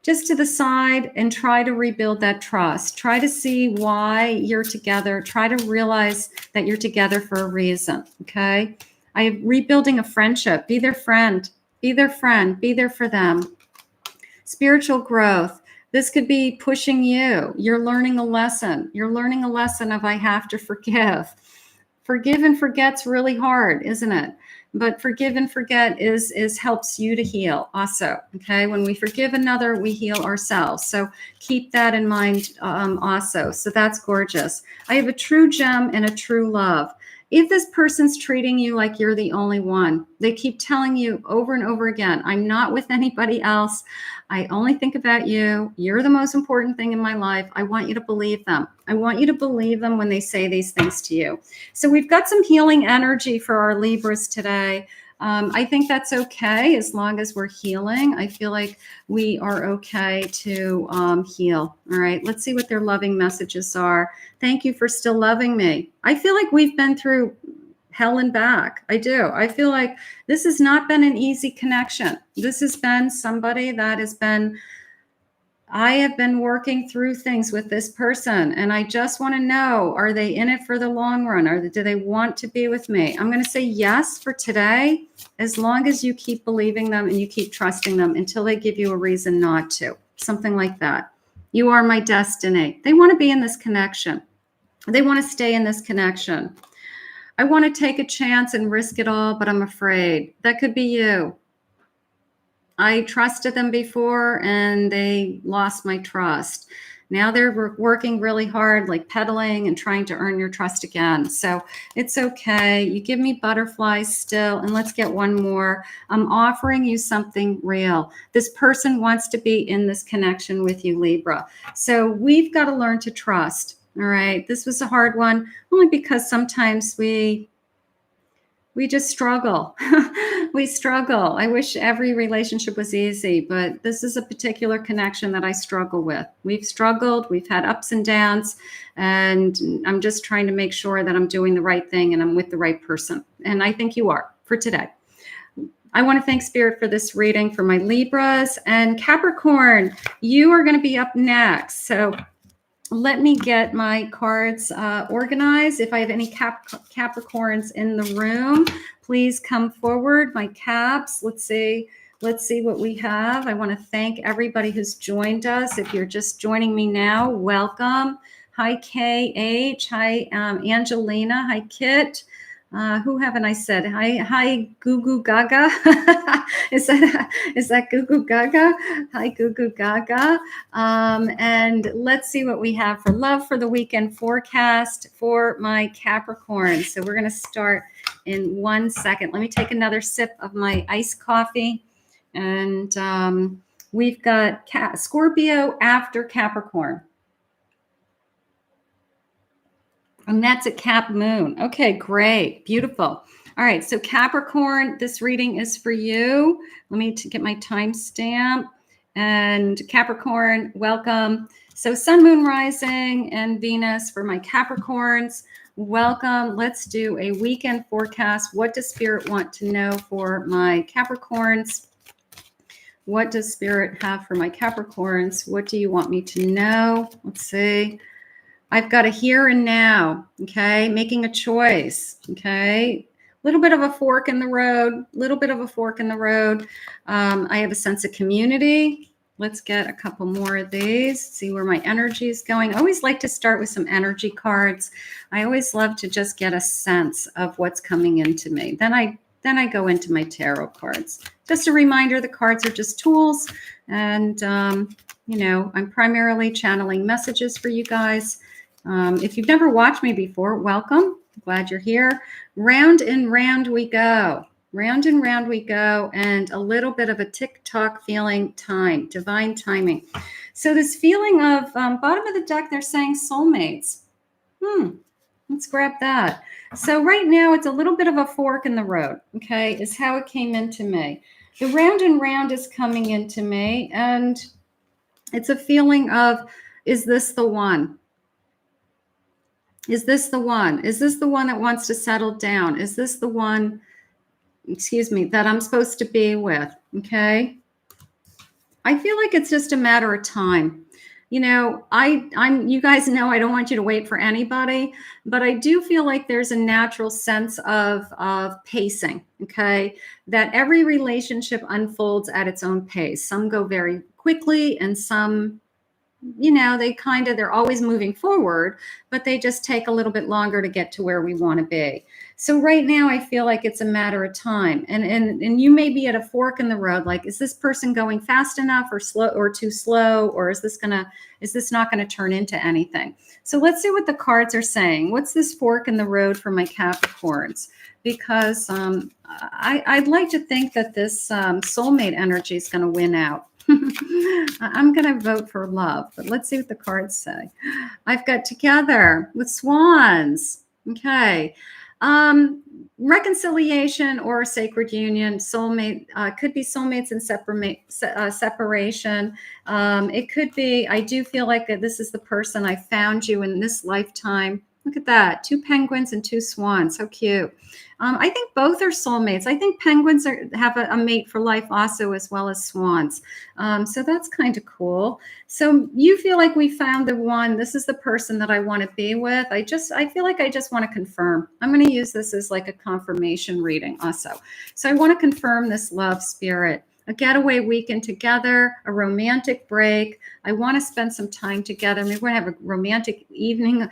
Just to the side and try to rebuild that trust. Try to see why you're together. Try to realize that you're together for a reason, okay? I am rebuilding a friendship. Be their friend. Be their friend. Be there for them. Spiritual growth. This could be pushing you. You're learning a lesson. You're learning a lesson of I have to forgive. Forgive and forget's really hard, isn't it? But forgive and forget is helps you to heal also. Okay, when we forgive another, we heal ourselves. So keep that in mind also. So that's gorgeous. I have a true gem and a true love. If this person's treating you like you're the only one, they keep telling you over and over again, I'm not with anybody else. I only think about you. You're the most important thing in my life. I want you to believe them. I want you to believe them when they say these things to you. So we've got some healing energy for our Libras today. I think that's okay as long as we're healing. I feel like we are okay to heal. All right, let's see what their loving messages are. Thank you for still loving me. I feel like we've been through hell and back. I do. I feel like this has not been an easy connection. This has been somebody that has been, I have been working through things with this person, and I just want to know, are they in it for the long run? Or do they want to be with me? I'm going to say yes for today, as long as you keep believing them and you keep trusting them until they give you a reason not to. Something like that. You are my destiny. They want to be in this connection. They want to stay in this connection. I want to take a chance and risk it all, but I'm afraid. That could be you. I trusted them before and they lost my trust. Now they're working really hard, like pedaling and trying to earn your trust again. So it's okay. You give me butterflies still. And let's get one more. I'm offering you something real. This person wants to be in this connection with you, Libra. So we've got to learn to trust. All right. This was a hard one, only because sometimes we just struggle. We struggle. I wish every relationship was easy, but this is a particular connection that I struggle with. We've struggled. We've had ups and downs, and I'm just trying to make sure that I'm doing the right thing and I'm with the right person. And I think you are for today. I want to thank Spirit for this reading for my Libras and Capricorn. You are going to be up next. So let me get my cards organized. If I have any Capricorns in the room, please come forward. My Caps, let's see what we have. I want to thank everybody who's joined us. If you're just joining me now, welcome. Hi, KH. Hi, Angelina. Hi, Kit. Who haven't I said? Hi, Goo Goo Gaga. Is that Goo Goo Gaga? Hi, Goo Goo Gaga. And let's see what we have for love for the weekend forecast for my Capricorn. So we're going to start in 1 second. Let me take another sip of my iced coffee. And we've got Scorpio after Capricorn. And that's a Cap moon. Okay, great. Beautiful. All right. So Capricorn, this reading is for you. Let me get my timestamp. And Capricorn, welcome. So Sun, Moon, Rising, and Venus for my Capricorns. Welcome. Let's do a weekend forecast. What does Spirit want to know for my Capricorns? What does Spirit have for my Capricorns? What do you want me to know? Let's see. I've got a here and now, okay? Making a choice, okay? A little bit of a fork in the road, I have a sense of community. Let's get a couple more of these, see where my energy is going. I always like to start with some energy cards. I always love to just get a sense of what's coming into me. Then I go into my tarot cards. Just a reminder, the cards are just tools. And, I'm primarily channeling messages for you guys. If you've never watched me before, welcome. Glad you're here. Round and round we go. Round and round we go. And a little bit of a tick-tock feeling time, divine timing. So this feeling of bottom of the deck, they're saying soulmates. Let's grab that. So right now it's a little bit of a fork in the road, okay, is how it came into me. The round and round is coming into me. And it's a feeling of, is this the one? Is this the one? Is this the one that wants to settle down? Is this the one, that I'm supposed to be with? Okay. I feel like it's just a matter of time. You guys know I don't want you to wait for anybody, but I do feel like there's a natural sense of pacing. Okay. That every relationship unfolds at its own pace. Some go very quickly and some they're always moving forward, but they just take a little bit longer to get to where we want to be. So right now I feel like it's a matter of time, and you may be at a fork in the road. Like, is this person going fast enough or slow or too slow, or is this not going to turn into anything? So let's see what the cards are saying. What's this fork in the road for my Capricorns? Because I'd like to think that this soulmate energy is going to win out. I'm going to vote for love, but let's see what the cards say. I've got together with swans. Okay. Reconciliation or a sacred union. Soulmate, could be soulmates and separation. It could be, I do feel like this is the person I found you in this lifetime. Look at that. 2 penguins and 2 swans. So cute. I think both are soulmates. I think penguins have a mate for life also, as well as swans. So that's kind of cool. So you feel like we found the one. This is the person that I want to be with. I feel like I just want to confirm. I'm going to use this as like a confirmation reading also. So I want to confirm this love spirit. A getaway weekend together, a romantic break. I want to spend some time together. Maybe we're going to have a romantic evening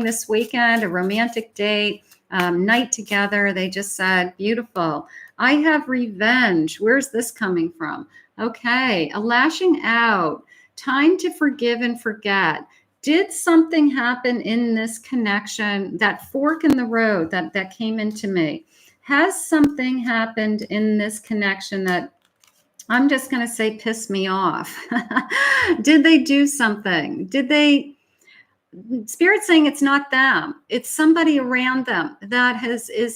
this weekend, a romantic date, night together. They just said, beautiful. I have revenge. Where's this coming from? Okay, a lashing out. Time to forgive and forget. Did something happen in this connection, that fork in the road that came into me? Has something happened in this connection that, I'm just going to say, piss me off? Did they do something? Spirit saying it's not them, it's somebody around them that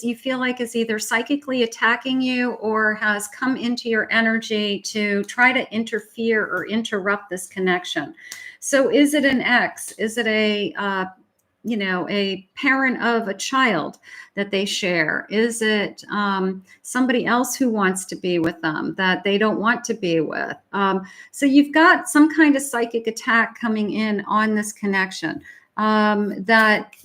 you feel like is either psychically attacking you or has come into your energy to try to interfere or interrupt this connection. So is it an ex? Is it a parent of a child that they share? Is it somebody else who wants to be with them that they don't want to be with? So you've got some kind of psychic attack coming in on this connection that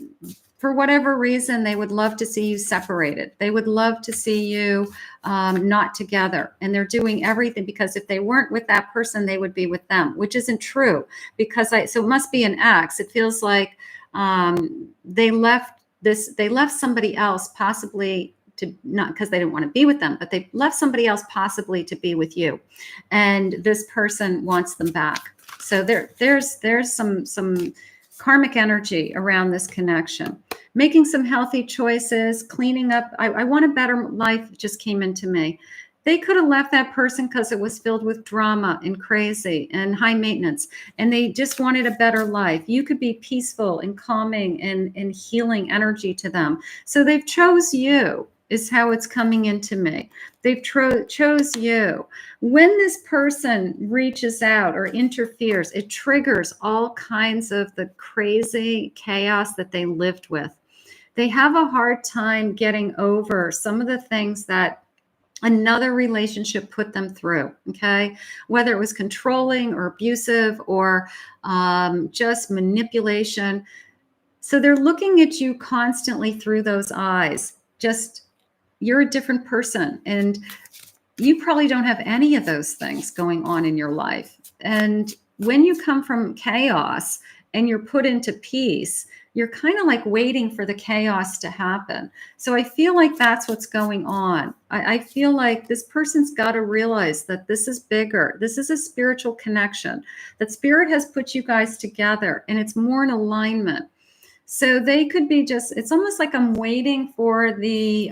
for whatever reason, they would love to see you separated. They would love to see you not together. And they're doing everything, because if they weren't with that person, they would be with them, which isn't true. So it must be an ex. It feels like they left somebody else, possibly to, not because they didn't want to be with them, but they left somebody else possibly to be with you. And this person wants them back. So there's some karmic energy around this connection. Making some healthy choices, cleaning up. I want a better life just came into me. They could have left that person because it was filled with drama and crazy and high maintenance, and they just wanted a better life. You could be peaceful and calming and healing energy to them. So they've chose you, is how it's coming into me. They've chose you. When this person reaches out or interferes, it triggers all kinds of the crazy chaos that they lived with. They have a hard time getting over some of the things that another relationship put them through, okay? Whether it was controlling or abusive or just manipulation. So they're looking at you constantly through those eyes. Just, you're a different person, and you probably don't have any of those things going on in your life. And when you come from chaos and you're put into peace, you're kind of like waiting for the chaos to happen. So I feel like that's what's going on. I feel like this person's got to realize that this is bigger. This is a spiritual connection, that spirit has put you guys together, and it's more in alignment. So they could be just, it's almost like I'm waiting for the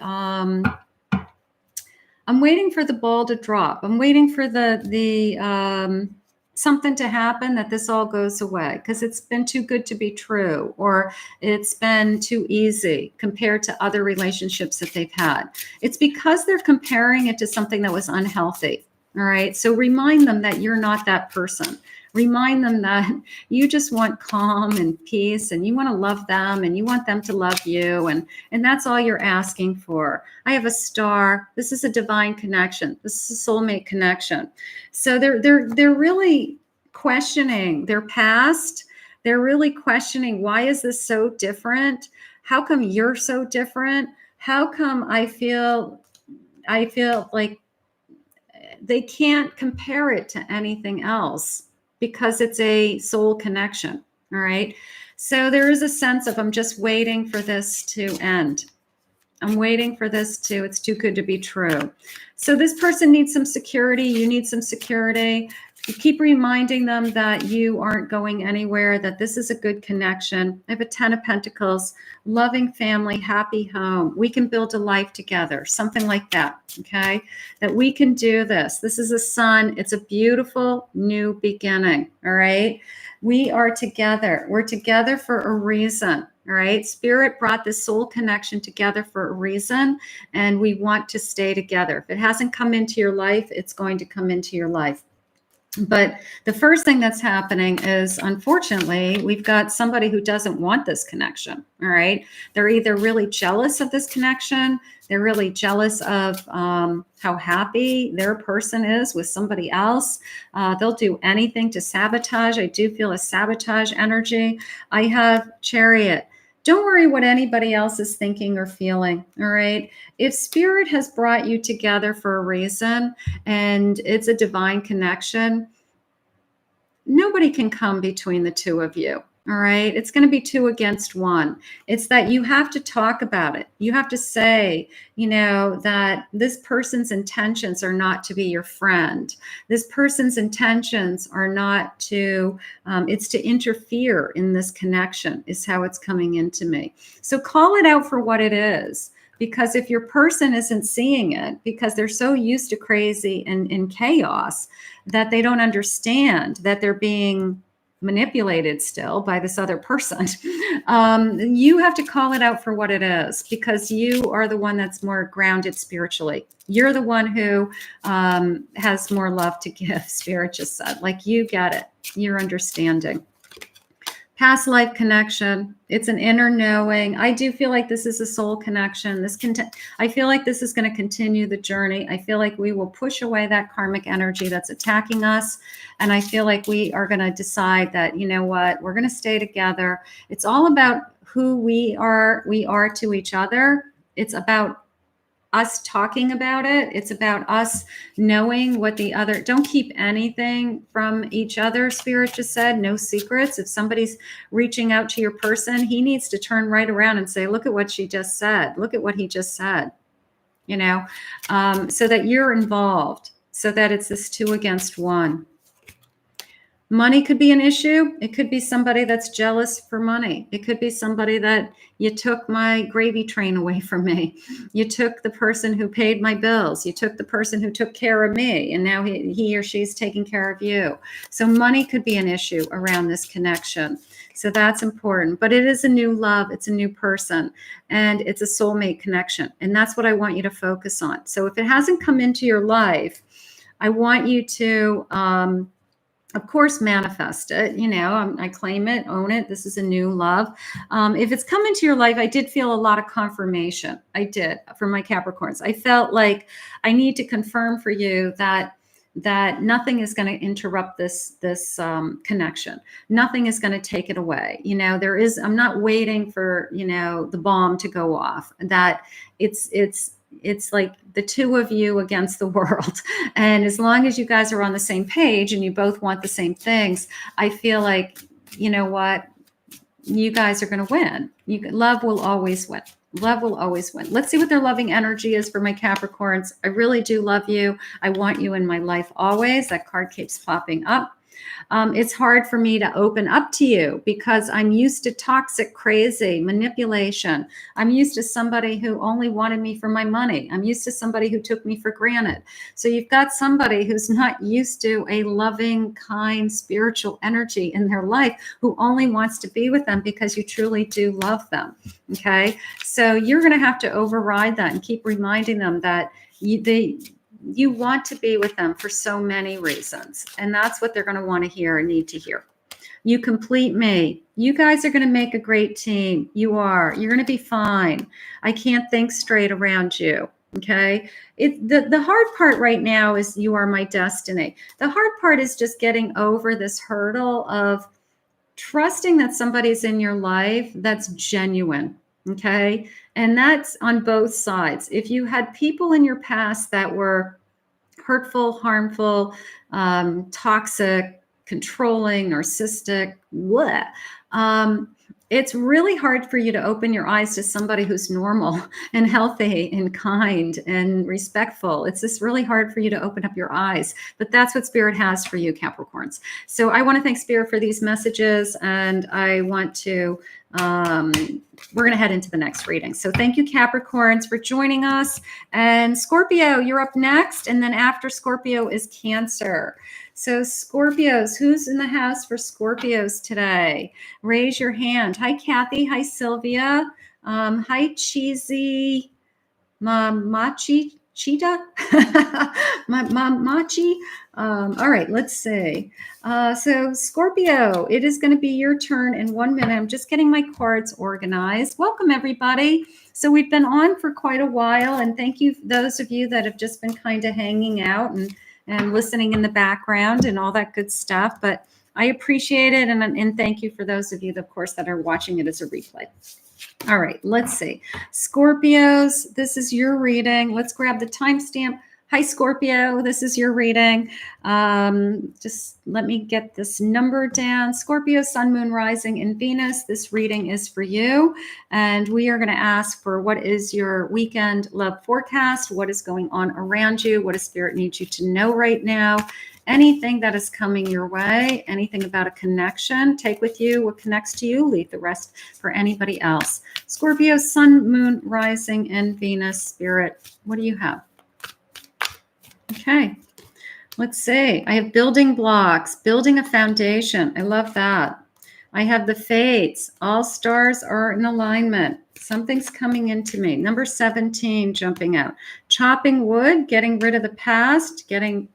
ball to drop. I'm waiting for the something to happen, that this all goes away, because it's been too good to be true, or it's been too easy compared to other relationships that they've had. It's because they're comparing it to something that was unhealthy. All right. So remind them that you're not that person. Remind them that you just want calm and peace, and you want to love them, and you want them to love you. And that's all you're asking for. I have a star. This is a divine connection. This is a soulmate connection. So they're really questioning their past. They're really questioning, why is this so different? How come you're so different? How come I feel like they can't compare it to anything else, because it's a soul connection. All right. So there is a sense of, I'm just waiting for this to end. I'm waiting for this to, it's too good to be true. So this person needs some security. You need some security. You keep reminding them that you aren't going anywhere, that this is a good connection. I have a 10 of Pentacles, loving family, happy home. We can build a life together, something like that, okay? That we can do this. This is a sun. It's a beautiful new beginning, all right? We are together. We're together for a reason. All right. Spirit brought this soul connection together for a reason, and we want to stay together. If it hasn't come into your life, it's going to come into your life. But the first thing that's happening is, unfortunately, we've got somebody who doesn't want this connection. All right. They're either really jealous of this connection. They're really jealous of how happy their person is with somebody else. They'll do anything to sabotage. I do feel a sabotage energy. I have Chariot. Don't worry what anybody else is thinking or feeling, all right? If Spirit has brought you together for a reason and it's a divine connection, nobody can come between the two of you, all right? It's going to be 2 against 1. It's that you have to talk about it. You have to say, you know, that this person's intentions are not to be your friend. This person's intentions are not to, it's to interfere in this connection, is how it's coming into me. So call it out for what it is. Because if your person isn't seeing it, because they're so used to crazy and chaos that they don't understand that they're being manipulated still by this other person, you have to call it out for what it is, because you are the one that's more grounded spiritually. You're the one who has more love to give, Spirit just said. Like, you get it. You're understanding. Past life connection. It's an inner knowing. I do feel like this is a soul connection. I feel like this is going to continue the journey. I feel like we will push away that karmic energy that's attacking us. And I feel like we are going to decide that, you know what, we're going to stay together. It's all about who we are to each other. It's about us talking about it. It's about us knowing what the other, don't keep anything from each other. Spirit just said, no secrets. If somebody's reaching out to your person, he needs to turn right around and say, look at what she just said. Look at what he just said, you know, so that you're involved, so that it's this 2 against 1. Money could be an issue. It could be somebody that's jealous for money. It could be somebody that, you took my gravy train away from me. You took the person who paid my bills. You took the person who took care of me, and now he or she's taking care of you. So money could be an issue around this connection. So that's important. But it is a new love. It's a new person, and it's a soulmate connection. And that's what I want you to focus on. So if it hasn't come into your life, I want you to, of course, manifest it. You know, I claim it, own it. This is a new love. If it's come into your life, I did feel a lot of confirmation. I did, for my Capricorns. I felt like I need to confirm for you that nothing is going to interrupt this connection. Nothing is going to take it away. You know, I'm not waiting for, you know, the bomb to go off. That it's like the 2 of you against the world. And as long as you guys are on the same page and you both want the same things, I feel like, you know what, you guys are going to win. Love will always win. Love will always win. Let's see what their loving energy is for my Capricorns. I really do love you. I want you in my life always. That card keeps popping up. It's hard for me to open up to you because I'm used to toxic, crazy manipulation. I'm used to somebody who only wanted me for my money. I'm used to somebody who took me for granted. So you've got somebody who's not used to a loving, kind, spiritual energy in their life, who only wants to be with them because you truly do love them. Okay. So you're going to have to override that and keep reminding them that you want to be with them for so many reasons. And that's what they're going to want to hear and need to hear. You complete me. You guys are going to make a great team. You are. You're going to be fine. I can't think straight around you. Okay. The hard part right now is you are my destiny. The hard part is just getting over this hurdle of trusting that somebody's in your life that's genuine. Okay. And that's on both sides. If you had people in your past that were hurtful, harmful, toxic, controlling, narcissistic, bleh. It's really hard for you to open your eyes to somebody who's normal and healthy and kind and respectful. It's just really hard for you to open up your eyes, but that's what Spirit has for you, Capricorns. So I want to thank Spirit for these messages, and I want to, we're going to head into the next reading. So thank you, Capricorns, for joining us. And Scorpio, you're up next. And then after Scorpio is Cancer. So Scorpios, who's in the house for Scorpios today? Raise your hand. Hi, Kathy. Hi, Sylvia. Hi, Cheesy. Machi Cheetah. Machi. All right, let's see. So Scorpio, it is going to be your turn in 1 minute. I'm just getting my cards organized. Welcome, everybody. So we've been on for quite a while, and thank you those of you that have just been kind of hanging out and listening in the background and all that good stuff. But I appreciate it, and thank you for those of you, of course, that are watching it as a replay. All right, let's see. Scorpios, this is your reading. Let's grab the timestamp. Hi, Scorpio, this is your reading. Just let me get this number down. Scorpio, Sun, Moon, Rising, and Venus. This reading is for you. And we are going to ask for what is your weekend love forecast? What is going on around you? What does Spirit need you to know right now? Anything that is coming your way, anything about a connection, take with you what connects to you, leave the rest for anybody else. Scorpio, Sun, Moon, Rising, and Venus. Spirit, what do you have? Okay, let's see. I have building blocks, building a foundation. I love that. I have the fates. All stars are in alignment. Something's coming into me. Number 17 jumping out. Chopping wood, getting rid of the past, getting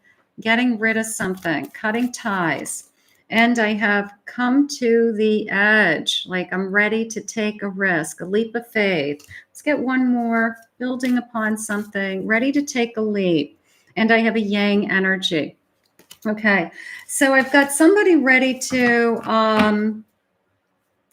rid of something, cutting ties. And I have come to the edge, like I'm ready to take a risk, a leap of faith. Let's get one more, building upon something, ready to take a leap. And I have a yang energy. Okay, so I've got somebody ready to, I'm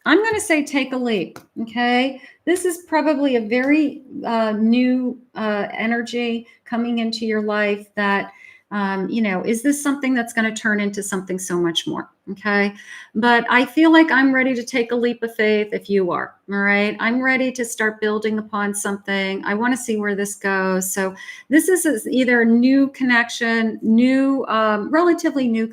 going to say take a leap, okay? This is probably a very new energy coming into your life that, is this something that's going to turn into something so much more? Okay. But I feel like I'm ready to take a leap of faith if you are. All right. I'm ready to start building upon something. I want to see where this goes. So this is either a new connection, new, relatively new,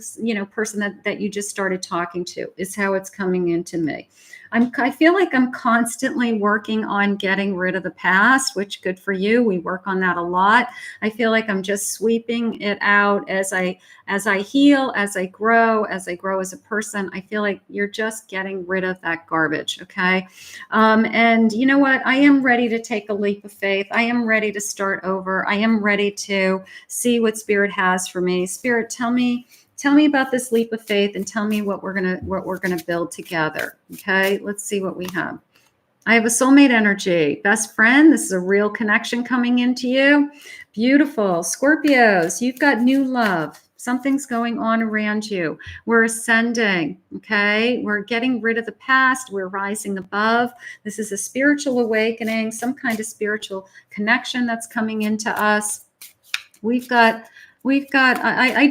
person that you just started talking to is how it's coming into me. I feel like I'm constantly working on getting rid of the past, which good for you. We work on that a lot. I feel like I'm just sweeping it out as I heal, as I grow as a person. I feel like you're just getting rid of that garbage. Okay. And you know what? I am ready to take a leap of faith. I am ready to start over. I am ready to see what Spirit has for me. Spirit, tell me about this leap of faith and tell me what we're gonna build together. Okay, let's see what we have. I have a soulmate energy, best friend. This is a real connection coming into you. Beautiful. Scorpios, you've got new love. Something's going on around you. We're ascending, okay? We're getting rid of the past. We're rising above. This is a spiritual awakening, some kind of spiritual connection that's coming into us. I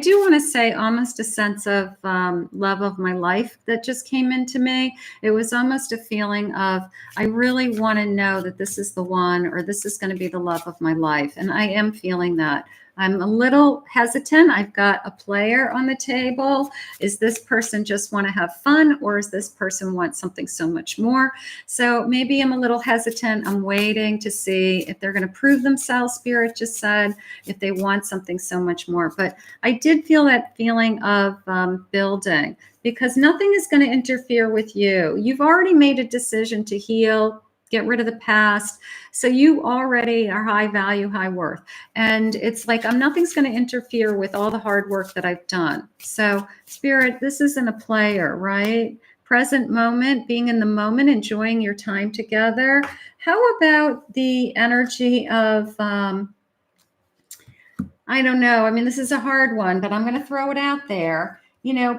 do want to say almost a sense of love of my life that just came into me. It was almost a feeling of, I really want to know that this is the one, or this is going to be the love of my life. And I am feeling that. I'm a little hesitant. I've got a player on the table. Is this person just want to have fun, or is this person want something so much more? So maybe I'm a little hesitant. I'm waiting to see if they're going to prove themselves, Spirit just said, if they want something so much more. But I did feel that feeling of building, because nothing is going to interfere with you. You've already made a decision to heal, get rid of the past. So you already are high value, high worth. And it's like, nothing's going to interfere with all the hard work that I've done. So Spirit, this isn't a player, right? Present moment, being in the moment, enjoying your time together. How about the energy of, I don't know. I mean, this is a hard one, but I'm going to throw it out there.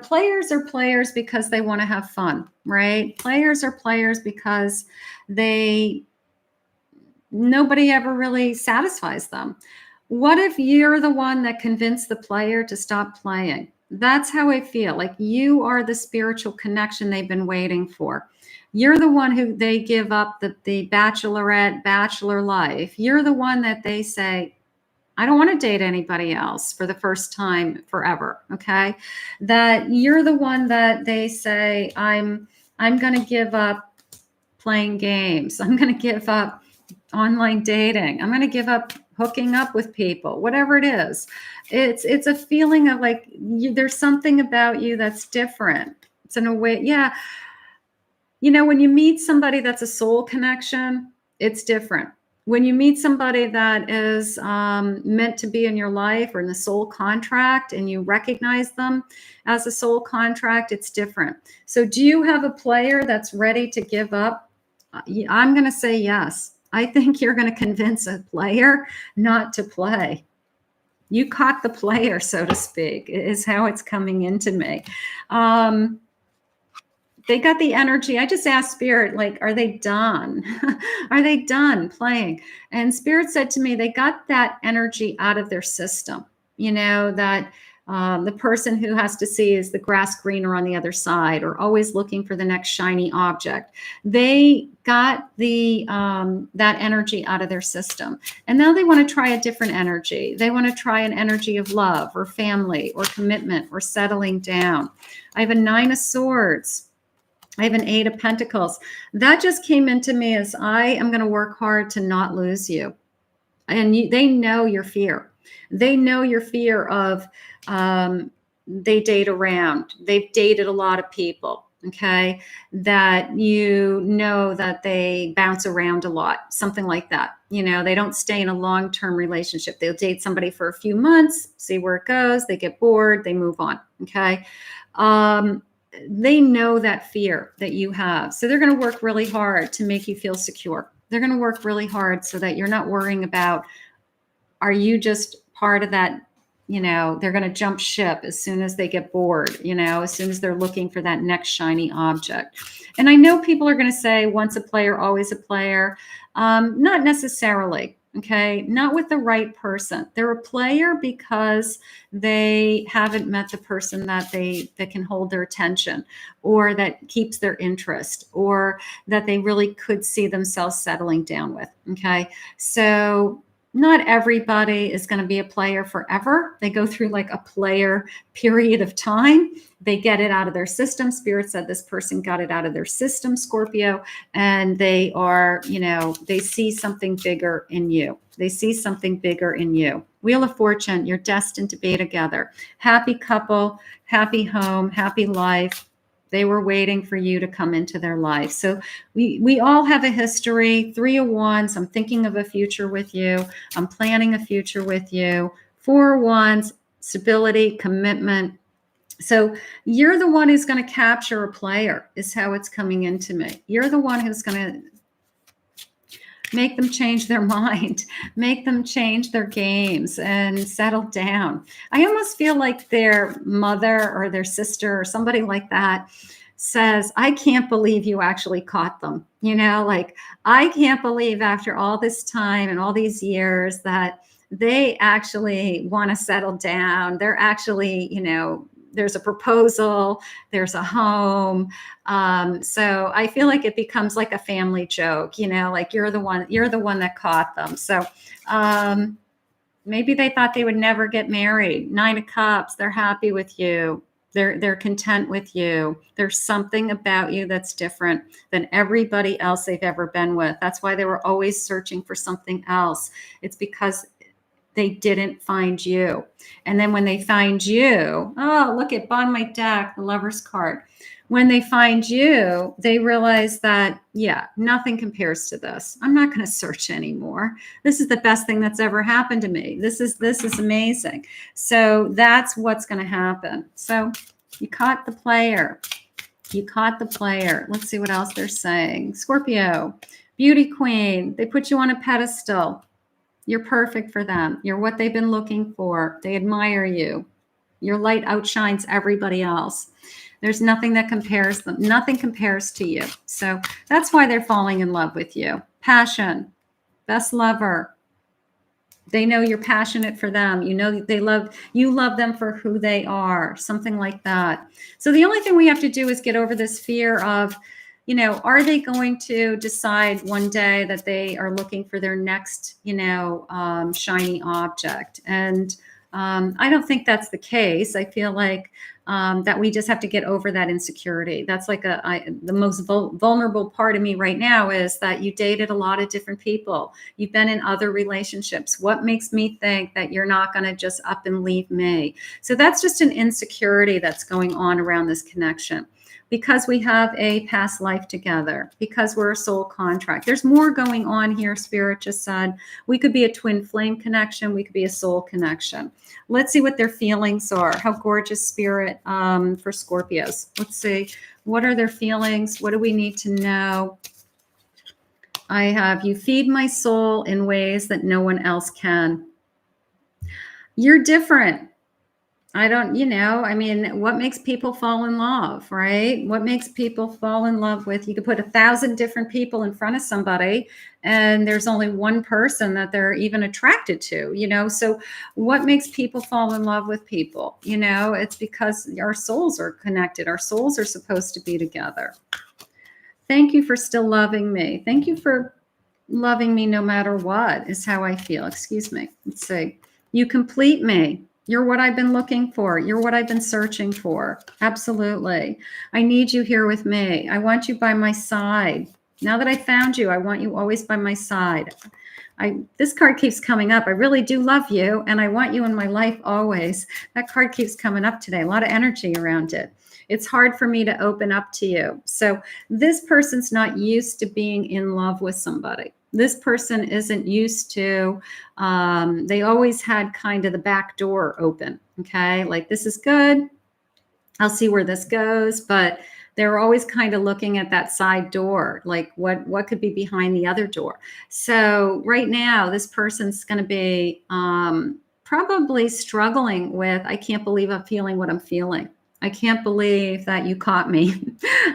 Players are players because they want to have fun, right? Players are players because nobody ever really satisfies them. What if you're the one that convinced the player to stop playing? That's how I feel. Like you are the spiritual connection they've been waiting for. You're the one who they give up the bachelorette, bachelor life. You're the one that they say, I don't want to date anybody else for the first time forever. Okay. That you're the one that they say, I'm going to give up playing games. I'm going to give up online dating. I'm going to give up hooking up with people, whatever it is. It's a feeling of like there's something about you that's different. It's in a way, yeah. You know, when you meet somebody that's a soul connection, it's different. When you meet somebody that is meant to be in your life or in the soul contract and you recognize them as a soul contract, it's different. So do you have a player that's ready to give up? I'm going to say yes. I think you're going to convince a player not to play. You caught the player, so to speak, is how it's coming into me. They got the energy. I just asked Spirit, like, are they done? Are they done playing? And Spirit said to me, they got that energy out of their system. You know, that the person who has to see is the grass greener on the other side, or always looking for the next shiny object. They got the that energy out of their system. And now they want to try a different energy. They want to try an energy of love or family or commitment or settling down. I have a 9 of Swords. I have an 8 of Pentacles. That just came into me as I am going to work hard to not lose you. And they know your fear. They know your fear of they date around. They've dated a lot of people, okay? That you know that they bounce around a lot, something like that. You know, they don't stay in a long-term relationship. They'll date somebody for a few months, see where it goes. They get bored. They move on, okay? They know that fear that you have. So they're going to work really hard to make you feel secure. They're going to work really hard so that you're not worrying about, are you just part of that, you know, they're going to jump ship as soon as they get bored, you know, as soon as they're looking for that next shiny object. And I know people are going to say once a player, always a player. Not necessarily. Okay, not with the right person. They're a player because they haven't met the person that can hold their attention, or that keeps their interest, or that they really could see themselves settling down with. Okay, so not everybody is going to be a player forever. They go through like a player period of time. They get it out of their system. Spirit said this person got it out of their system, Scorpio, and they are, you know, they see something bigger in you. They see something bigger in you. Wheel of Fortune, you're destined to be together. Happy couple, happy home, happy life. They were waiting for you to come into their life. So we all have a history. 3 of Wands, I'm thinking of a future with you. I'm planning a future with you. 4 of Wands, stability, commitment. So you're the one who's going to capture a player, is how it's coming into me. You're the one who's going to make them change their mind, make them change their games and settle down. I almost feel like their mother or their sister or somebody like that says, I can't believe you actually caught them. You know, like, I can't believe after all this time and all these years that they actually want to settle down. They're actually, you know, there's a proposal, there's a home. So I feel like it becomes like a family joke, you know, like you're the one that caught them. So maybe they thought they would never get married. 9 of Cups, they're happy with you. They're content with you. There's something about you that's different than everybody else they've ever been with. That's why they were always searching for something else. It's because they didn't find you. And then when they find you, oh, look at bottom of my deck, the Lover's card. When they find you, they realize that, yeah, nothing compares to this. I'm not going to search anymore. This is the best thing that's ever happened to me. This is amazing. So that's what's going to happen. So you caught the player. You caught the player. Let's see what else they're saying. Scorpio, beauty queen. They put you on a pedestal. You're perfect for them. You're what they've been looking for. They admire you. Your light outshines everybody else. There's nothing that compares them. Nothing compares to you. So that's why they're falling in love with you. Passion, best lover. They know you're passionate for them. You know that you love them for who they are, something like that. So the only thing we have to do is get over this fear of, are they going to decide one day that they are looking for their next, shiny object? And I don't think that's the case. I feel like that we just have to get over that insecurity. That's like the most vulnerable part of me right now is that you dated a lot of different people. You've been in other relationships. What makes me think that you're not going to just up and leave me? So that's just an insecurity that's going on around this connection. Because we have a past life together, because we're a soul contract. There's more going on here, Spirit just said. We could be a twin flame connection. We could be a soul connection. Let's see what their feelings are. How gorgeous, Spirit, for Scorpios. Let's see. What are their feelings? What do we need to know? I have, you feed my soul in ways that no one else can. You're different. I don't, what makes people fall in love, right? What makes people fall in love with? You could put 1,000 different people in front of somebody and there's only one person that they're even attracted to, So what makes people fall in love with people? It's because our souls are connected. Our souls are supposed to be together. Thank you for still loving me. Thank you for loving me no matter what is how I feel. Excuse me. Let's see. You complete me. You're what I've been looking for. You're what I've been searching for. Absolutely. I need you here with me. I want you by my side. Now that I found you, I want you always by my side. This card keeps coming up. I really do love you, and I want you in my life always. That card keeps coming up today. A lot of energy around it. It's hard for me to open up to you. So this person's not used to being in love with somebody. This person isn't used to, they always had kind of the back door open, okay? Like, this is good. I'll see where this goes. But they're always kind of looking at that side door, like what could be behind the other door. So right now, this person's going to be probably struggling with, I can't believe I'm feeling what I'm feeling. I can't believe that you caught me.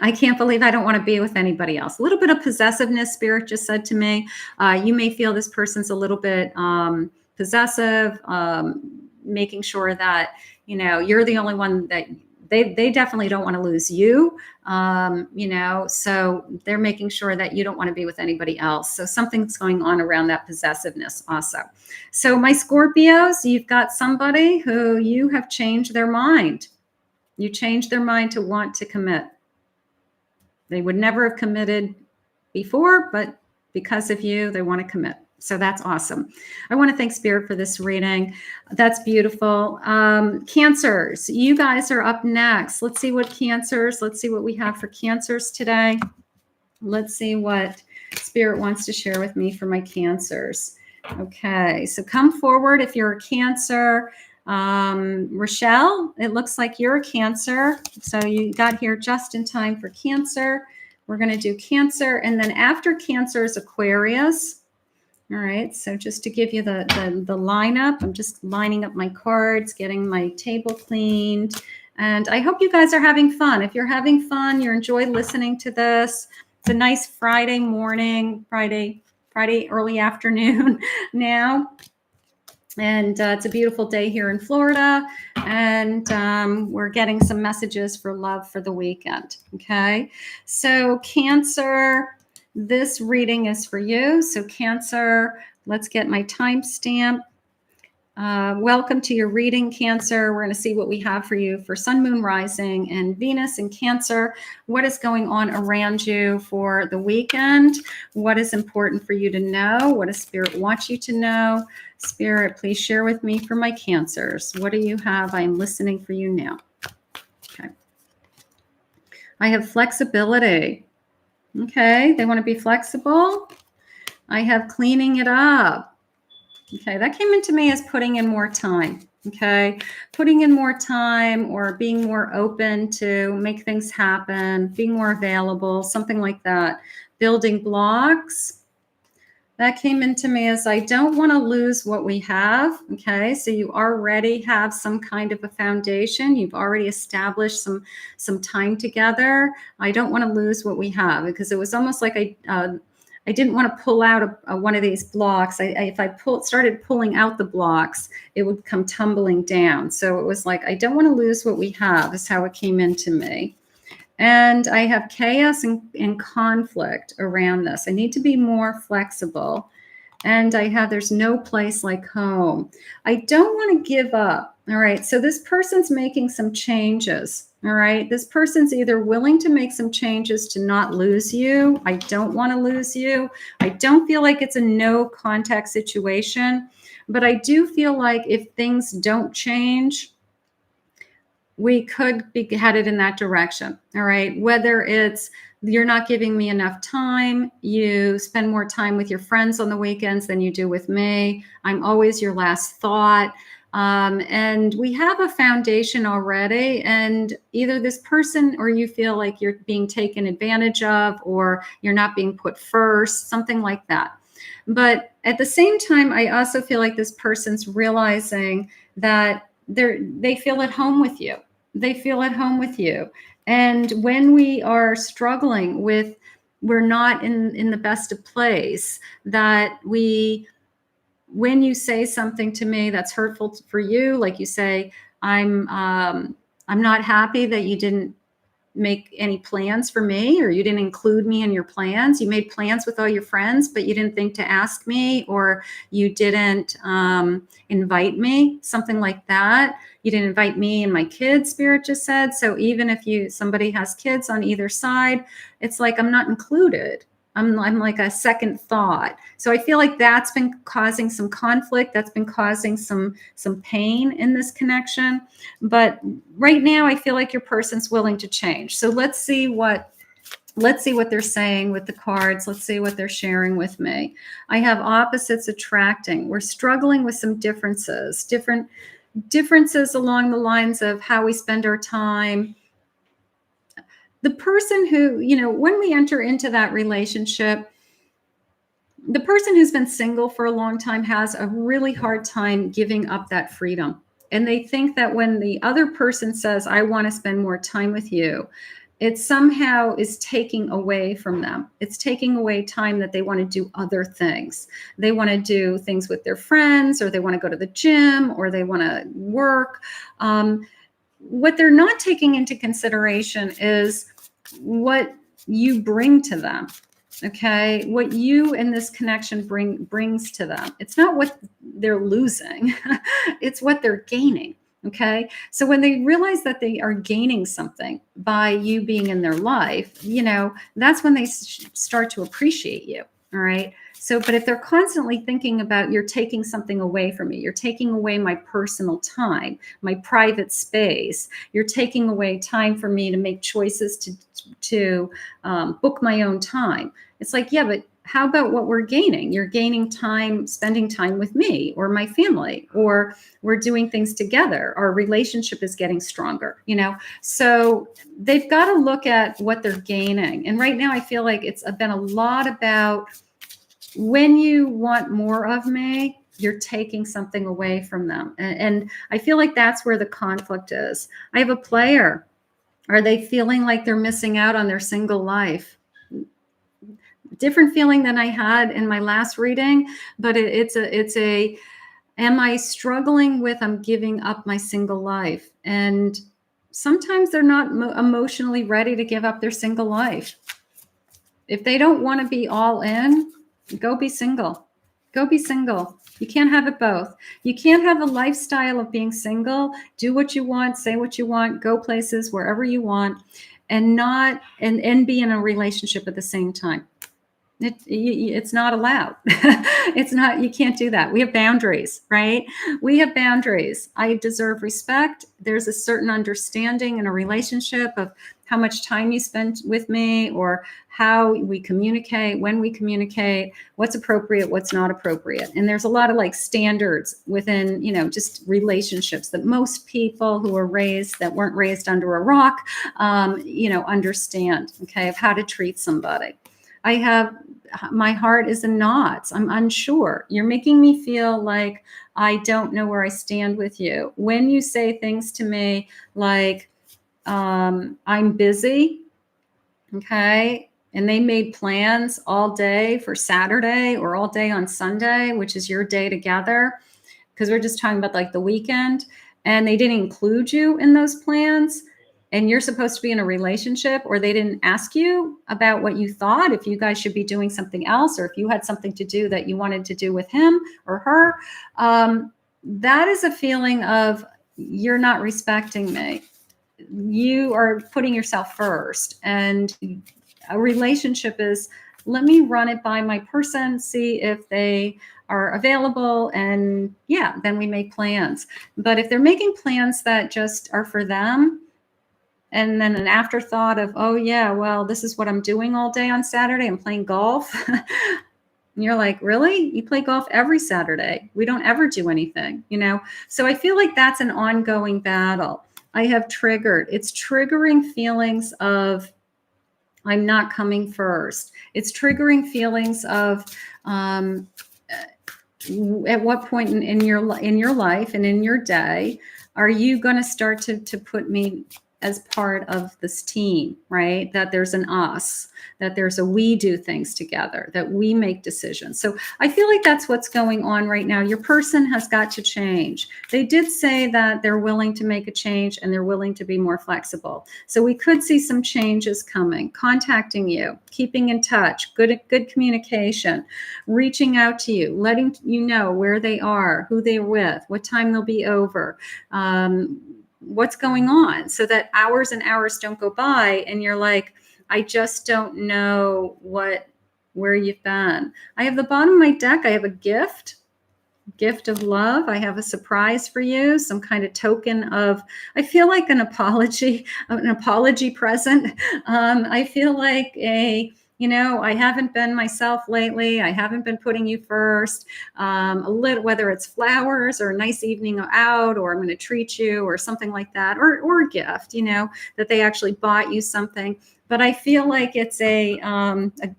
I can't believe I don't want to be with anybody else. A little bit of possessiveness, Spirit just said to me. You may feel this person's a little bit possessive, making sure that, you're the only one that they definitely don't want to lose you. So they're making sure that you don't want to be with anybody else. So something's going on around that possessiveness also. So my Scorpios, you've got somebody who you have changed their mind. You changed their mind to want to commit. They would never have committed before, but because of you, they want to commit. So that's awesome. I want to thank Spirit for this reading. That's beautiful. Cancers, you guys are up next. Let's see what we have for Cancers today. Let's see what Spirit wants to share with me for my Cancers. Okay, so come forward if you're a Cancer. Rochelle, it looks like you're a Cancer. So you got here just in time for Cancer. We're going to do Cancer. And then after Cancer is Aquarius. All right. So just to give you the lineup, I'm just lining up my cards, getting my table cleaned. And I hope you guys are having fun. If you're having fun, you enjoy listening to this. It's a nice Friday morning, Friday early afternoon now. And it's a beautiful day here in Florida. And we're getting some messages for love for the weekend. Okay. So Cancer, this reading is for you. So Cancer, let's get my timestamp. Welcome to your reading, Cancer. We're going to see what we have for you for Sun, Moon, Rising, and Venus in Cancer. What is going on around you for the weekend? What is important for you to know? What does Spirit want you to know? Spirit, please share with me for my Cancers. What do you have? I am listening for you now. Okay. I have flexibility. Okay, they want to be flexible. I have cleaning it up. Okay, that came into me as putting in more time. Okay, putting in more time or being more open to make things happen, being more available, something like that. Building blocks. That came into me as I don't want to lose what we have. Okay, so you already have some kind of a foundation. You've already established some time together. I don't want to lose what we have, because it was almost like I I didn't want to pull out one of these blocks. If I started pulling out the blocks, it would come tumbling down. So it was like, I don't want to lose what we have, is how it came into me. And I have chaos and conflict around this. I need to be more flexible. And I have, there's no place like home. I don't want to give up. All right. So this person's making some changes. All right. This person's either willing to make some changes to not lose you. I don't want to lose you. I don't feel like it's a no contact situation, but I do feel like if things don't change, we could be headed in that direction. All right. Whether it's you're not giving me enough time, you spend more time with your friends on the weekends than you do with me. I'm always your last thought. And we have a foundation already. And either this person or you feel like you're being taken advantage of, or you're not being put first, something like that. But at the same time, I also feel like this person's realizing that they feel at home with you. They feel at home with you. And when we are struggling with, we're not in the best of place, that when you say something to me that's hurtful for you, like you say, I'm not happy that you didn't make any plans for me, or you didn't include me in your plans. You made plans with all your friends, but you didn't think to ask me, or you didn't invite me, something like that. You didn't invite me and my kids, Spirit just said. So even if somebody has kids on either side, it's like, I'm not included. I'm like a second thought. So I feel like that's been causing some conflict. That's been causing some pain in this connection. But right now, I feel like your person's willing to change. So let's see what they're saying with the cards. Let's see what they're sharing with me. I have opposites attracting. We're struggling with some differences along the lines of how we spend our time. The person who, when we enter into that relationship, the person who's been single for a long time has a really hard time giving up that freedom. And they think that when the other person says, I want to spend more time with you, it somehow is taking away from them. It's taking away time that they want to do other things. They want to do things with their friends, or they want to go to the gym, or they want to work. What they're not taking into consideration is what you bring to them. Okay, what you in this connection brings to them. It's not what they're losing, it's what they're gaining. Okay, so when they realize that they are gaining something by you being in their life, that's when they start to appreciate you. All right. So, but if they're constantly thinking about, you're taking something away from me, you're taking away my personal time, my private space, you're taking away time for me to make choices to book my own time. It's like, yeah, but how about what we're gaining? You're gaining time, spending time with me or my family, or we're doing things together. Our relationship is getting stronger, So they've got to look at what they're gaining. And right now I feel like it's been a lot about, when you want more of me, you're taking something away from them. And I feel like that's where the conflict is. I have a player. Are they feeling like they're missing out on their single life? Different feeling than I had in my last reading, but it's a, am I struggling with, I'm giving up my single life? And sometimes they're not emotionally ready to give up their single life. If they don't want to be all in, go be single. Go be single. You can't have it both. You can't have a lifestyle of being single, do what you want, say what you want, go places wherever you want, and not and be in a relationship at the same time. It's not allowed. It's not, you can't do that. We have boundaries, right? We have boundaries. I deserve respect. There's a certain understanding in a relationship of how much time you spend with me, or how we communicate, when we communicate, what's appropriate, what's not appropriate. And there's a lot of like standards within, just relationships that most people who weren't raised under a rock, understand, okay, of how to treat somebody. My heart is in knots. I'm unsure. You're making me feel like I don't know where I stand with you. When you say things to me like, I'm busy, okay, and they made plans all day for Saturday or all day on Sunday, which is your day together, because we're just talking about like the weekend, and they didn't include you in those plans, and you're supposed to be in a relationship, or they didn't ask you about what you thought, if you guys should be doing something else, or if you had something to do that you wanted to do with him or her, that is a feeling of you're not respecting me. You are putting yourself first. And a relationship is, let me run it by my person, see if they are available, and yeah, then we make plans. But if they're making plans that just are for them, and then an afterthought of, oh yeah, well, this is what I'm doing all day on Saturday, I'm playing golf. And you're like, really? You play golf every Saturday. We don't ever do anything, you know? So I feel like that's an ongoing battle. I have triggered. It's triggering feelings of, I'm not coming first. It's triggering feelings of, at what point in your life and in your day are you going to start to put me as part of this team, right? That there's an us, that there's a we do things together, that we make decisions. So I feel like that's what's going on right now. Your person has got to change. They did say that they're willing to make a change and they're willing to be more flexible. So we could see some changes coming, contacting you, keeping in touch, good communication, reaching out to you, letting you know where they are, who they're with, what time they'll be over, what's going on, so that hours and hours don't go by and you're like, I just don't know where you've been. I have the bottom of my deck. I have a gift of love. I have a surprise for you, some kind of token of, I feel like an apology present. I feel like I haven't been myself lately. I haven't been putting you first. Whether it's flowers or a nice evening out, or I'm going to treat you or something like that, or a gift, that they actually bought you something. But I feel like it's a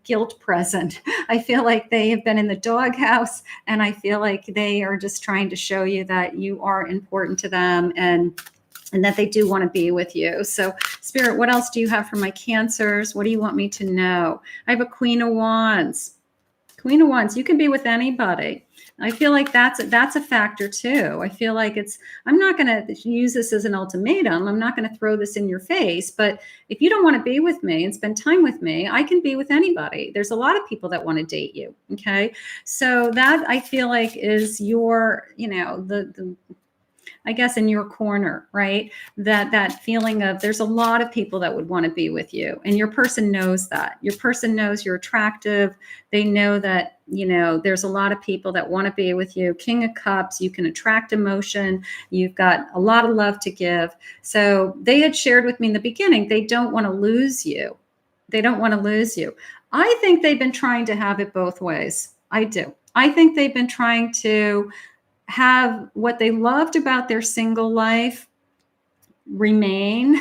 guilt present. I feel like they have been in the doghouse, and I feel like they are just trying to show you that you are important to them, and that they do want to be with you. So Spirit, what else do you have for my Cancers? What do you want me to know? I have a Queen of Wands. Queen of Wands, you can be with anybody. I feel like that's a factor too. I feel like I'm not going to use this as an ultimatum. I'm not going to throw this in your face, but if you don't want to be with me and spend time with me, I can be with anybody. There's a lot of people that want to date you. Okay. So that I feel like is your, I guess in your corner, right? That feeling of, there's a lot of people that would want to be with you, and your person knows that. Your person knows you're attractive. They know that, there's a lot of people that want to be with you. King of Cups, you can attract emotion. You've got a lot of love to give. So they had shared with me in the beginning, they don't want to lose you. They don't want to lose you. I think they've been trying to have it both ways. I do. I think they've been trying to have what they loved about their single life remain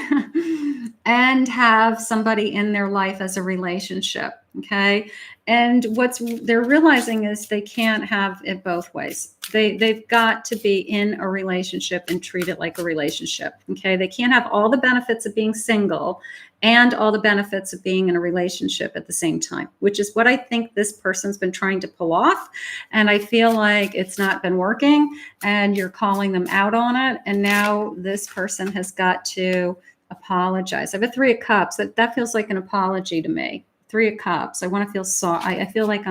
and have somebody in their life as a relationship. Okay. And what they're realizing is they can't have it both ways. They've got to be in a relationship and treat it like a relationship. Okay. They can't have all the benefits of being single and all the benefits of being in a relationship at the same time, which is what I think this person's been trying to pull off. And I feel like it's not been working, and you're calling them out on it. And now this person has got to apologize. I have a Three of Cups. That feels like an apology to me. Three of Cups. I want to feel sorry. I feel like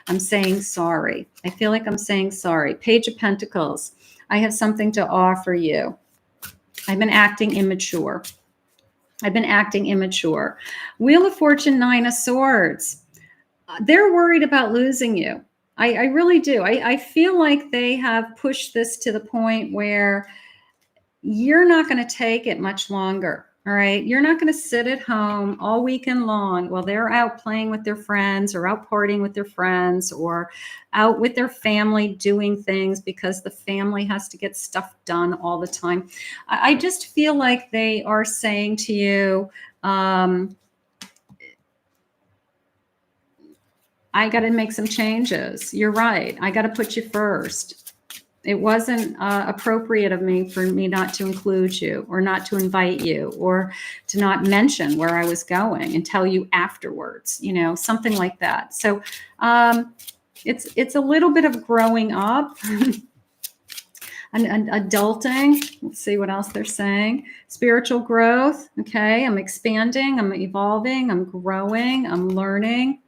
I'm saying sorry. I feel like I'm saying sorry. Page of Pentacles. I have something to offer you. I've been acting immature. Wheel of Fortune, Nine of Swords. They're worried about losing you. I really do. I feel like they have pushed this to the point where you're not going to take it much longer. All right. You're not going to sit at home all weekend long while they're out playing with their friends, or out partying with their friends, or out with their family doing things because the family has to get stuff done all the time. I just feel like they are saying to you, I got to make some changes. You're right. I got to put you first. It wasn't appropriate of me for me not to include you or not to invite you or to not mention where I was going and tell you afterwards, you know, something like that. So it's a little bit of growing up and adulting. Let's see what else they're saying. Spiritual growth. Okay. I'm expanding. I'm evolving. I'm growing. I'm learning.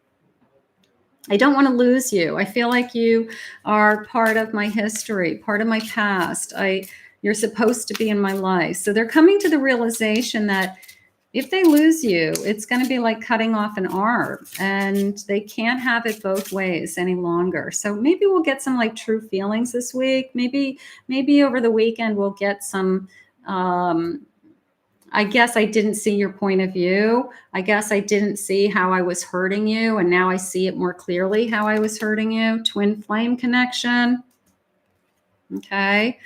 I don't want to lose you. I feel like you are part of my history, part of my past. You're supposed to be in my life. So they're coming to the realization that if they lose you, it's going to be like cutting off an arm, and they can't have it both ways any longer. So maybe we'll get some like true feelings this week. Maybe over the weekend we'll get some, I guess I didn't see your point of view. I guess I didn't see how I was hurting you, and now I see it more clearly how I was hurting you. Twin flame connection. Okay.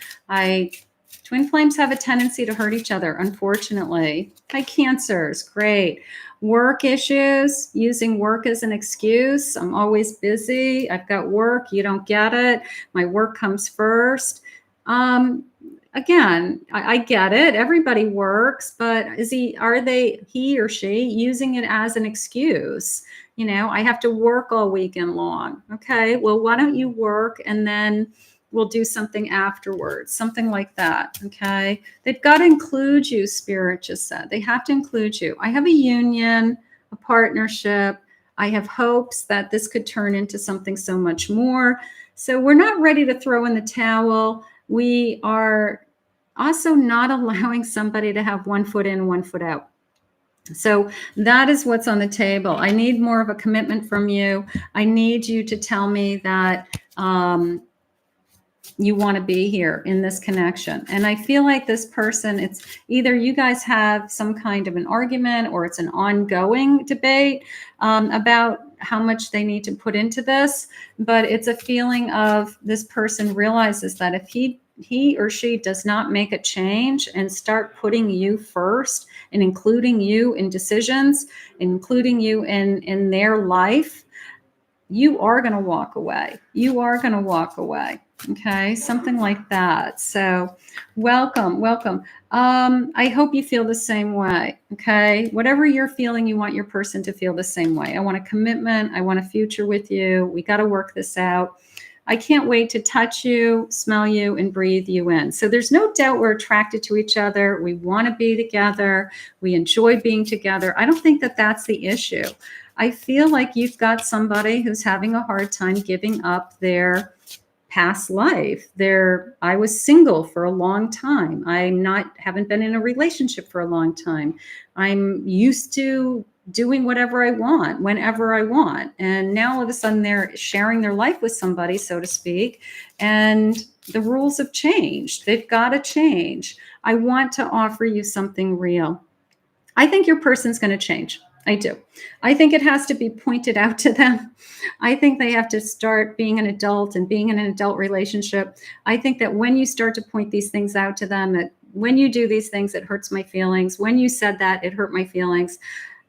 Twin flames have a tendency to hurt each other, unfortunately. Hi, Cancers. Great. Work issues, using work as an excuse. I'm always busy. I've got work. You don't get it. My work comes first. Again, I get it. Everybody works, but he or she using it as an excuse? You know, I have to work all weekend long. Okay, well, why don't you work and then we'll do something afterwards, something like that. Okay, they've got to include you. Spirit just said they have to include you. I have a union, a partnership. I have hopes that this could turn into something so much more. So we're not ready to throw in the towel. We are also not allowing somebody to have one foot in, one foot out. So that is what's on the table. I need more of a commitment from you. I need you to tell me that you want to be here in this connection. And I feel like this person, it's either you guys have some kind of an argument or it's an ongoing debate about how much they need to put into this. But it's a feeling of this person realizes that if he or she does not make a change and start putting you first and including you in decisions, including you in their life, you are going to walk away. You are going to walk away. Okay, something like that. So welcome. I hope you feel the same way. Okay, whatever you're feeling, you want your person to feel the same way. I want a commitment. I want a future with you. We got to work this out. I can't wait to touch you, smell you, and breathe you in. So there's no doubt we're attracted to each other. We want to be together. We enjoy being together. I don't think that that's the issue. I feel like you've got somebody who's having a hard time giving up their past life. I was single for a long time. Haven't been in a relationship for a long time. I'm used to doing whatever I want, whenever I want. And now all of a sudden they're sharing their life with somebody, so to speak. And the rules have changed. They've got to change. I want to offer you something real. I think your person's going to change. I do. I think it has to be pointed out to them. I think they have to start being an adult and being in an adult relationship. I think that when you start to point these things out to them, that when you do these things, it hurts my feelings. When you said that, it hurt my feelings.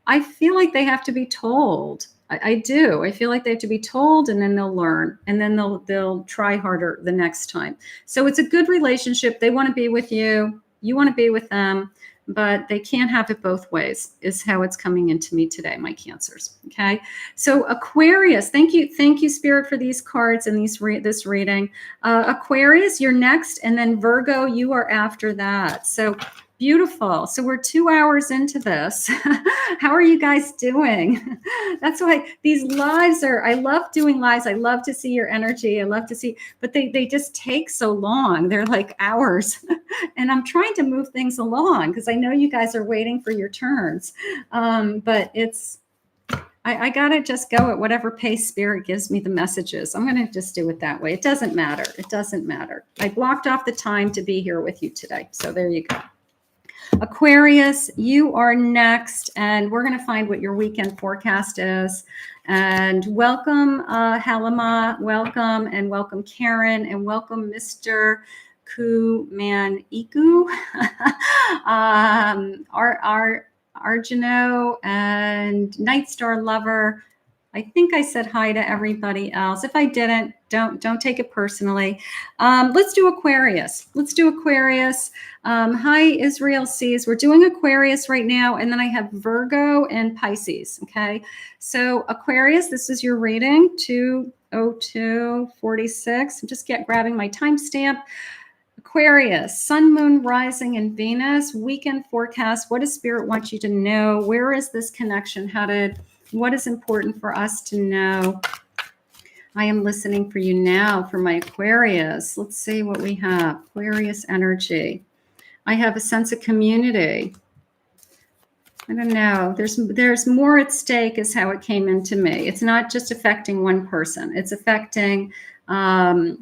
I feel like they have to be told. I do. I feel like they have to be told, and then they'll learn, and then they'll try harder the next time. So it's a good relationship. They want to be with you. You want to be with them. But they can't have it both ways is how it's coming into me today, my Cancers. Okay. So Aquarius, thank you, Spirit, for these cards and this reading. Aquarius, you're next. And then Virgo, you are after that. So beautiful. So we're 2 hours into this. How are you guys doing? That's why these lives I love doing lives. I love to see your energy. I love to see, but they just take so long. They're like hours. And I'm trying to move things along because I know you guys are waiting for your turns. But I got to just go at whatever pace Spirit gives me the messages. I'm going to just do it that way. It doesn't matter. It doesn't matter. I blocked off the time to be here with you today. So there you go. Aquarius, you are next, and we're going to find what your weekend forecast is. And welcome, Halima, welcome, and welcome, Karen, and welcome, Mr. Kuman Iku, Arjano, and Night Star Lover. I think I said hi to everybody else. If I didn't, don't take it personally. Let's do Aquarius. Let's do Aquarius. Hi, Israel Seas. We're doing Aquarius right now. And then I have Virgo and Pisces. Okay. So Aquarius, this is your reading, 20246. I'm just grabbing my timestamp. Aquarius, Sun, Moon, Rising, and Venus, weekend forecast. What does Spirit want you to know? Where is this connection? What is important for us to know? I am listening for you now for my Aquarius. Let's see what we have. Aquarius energy. I have a sense of community. I don't know. There's more at stake is how it came into me. It's not just affecting one person. It's affecting a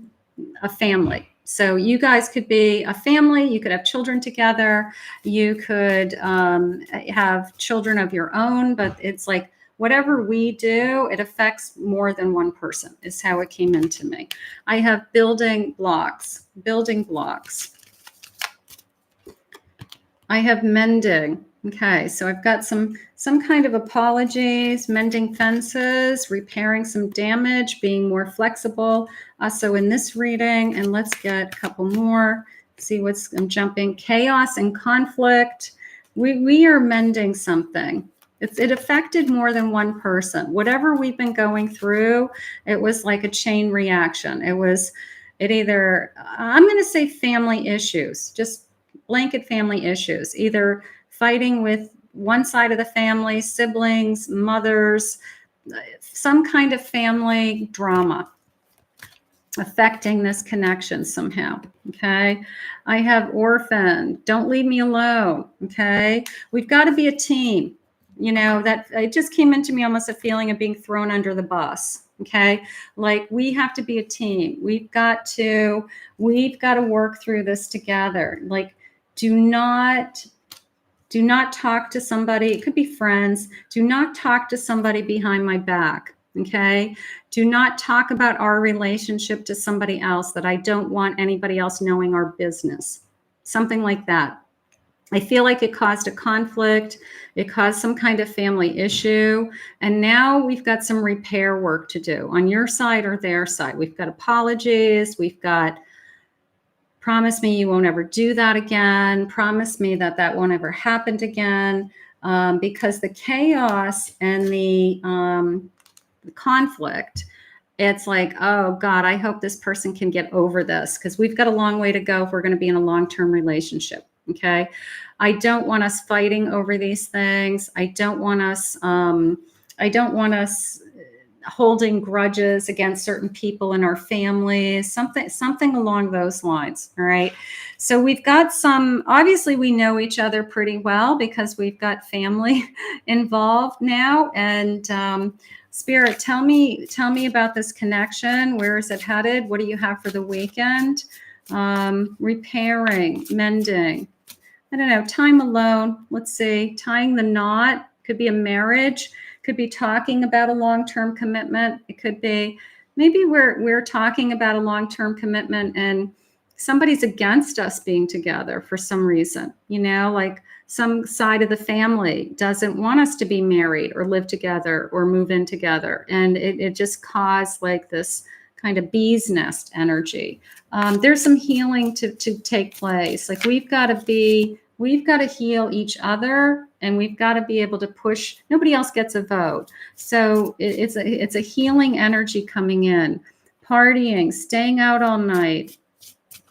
family. So you guys could be a family. You could have children together. You could have children of your own. But it's like whatever we do, it affects more than one person is how it came into me. I have building blocks. I have mending. Okay, so I've got some kind of apologies, mending fences, repairing some damage, being more flexible. Also in this reading, and let's get a couple more. See I'm jumping. Chaos and conflict. We are mending something. It affected more than one person. Whatever we've been going through, it was like a chain reaction. I'm going to say family issues, just blanket family issues, either fighting with one side of the family, siblings, mothers, some kind of family drama affecting this connection somehow. Okay. I have orphan. Don't leave me alone. Okay. We've got to be a team. You know, that it just came into me almost a feeling of being thrown under the bus. Okay. Like we have to be a team. We've got to work through this together. Like, do not talk to somebody. It could be friends. Do not talk to somebody behind my back. Okay. Do not talk about our relationship to somebody else that I don't want anybody else knowing our business. Something like that. I feel like it caused a conflict. It caused some kind of family issue. And now we've got some repair work to do on your side or their side. We've got apologies. We've got promise me you won't ever do that again. Promise me that won't ever happen again. Because the chaos and the conflict, it's like, oh God, I hope this person can get over this because we've got a long way to go if we're going to be in a long-term relationship. Okay. I don't want us fighting over these things. I don't want us holding grudges against certain people in our families, something along those lines. All right. So we've got obviously we know each other pretty well because we've got family involved now. And Spirit, tell me about this connection. Where is it headed? What do you have for the weekend? Repairing, mending. I don't know, time alone. Let's see, tying the knot. Could be a marriage. Could be talking about a long-term commitment. It could be maybe we're talking about a long-term commitment and somebody's against us being together for some reason. You know, like some side of the family doesn't want us to be married or live together or move in together, and it just caused like this kind of bee's nest energy. There's some healing to take place. Like we've got to heal each other, and we've got to be able to push. Nobody else gets a vote. So it's a healing energy coming in, partying, staying out all night,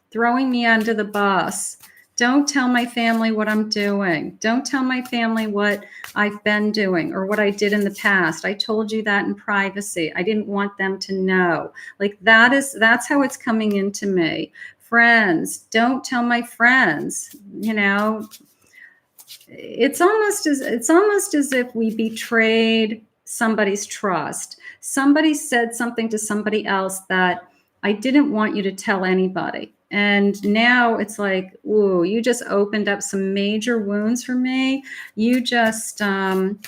throwing me under the bus. Don't tell my family what I'm doing. Don't tell my family what I've been doing or what I did in the past. I told you that in privacy. I didn't want them to know. Like that's how it's coming into me. Friends, don't tell my friends. You know, it's almost as if we betrayed somebody's trust. Somebody said something to somebody else that I didn't want you to tell anybody. And now it's like, ooh, you just opened up some major wounds for me. You just, can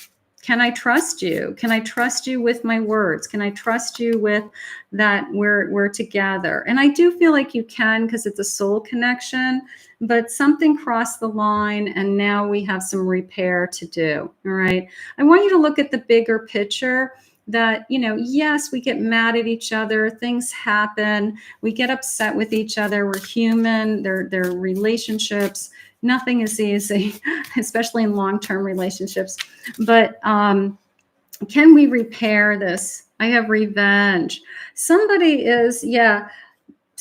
I trust you? Can I trust you with my words? Can I trust you with that we're together? And I do feel like you can, because it's a soul connection, but something crossed the line and now we have some repair to do. All right. I want you to look at the bigger picture. that, yes, we get mad at each other. Things happen. We get upset with each other. We're human. They're relationships. Nothing is easy, especially in long-term relationships. But can we repair this? I have revenge. Somebody's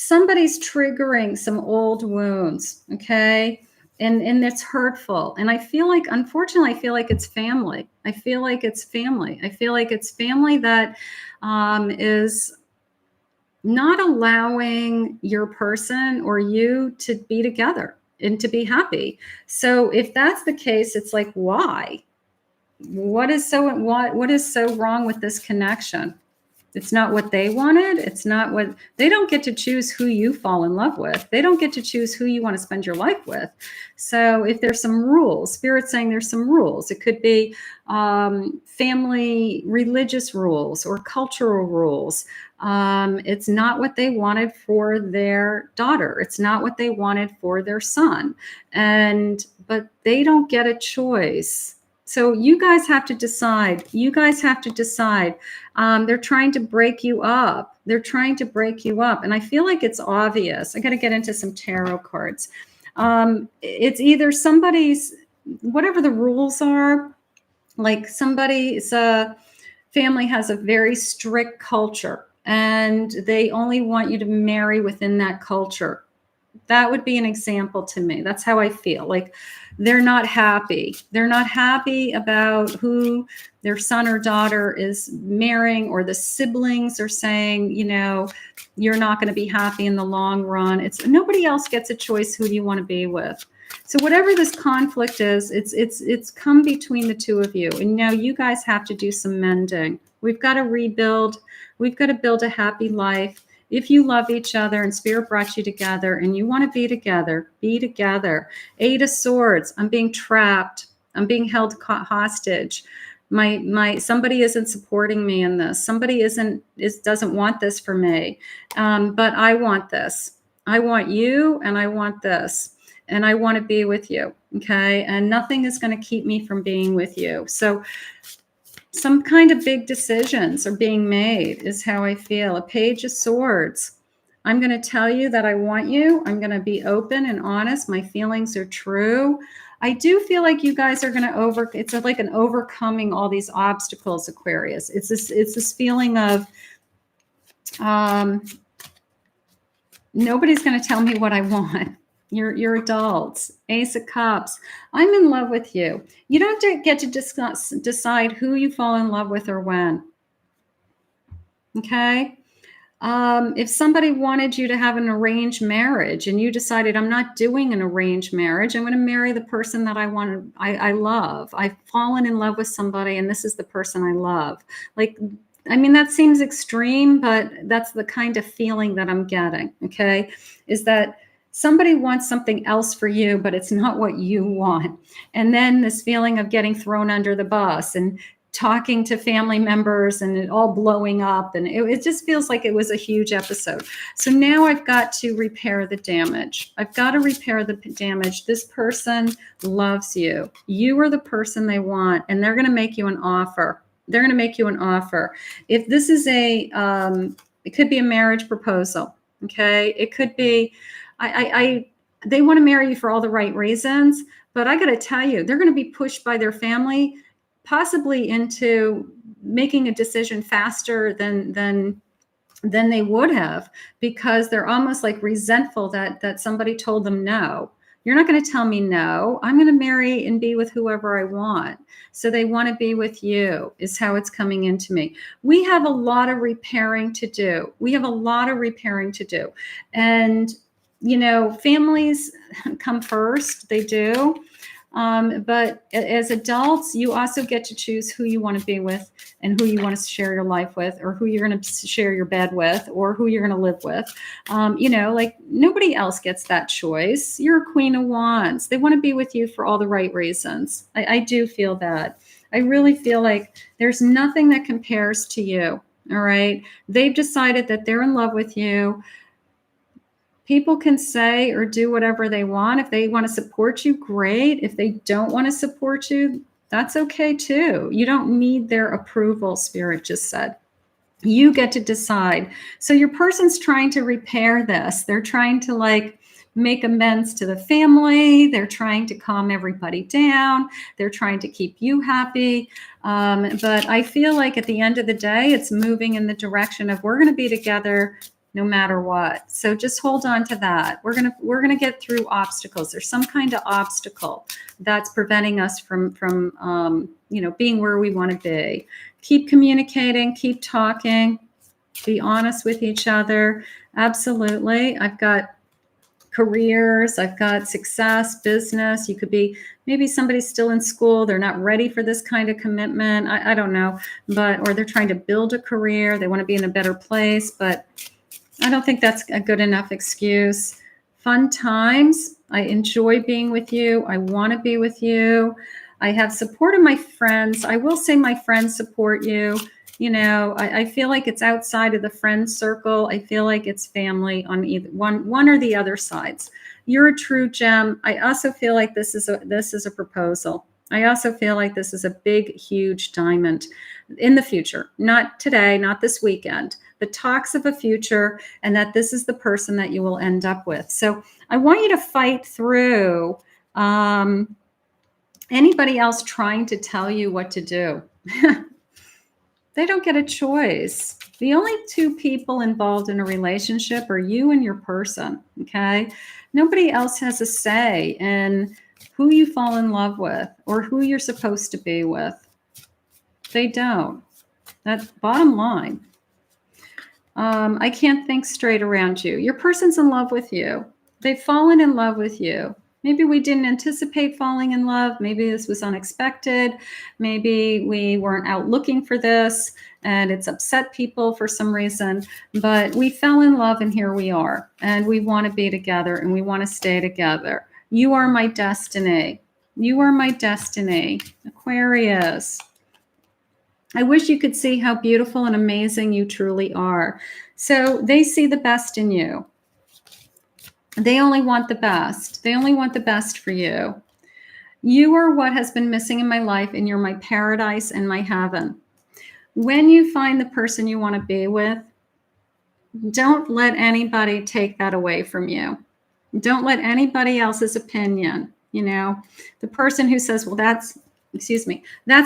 triggering some old wounds, okay? And it's hurtful. And I feel like, unfortunately, I feel like it's family. I feel like it's family that is not allowing your person or you to be together and to be happy. So if that's the case, it's like, why? What is so wrong with this connection? It's not what they wanted. It's not what they don't get to choose who you fall in love with. They don't get to choose who you want to spend your life with. So if there's some rules, Spirit's saying there's some rules. It could be family, religious rules or cultural rules. It's not what they wanted for their daughter. It's not what they wanted for their son. But they don't get a choice. So you guys have to decide. They're trying to break you up. And I feel like it's obvious. I got to get into some tarot cards. It's either somebody's, whatever the rules are, like somebody's family has a very strict culture and they only want you to marry within that culture. That would be an example to me. That's how I feel. Like they're not happy. They're not happy about who their son or daughter is marrying, or the siblings are saying, you're not going to be happy in the long run. It's nobody else gets a choice who you want to be with. So whatever this conflict is, it's come between the two of you. And now you guys have to do some mending. We've got to rebuild. We've got to build a happy life. If you love each other and Spirit brought you together and you want to be together, be together. 8 of Swords. I'm being trapped. I'm being held hostage. Somebody isn't supporting me in this. Somebody doesn't want this for me. But I want this. I want you and I want this. And I want to be with you. Okay. And nothing is going to keep me from being with you. So some kind of big decisions are being made is how I feel. A Page of Swords. I'm going to tell you that I want you. I'm going to be open and honest. My feelings are true. I do feel like you guys are going to it's like an overcoming all these obstacles, Aquarius. It's this feeling of nobody's going to tell me what I want. You're adults. Ace of Cups. I'm in love with you. You don't get to decide who you fall in love with or when. Okay? If somebody wanted you to have an arranged marriage and you decided, I'm not doing an arranged marriage, I'm going to marry the person that I love. I've fallen in love with somebody and this is the person I love. That seems extreme, but that's the kind of feeling that I'm getting. Okay? Is that somebody wants something else for you, but it's not what you want. And then this feeling of getting thrown under the bus and talking to family members and it all blowing up. And it just feels like it was a huge episode. So now I've got to repair the damage. This person loves you. You are the person they want, and they're going to make you an offer. If this is it could be a marriage proposal. Okay. It could be, they want to marry you for all the right reasons, but I got to tell you, they're going to be pushed by their family, possibly into making a decision faster than they would have, because they're almost like resentful that somebody told them no. You're not going to tell me no. I'm going to marry and be with whoever I want. So they want to be with you is how it's coming into me. We have a lot of repairing to do. And families come first. They do. But as adults, you also get to choose who you want to be with and who you want to share your life with, or who you're going to share your bed with, or who you're going to live with. Nobody else gets that choice. You're a Queen of Wands. They want to be with you for all the right reasons. I do feel that. I really feel like there's nothing that compares to you. All right. They've decided that they're in love with you. People can say or do whatever they want. If they want to support you, great. If they don't want to support you, That's okay too. You don't need their approval, Spirit just said. You get to decide. So your person's trying to repair this. They're trying to like make amends to the family. They're trying to calm everybody down. They're trying to keep you happy. But I feel like at the end of the day, it's moving in the direction of we're going to be together no matter what. So just hold on to that. We're gonna get through obstacles. There's some kind of obstacle that's preventing us from being where we want to be. Keep communicating, keep talking, be honest with each other. Absolutely. I've got careers, I've got success, business. You could be, maybe somebody's still in school. They're not ready for this kind of commitment. I don't know, or they're trying to build a career. They want to be in a better place, but I don't think that's a good enough excuse. Fun times. I enjoy being with you. I want to be with you. I have support of my friends. I will say my friends support you. You know, I feel like it's outside of the friend circle. I feel like it's family on either one or the other sides. You're a true gem. I also feel like this is a proposal. I also feel like this is a big, huge diamond in the future. Not today, not this weekend, but talks of a future, and that this is the person that you will end up with. So I want you to fight through anybody else trying to tell you what to do. They don't get a choice. The only two people involved in a relationship are you and your person, okay? Nobody else has a say in who you fall in love with or who you're supposed to be with. They don't. That's bottom line. I can't think straight around you. Your person's in love with you. They've fallen in love with you. Maybe we didn't anticipate falling in love. Maybe this was unexpected. Maybe we weren't out looking for this and it's upset people for some reason. But we fell in love and here we are. And we want to be together and we want to stay together. You are my destiny. You are my destiny. Aquarius. I wish you could see how beautiful and amazing you truly are. So they see the best in you. They only want the best. They only want the best for you. You are what has been missing in my life, and you're my paradise and my heaven. When you find the person you want to be with, don't let anybody take that away from you. Don't let anybody else's opinion, the person who says, well, that's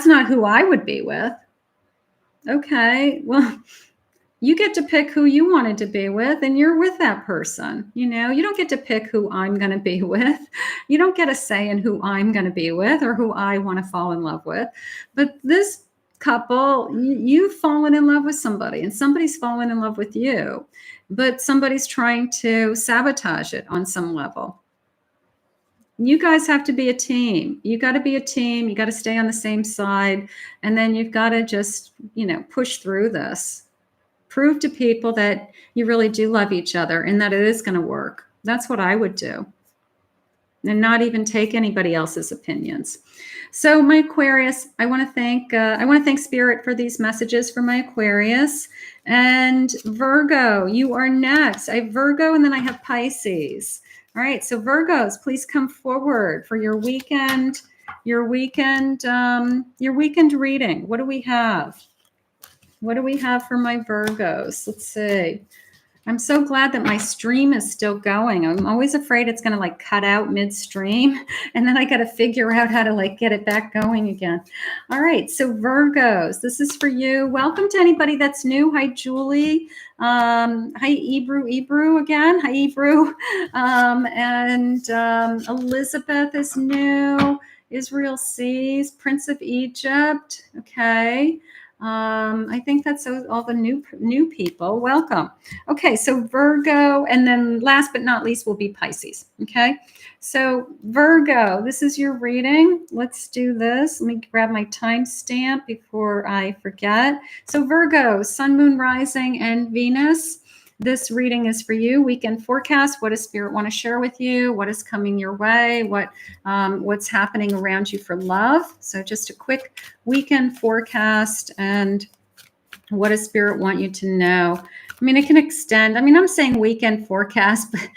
not who I would be with. Okay, well, you get to pick who you wanted to be with and you're with that person. You don't get to pick who I'm going to be with. You don't get a say in who I'm going to be with or who I want to fall in love with. But this couple, you've fallen in love with somebody and somebody's fallen in love with you, but somebody's trying to sabotage it on some level. You guys have to be a team. You got to be a team. You got to stay on the same side. And then you've got to just, push through this. Prove to people that you really do love each other and that it is going to work. That's what I would do. And not even take anybody else's opinions. So my Aquarius, I want to thank Spirit for these messages for my Aquarius. And Virgo, you are next. I have Virgo and then I have Pisces. All right, so Virgos, please come forward for your weekend reading. What do we have? What do we have for my Virgos? Let's see. I'm so glad that my stream is still going. I'm always afraid it's going to cut out midstream, and then I got to figure out how to get it back going again. All right, so Virgos, this is for you. Welcome to anybody that's new. Hi, Julie. Hi, Ebru again. Hi, Ebru. And Elizabeth is new. Israel sees Prince of Egypt. Okay. I think that's all the new people. Welcome. Okay, so Virgo, and then last but not least will be Pisces. Okay, so Virgo, this is your reading. Let's do this. Let me grab my timestamp before I forget. So Virgo, Sun, Moon, Rising, and Venus. This reading is for you. Weekend forecast. What does Spirit want to share with you? What is coming your way? What's happening around you for love? So just a quick weekend forecast and what does Spirit want you to know? I mean, it can extend. I mean, I'm saying weekend forecast, but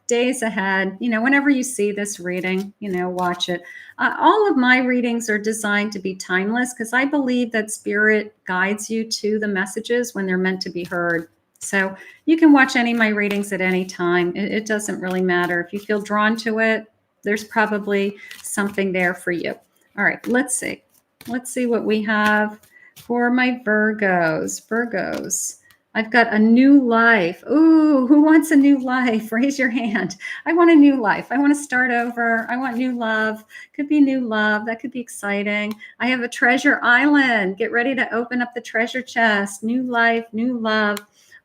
days ahead. Whenever you see this reading, watch it. All of my readings are designed to be timeless because I believe that spirit guides you to the messages when they're meant to be heard. So you can watch any of my readings at any time. It doesn't really matter. If you feel drawn to it, there's probably something there for you. All right, let's see. Let's see what we have for my Virgos. I've got a new life. Ooh, who wants a new life? Raise your hand. I want a new life. I want to start over. I want new love. Could be new love. That could be exciting. I have a treasure island. Get ready to open up the treasure chest. New life, new love.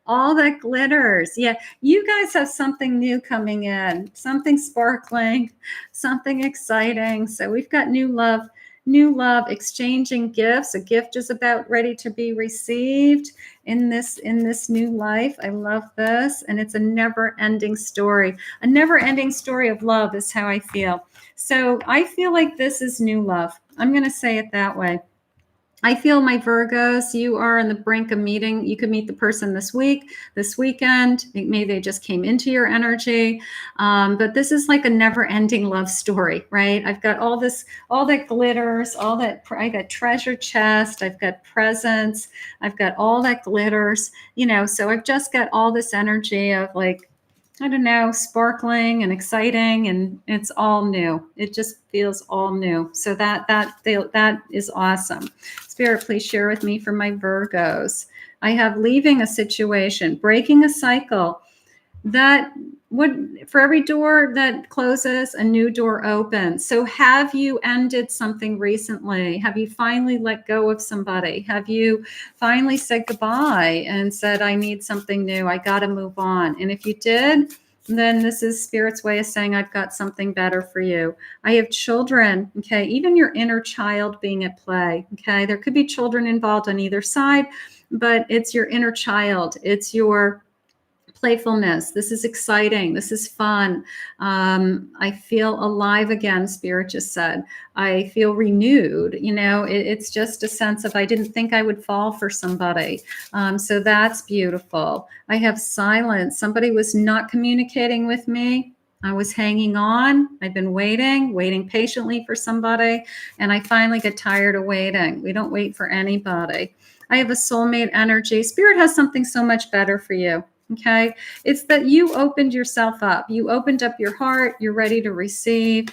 All that glitters. Yeah, you guys have something new coming in, something sparkling, something exciting. So we've got new love, exchanging gifts. A gift is about ready to be received in this new life. I love this. And it's a never-ending story. A never-ending story of love is how I feel. So I feel like this is new love. I'm going to say it that way. I feel, my Virgos, you are on the brink of meeting. You could meet the person this week, this weekend. Maybe they just came into your energy. But this is like a never-ending love story, right? I've got all that glitters, I got treasure chest, I've got presents, I've got all that glitters, so I've just got all this energy of like, I don't know, sparkling and exciting, and it's all new. It just feels all new. So that is awesome. Spirit, please share with me for my Virgos. I have leaving a situation, breaking a cycle. For every door that closes, a new door opens. So have you ended something recently? Have you finally let go of somebody? Have you finally said goodbye and said, I need something new, I got to move on? And if you did, then this is Spirit's way of saying, I've got something better for you. I have children, okay? Even your inner child being at play, okay? There could be children involved on either side, but it's your inner child. It's your playfulness. This is exciting. This is fun. I feel alive again, Spirit just said. I feel renewed. It's just a sense of, I didn't think I would fall for somebody. So that's beautiful. I have silence. Somebody was not communicating with me. I was hanging on. I've been waiting patiently for somebody. And I finally get tired of waiting. We don't wait for anybody. I have a soulmate energy. Spirit has something so much better for you. Okay. It's that you opened yourself up. You opened up your heart. You're ready to receive.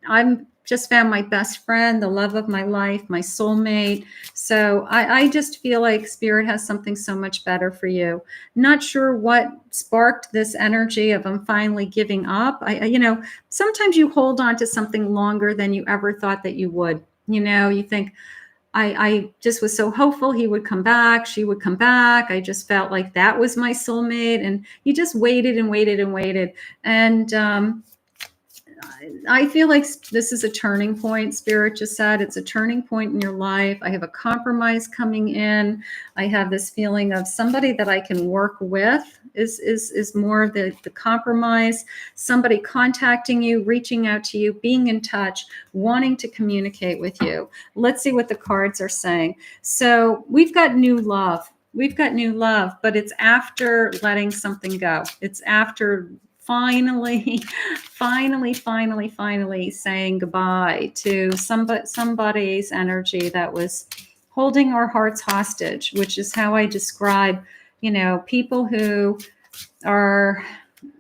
I'm just found my best friend, the love of my life, my soulmate. So I just feel like Spirit has something so much better for you. Not sure what sparked this energy of I'm finally giving up. Sometimes you hold on to something longer than you ever thought that you would. You think, I just was so hopeful he would come back, she would come back. I just felt like that was my soulmate. And you just waited and waited and waited. And I feel like this is a turning point. Spirit just said it's a turning point in your life. I have a compromise coming in. I have this feeling of somebody that I can work with is more of the compromise. Somebody contacting you, reaching out to you, being in touch, wanting to communicate with you. Let's see what the cards are saying. So we've got new love. We've got new love, but it's after letting something go. It's after finally saying goodbye to somebody's energy that was holding our hearts hostage, which is how I describe, people who are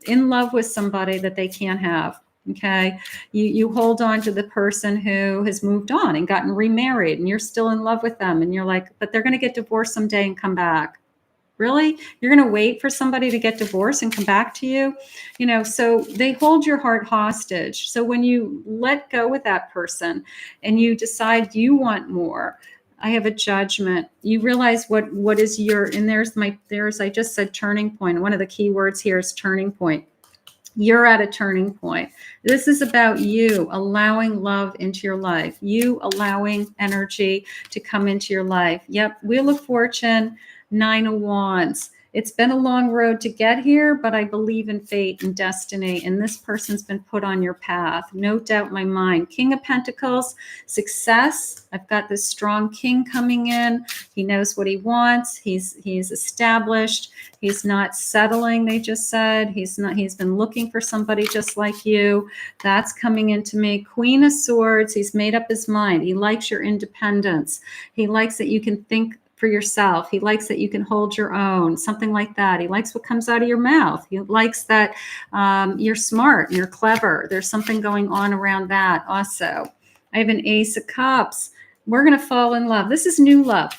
in love with somebody that they can't have. Okay. You hold on to the person who has moved on and gotten remarried, and you're still in love with them. And you're like, but they're going to get divorced someday and come back. Really? You're going to wait for somebody to get divorced and come back to you? So they hold your heart hostage. So when you let go with that person and you decide you want more, I have a judgment. You realize what is your, and I just said turning point. One of the key words here is turning point. You're at a turning point. This is about you allowing love into your life, you allowing energy to come into your life. Yep. Wheel of Fortune, 9 of Wands. It's been a long road to get here, but I believe in fate and destiny, and this person's been put on your path. No doubt in my mind. King of Pentacles, success. I've got this strong king coming in. He knows what he wants. He's established. He's not settling, they just said. He's been looking for somebody just like you. That's coming into me. Queen of Swords. He's made up his mind. He likes your independence. He likes that you can think for yourself. He likes that you can hold your own, something like that. He likes what comes out of your mouth. He likes that you're smart, you're clever. There's something going on around that also. I have an Ace of Cups. We're going to fall in love. This is new love.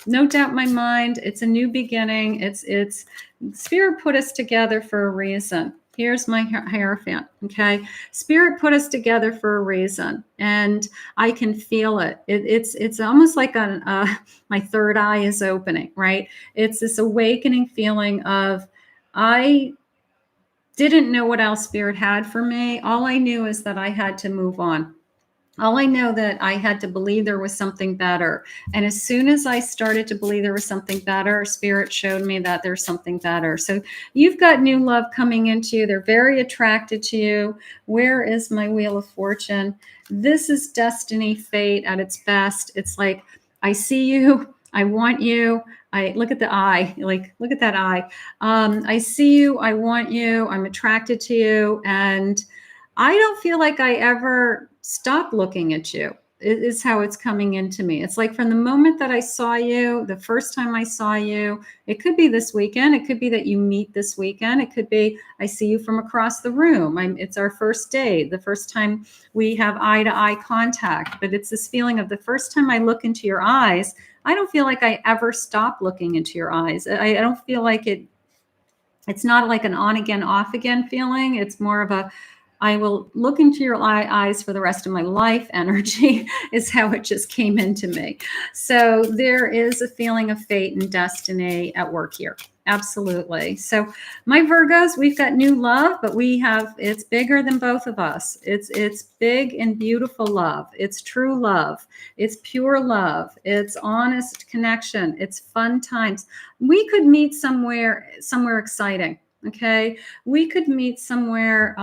No doubt in my mind. It's a new beginning. It's Spirit put us together for a reason. Here's my Hierophant, okay? Spirit put us together for a reason, and I can feel it. It's almost like my third eye is opening, right? It's this awakening feeling of, I didn't know what else Spirit had for me. All I knew is that I had to move on. All I know that I had to believe there was something better. And as soon as I started to believe there was something better, Spirit showed me that there's something better. So you've got new love coming into you. They're very attracted to you. Where is my Wheel of Fortune? This is destiny, fate at its best. It's like, I see you. I want you. I look at the eye, like, look at that eye. I see you. I want you. I'm attracted to you. And I don't feel like I ever stop looking at you. It is how it's coming into me. It's like from the moment that I saw you, the first time I saw you, it could be this weekend. It could be that you meet this weekend. It could be I see you from across the room. It's our first date, the first time we have eye-to-eye contact. But it's this feeling of the first time I look into your eyes, I don't feel like I ever stop looking into your eyes. I don't feel like it's not like an on-again, off-again feeling. It's more of a, I will look into your eyes for the rest of my life energy is how it just came into me. So there is a feeling of fate and destiny at work here. Absolutely. So my Virgos, we've got new love, but it's bigger than both of us. It's big and beautiful love. It's true love. It's pure love. It's honest connection. It's fun times. We could meet somewhere exciting. Okay. We could meet somewhere,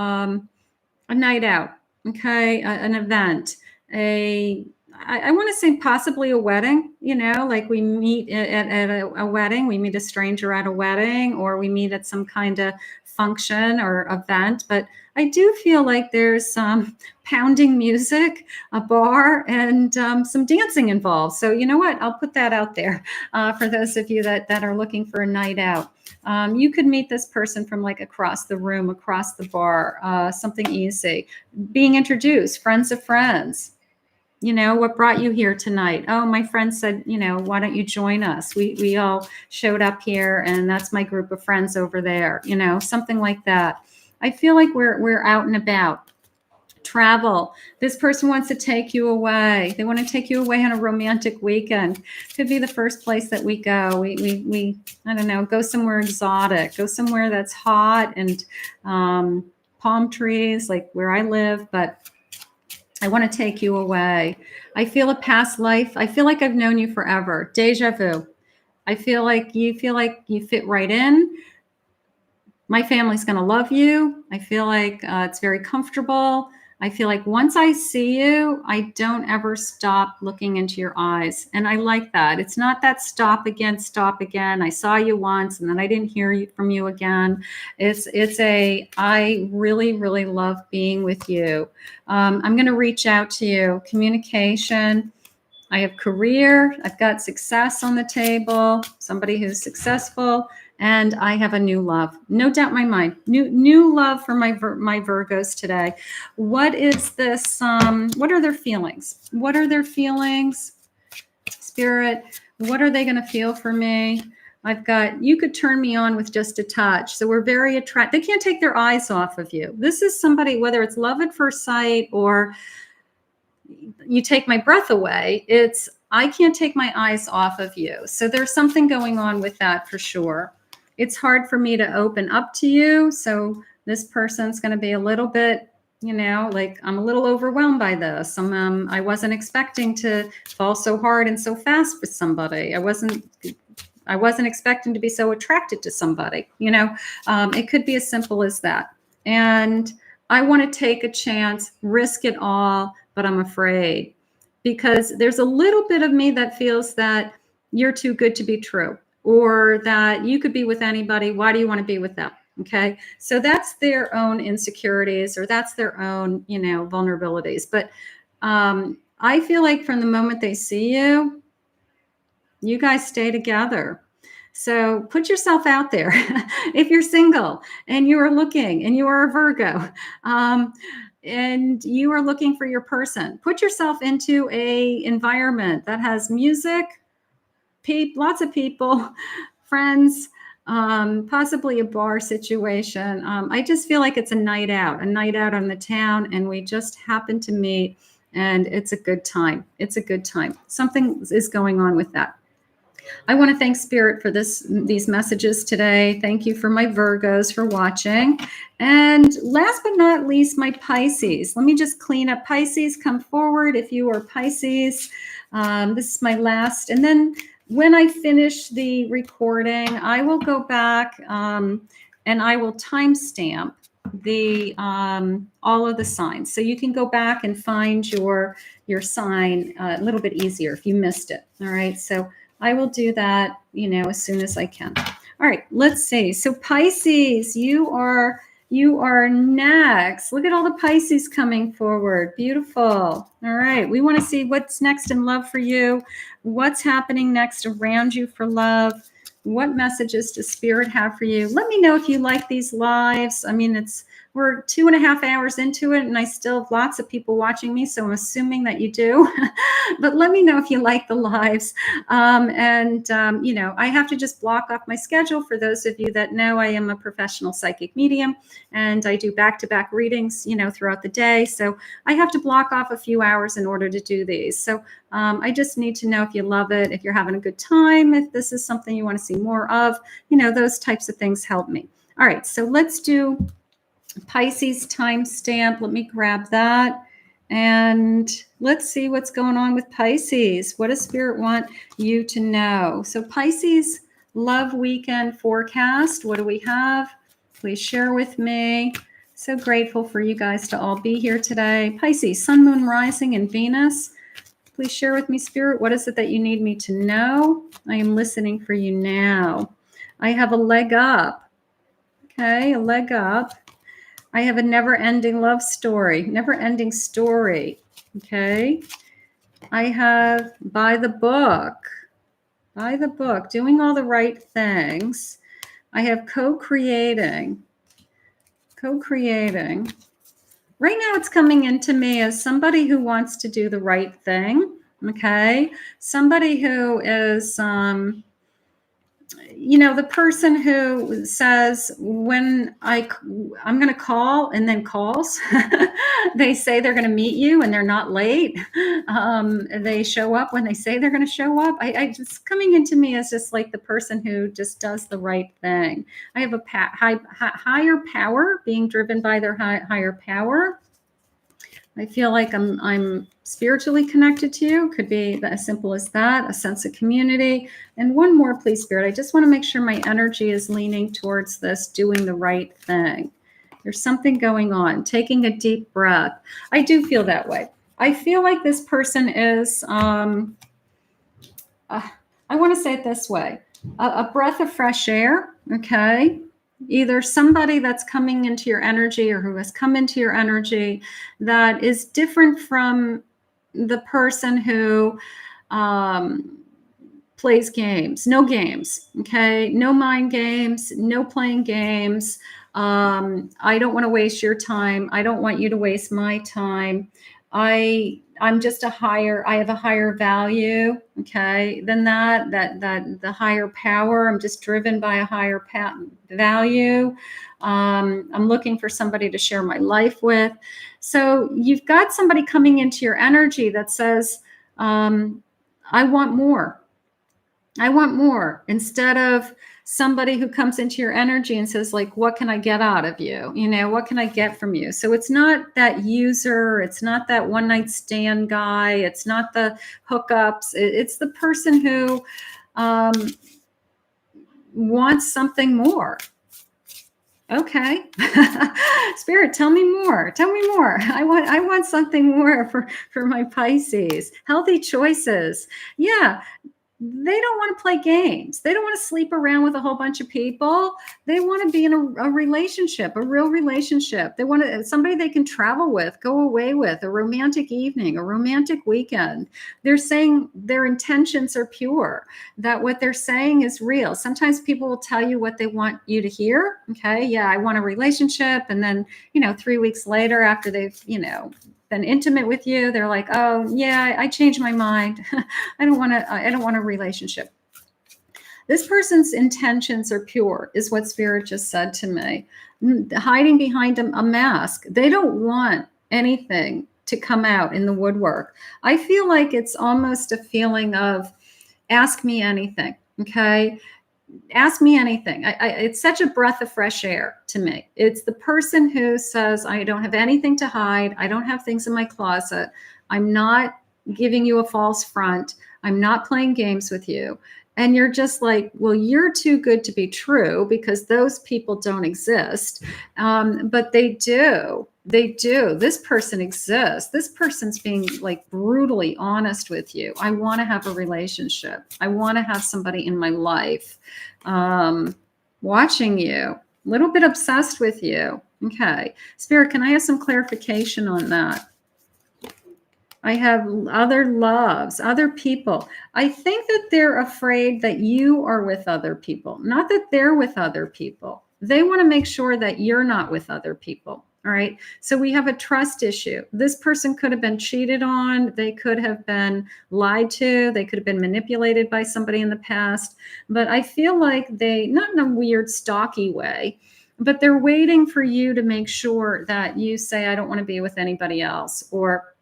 a night out, okay, an event, I want to say possibly a wedding, like we meet at a wedding, we meet a stranger at a wedding, or we meet at some kind of function or event. But I do feel like there's some pounding music, a bar, and some dancing involved. So you know what? I'll put that out there for those of you that are looking for a night out. You could meet this person from like across the room, across the bar, something easy. Being introduced, friends of friends. What brought you here tonight? Oh, my friend said, why don't you join us? We all showed up here, and that's my group of friends over there, something like that. I feel like we're out and about. Travel. This person wants to take you away. They want to take you away on a romantic weekend. Could be the first place that we go. We I don't know, go somewhere exotic, go somewhere that's hot and palm trees, like where I live, but I want to take you away. I feel a past life. I feel like I've known you forever. Deja vu. I feel like you fit right in. My family's going to love you. I feel like it's very comfortable. I feel like once I see you, I don't ever stop looking into your eyes. And I like that. It's not that stop again. I saw you once and then I didn't hear from you again. I really, really love being with you. I'm going to reach out to you. Communication. I have career. I've got success on the table. Somebody who's successful. And I have a new love. No doubt in my mind. New love for my Virgos today. What is this? What are their feelings? What are their feelings? Spirit, what are they going to feel for me? You could turn me on with just a touch. So we're very attracted. They can't take their eyes off of you. This is somebody, whether it's love at first sight or you take my breath away, I can't take my eyes off of you. So there's something going on with that for sure. It's hard for me to open up to you. So this person's going to be a little bit, like I'm a little overwhelmed by this. I wasn't expecting to fall so hard and so fast with somebody. I wasn't I wasn't expecting to be so attracted to somebody. It could be as simple as that. And I want to take a chance, risk it all, but I'm afraid because there's a little bit of me that feels that you're too good to be true, or that you could be with anybody. Why do you want to be with them? Okay. So that's their own insecurities, or that's their own, vulnerabilities. But I feel like from the moment they see you, you guys stay together. So put yourself out there. If you're single and you are looking and you are a Virgo, and you are looking for your person, put yourself into a environment that has music, lots of people, friends, possibly a bar situation. I just feel like it's a night out on the town, and we just happen to meet, and it's a good time. It's a good time. Something is going on with that. I want to thank Spirit for these messages today. Thank you for my Virgos for watching. And last but not least, my Pisces. Let me just clean up. Pisces, come forward if you are Pisces. This is my last. And then when I finish the recording, I will go back and I will timestamp all of the signs. So you can go back and find your sign a little bit easier if you missed it. All right. So I will do that, as soon as I can. All right, let's see. So Pisces, you are next. Look at all the Pisces coming forward. Beautiful. All right, we want to see what's next in love for you. What's happening next around you for love? What messages does Spirit have for you? Let me know if you like these lives. I mean, we're 2.5 hours into it, and I still have lots of people watching me, so I'm assuming that you do. But let me know if you like the lives. I have to just block off my schedule. For those of you that know, I am a professional psychic medium, and I do back-to-back readings, throughout the day. So I have to block off a few hours in order to do these. So I just need to know if you love it, if you're having a good time, if this is something you want to see more of. Those types of things help me. All right, so let's do Pisces timestamp. Let me grab that. And let's see what's going on with Pisces. What does Spirit want you to know? So Pisces love weekend forecast. What do we have? Please share with me. So grateful for you guys to all be here today. Pisces, sun, moon, rising, and Venus. Please share with me, Spirit. What is it that you need me to know? I am listening for you now. I have a leg up. Okay, a leg up. I have a never-ending love story, never-ending story, okay? I have by the book, doing all the right things. I have co-creating. Right now it's coming into me as somebody who wants to do the right thing, okay? Somebody who is... the person who says, when I'm going to call and then calls, they say they're going to meet you and they're not late. They show up when they say they're going to show up. I just coming into me as just like the person who just does the right thing. I have a higher power, being driven by their higher power. I feel like I'm spiritually connected to you. Could be as simple as that, a sense of community. And one more, please, Spirit. I just want to make sure my energy is leaning towards this, doing the right thing. There's something going on, taking a deep breath. I do feel that way. I feel like this person is, I want to say it this way, a breath of fresh air, okay? Either somebody that's coming into your energy or who has come into your energy that is different from the person who plays games. No games, okay? No mind games, no playing games. I don't want to waste your time. I don't want you to waste my time. I'm just I have a higher value, okay, than that the higher power. I'm just driven by a higher value. I'm looking for somebody to share my life with. So you've got somebody coming into your energy that says, I want more. I want more, instead of somebody who comes into your energy and says, like, what can I get out of you? What can I get from you? So it's not that user. It's not that one night stand guy. It's not the hookups. It's the person who wants something more. Okay. Spirit, tell me more. Tell me more. I want something more for my Pisces. Healthy choices. Yeah. They don't want to play games. They don't want to sleep around with a whole bunch of people. They want to be in a relationship, a real relationship. They want somebody they can travel with, go away with, a romantic evening, a romantic weekend. They're saying their intentions are pure, that what they're saying is real. Sometimes people will tell you what they want you to hear. Okay. Yeah, I want a relationship. And then, 3 weeks later, after they've, been intimate with you, they're like, oh yeah, I changed my mind. I don't want a relationship. This person's intentions are pure, is what Spirit just said to me. Hiding behind a mask. They don't want anything to come out in the woodwork. I feel like it's almost a feeling of ask me anything. Okay. Ask me anything. It's such a breath of fresh air to me. It's the person who says, I don't have anything to hide. I don't have things in my closet. I'm not giving you a false front. I'm not playing games with you. And you're just like, well, you're too good to be true, because those people don't exist. But they do. They do. This person exists. This person's being like brutally honest with you. I want to have a relationship. I want to have somebody in my life, watching you, a little bit obsessed with you. Okay. Spirit, can I have some clarification on that? I have other loves, other people. I think that they're afraid that you are with other people, not that they're with other people. They want to make sure that you're not with other people. All right. So we have a trust issue. This person could have been cheated on. They could have been lied to. They could have been manipulated by somebody in the past. But I feel like they, not in a weird stalky way, but they're waiting for you to make sure that you say, I don't want to be with anybody else, or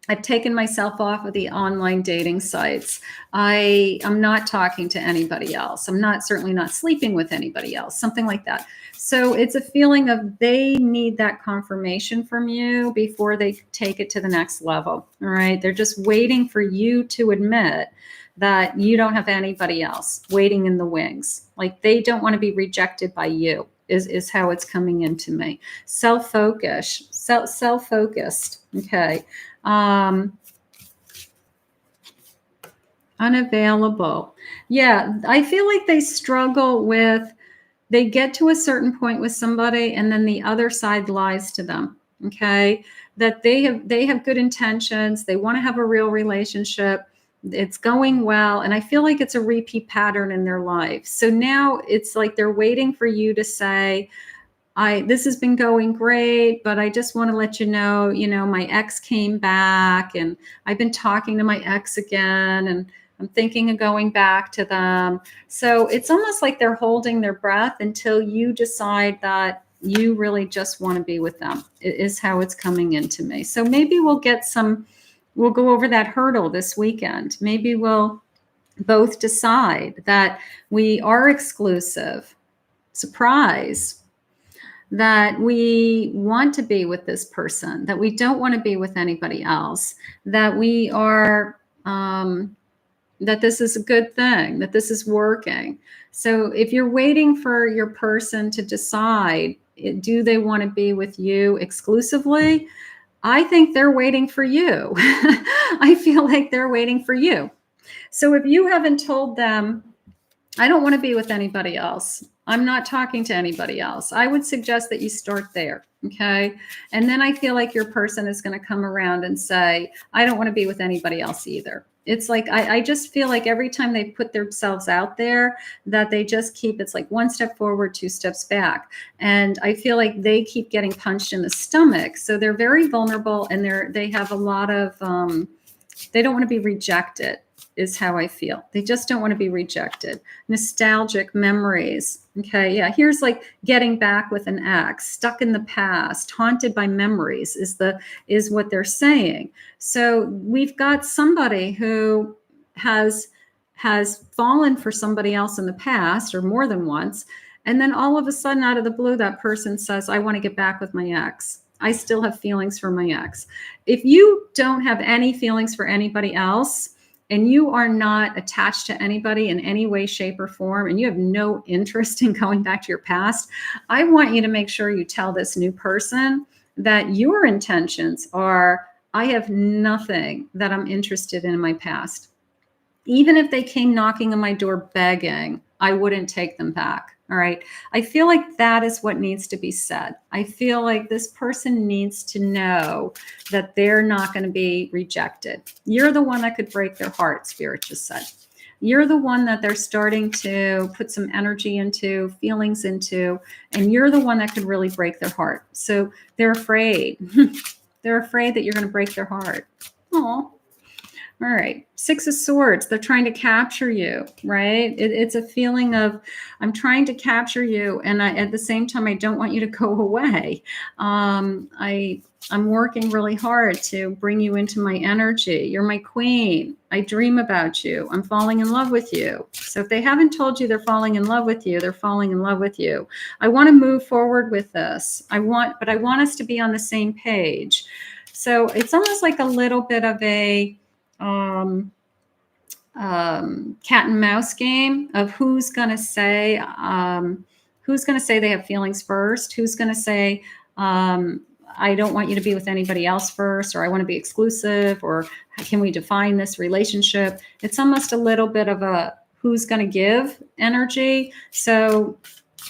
I've taken myself off of the online dating sites. I'm not talking to anybody else. I'm certainly not sleeping with anybody else, something like that. So it's a feeling of they need that confirmation from you before they take it to the next level. All right. They're just waiting for you to admit that you don't have anybody else, waiting in the wings. Like they don't want to be rejected by you is how it's coming into me. Self-focused. Okay. Unavailable. Yeah, I feel like they struggle with, they get to a certain point with somebody and then the other side lies to them. Okay. That they have good intentions. They want to have a real relationship. It's going well. And I feel like it's a repeat pattern in their life. So now it's like they're waiting for you to say, this has been going great, but I just want to let you know, my ex came back and I've been talking to my ex again and I'm thinking of going back to them. So it's almost like they're holding their breath until you decide that you really just want to be with them. It is how it's coming into me. So maybe we'll go over that hurdle this weekend. Maybe we'll both decide that we are exclusive. Surprise. That we want to be with this person, that we don't want to be with anybody else, that we are, that this is a good thing, that this is working. So if you're waiting for your person to decide, do they want to be with you exclusively? I think they're waiting for you. I feel like they're waiting for you. So if you haven't told them, I don't want to be with anybody else, I'm not talking to anybody else, I would suggest that you start there. Okay. And then I feel like your person is going to come around and say, I don't want to be with anybody else either. It's like, I just feel like every time they put themselves out there, that they just keep, it's like one step forward, two steps back. And I feel like they keep getting punched in the stomach. So they're very vulnerable and they have a lot of, they don't want to be rejected, is how I feel. They just don't want to be rejected. Nostalgic memories. Okay. Yeah. Here's like getting back with an ex, stuck in the past, haunted by memories is what they're saying. So we've got somebody who has fallen for somebody else in the past or more than once. And then all of a sudden out of the blue, that person says, I want to get back with my ex. I still have feelings for my ex. If you don't have any feelings for anybody else, and you are not attached to anybody in any way, shape, or form, and you have no interest in going back to your past, I want you to make sure you tell this new person that your intentions are, I have nothing that I'm interested in my past. Even if they came knocking on my door begging, I wouldn't take them back. All right. I feel like that is what needs to be said. I feel like this person needs to know that they're not going to be rejected. You're the one that could break their heart, Spirit just said. You're the one that they're starting to put some energy into, feelings into, and you're the one that could really break their heart. So they're afraid. They're afraid that you're going to break their heart. Oh. All right. Six of Swords. They're trying to capture you, right? It's a feeling of, I'm trying to capture you. And at the same time, I don't want you to go away. I'm working really hard to bring you into my energy. You're my queen. I dream about you. I'm falling in love with you. So if they haven't told you they're falling in love with you, they're falling in love with you. I want to move forward with this. But I want us to be on the same page. So it's almost like a little bit of a cat and mouse game of who's going to say they have feelings first, who's going to say I don't want you to be with anybody else first, or I want to be exclusive, or can we define this relationship? It's almost a little bit of a who's going to give energy. So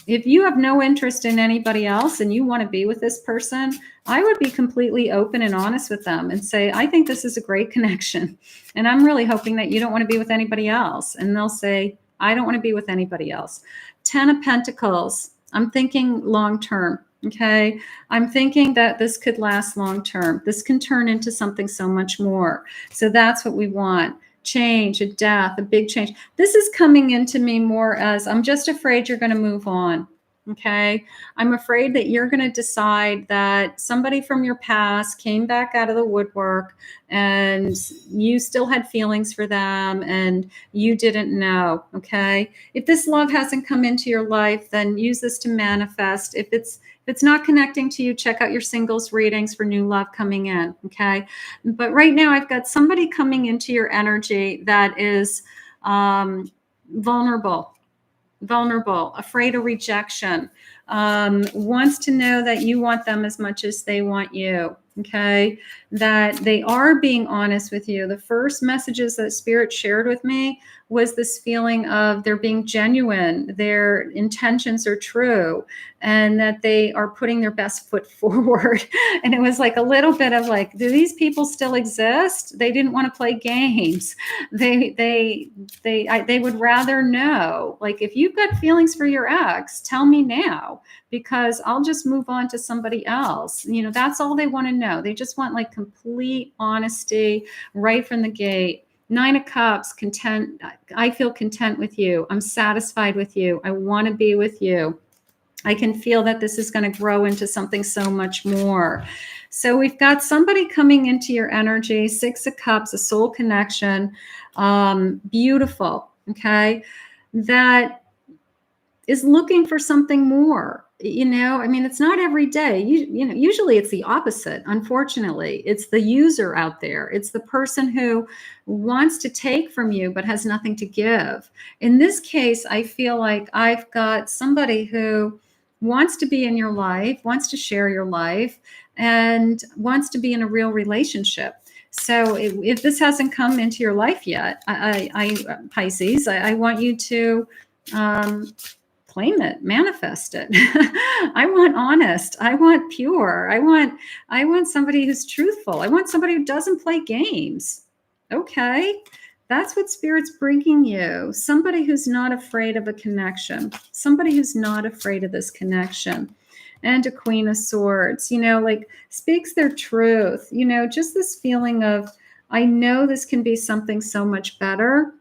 if you have no interest in anybody else and you want to be with this person, I would be completely open and honest with them and say, I think this is a great connection. And I'm really hoping that you don't want to be with anybody else. And they'll say, I don't want to be with anybody else. 10 of Pentacles. I'm thinking long term. Okay. I'm thinking that this could last long term. This can turn into something so much more. So that's what we want. Change, a death, a big change. This is coming into me more as I'm just afraid you're going to move on. Okay. I'm afraid that you're going to decide that somebody from your past came back out of the woodwork and you still had feelings for them and you didn't know. Okay. If this love hasn't come into your life, then use this to manifest. If it's not connecting to you, check out your singles readings for new love coming in. Okay. But right now I've got somebody coming into your energy that is vulnerable, afraid of rejection, wants to know that you want them as much as they want you. Okay. That they are being honest with you. The first messages that Spirit shared with me was this feeling of they're being genuine, their intentions are true, and that they are putting their best foot forward. And it was like a little bit of like, do these people still exist? They didn't want to play games. They would rather know, like, if you've got feelings for your ex, tell me now, because I'll just move on to somebody else. You know, that's all they want to know. They just want like complete honesty right from the gate. 9 of Cups, content. I feel content with you. I'm satisfied with you. I want to be with you. I can feel that this is going to grow into something so much more. So we've got somebody coming into your energy, 6 of Cups, a soul connection, beautiful, okay, that is looking for something more. You know, I mean, it's not every day. You know, usually it's the opposite. Unfortunately, it's the user out there. It's the person who wants to take from you but has nothing to give. In this case, I feel like I've got somebody who wants to be in your life, wants to share your life, and wants to be in a real relationship. So if this hasn't come into your life yet, Pisces, I want you to claim it, manifest it. I want honest. I want pure. I want somebody who's truthful. I want somebody who doesn't play games. Okay. That's what Spirit's bringing you. Somebody who's not afraid of a connection. Somebody who's not afraid of this connection. And a Queen of Swords, you know, like speaks their truth, you know, just this feeling of, I know this can be something so much better.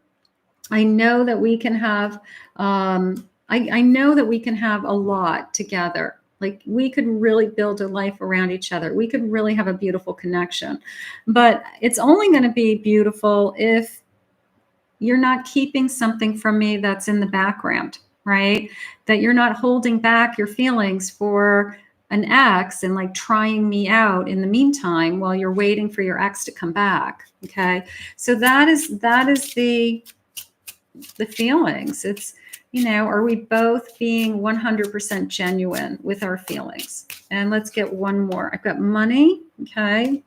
I know that we can have, I know that we can have a lot together. Like we could really build a life around each other. We could really have a beautiful connection. But it's only going to be beautiful if you're not keeping something from me that's in the background, right? That you're not holding back your feelings for an ex and like trying me out in the meantime while you're waiting for your ex to come back. Okay. So that is the feelings. It's, you know, are we both being 100% genuine with our feelings? And let's get one more. I've got money. Okay.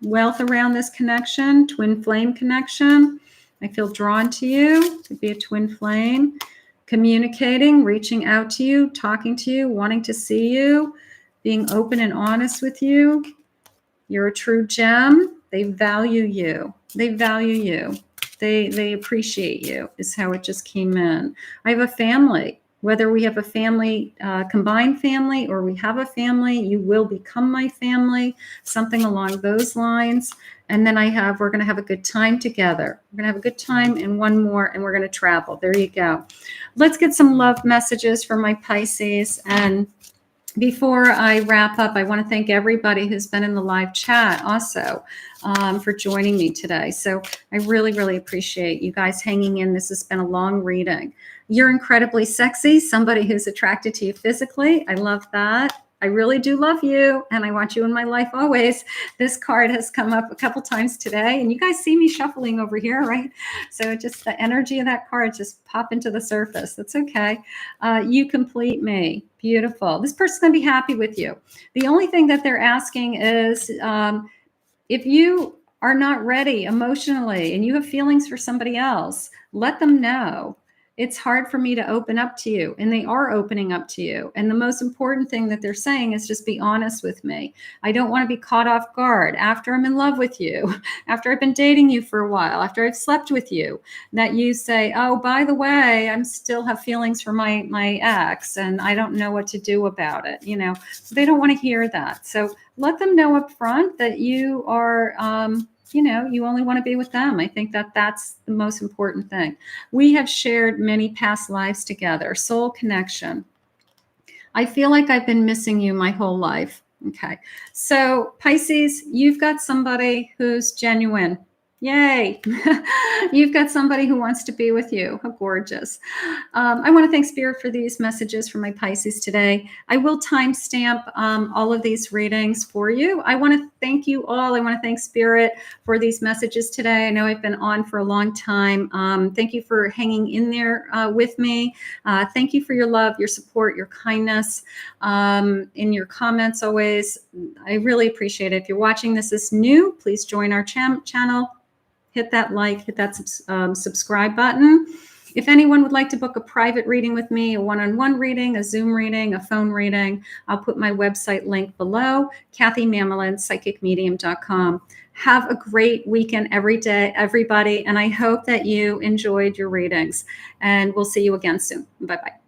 Wealth around this connection, twin flame connection. I feel drawn to you. Could be a twin flame. Communicating, reaching out to you, talking to you, wanting to see you, being open and honest with you. You're a true gem. They value you. They value you. They appreciate you, is how it just came in. I have a family. Whether we have a family, combined family, or we have a family, you will become my family, something along those lines. And then we're going to have a good time together. We're going to have a good time, and one more, and we're going to travel. There you go. Let's get some love messages for my Pisces. And before I wrap up, I want to thank everybody who's been in the live chat also for joining me today. So I really, really appreciate you guys hanging in. This has been a long reading. You're incredibly sexy, somebody who's attracted to you physically. I love that. I really do love you, and I want you in my life always. This card has come up a couple times today, and you guys see me shuffling over here, right? So just the energy of that card just pop into the surface. That's okay. You complete me. Beautiful. This person's going to be happy with you. The only thing that they're asking is if you are not ready emotionally and you have feelings for somebody else, let them know. It's hard for me to open up to you, and they are opening up to you. And the most important thing that they're saying is just be honest with me. I don't want to be caught off guard after I'm in love with you, after I've been dating you for a while, after I've slept with you, that you say, oh, by the way, I still have feelings for my ex and I don't know what to do about it. You know, they don't want to hear that. So let them know up front that you are, you know, you only want to be with them. I think that that's the most important thing. We have shared many past lives together, soul connection. I feel like I've been missing you my whole life. Okay. So Pisces, you've got somebody who's genuine. Yay. You've got somebody who wants to be with you. How gorgeous. I want to thank Spirit for these messages for my Pisces today. I will timestamp all of these readings for you. I want to thank you all. I want to thank Spirit for these messages today. I know I've been on for a long time. Thank you for hanging in there with me. Thank you for your love, your support, your kindness, in your comments always. I really appreciate it. If you're watching this as new, please join our channel. Hit that like, hit that subscribe button. If anyone would like to book a private reading with me, a one-on-one reading, a Zoom reading, a phone reading, I'll put my website link below, kathymamolin.psychicmedium.com. Have a great weekend every day, everybody. And I hope that you enjoyed your readings. And we'll see you again soon. Bye-bye.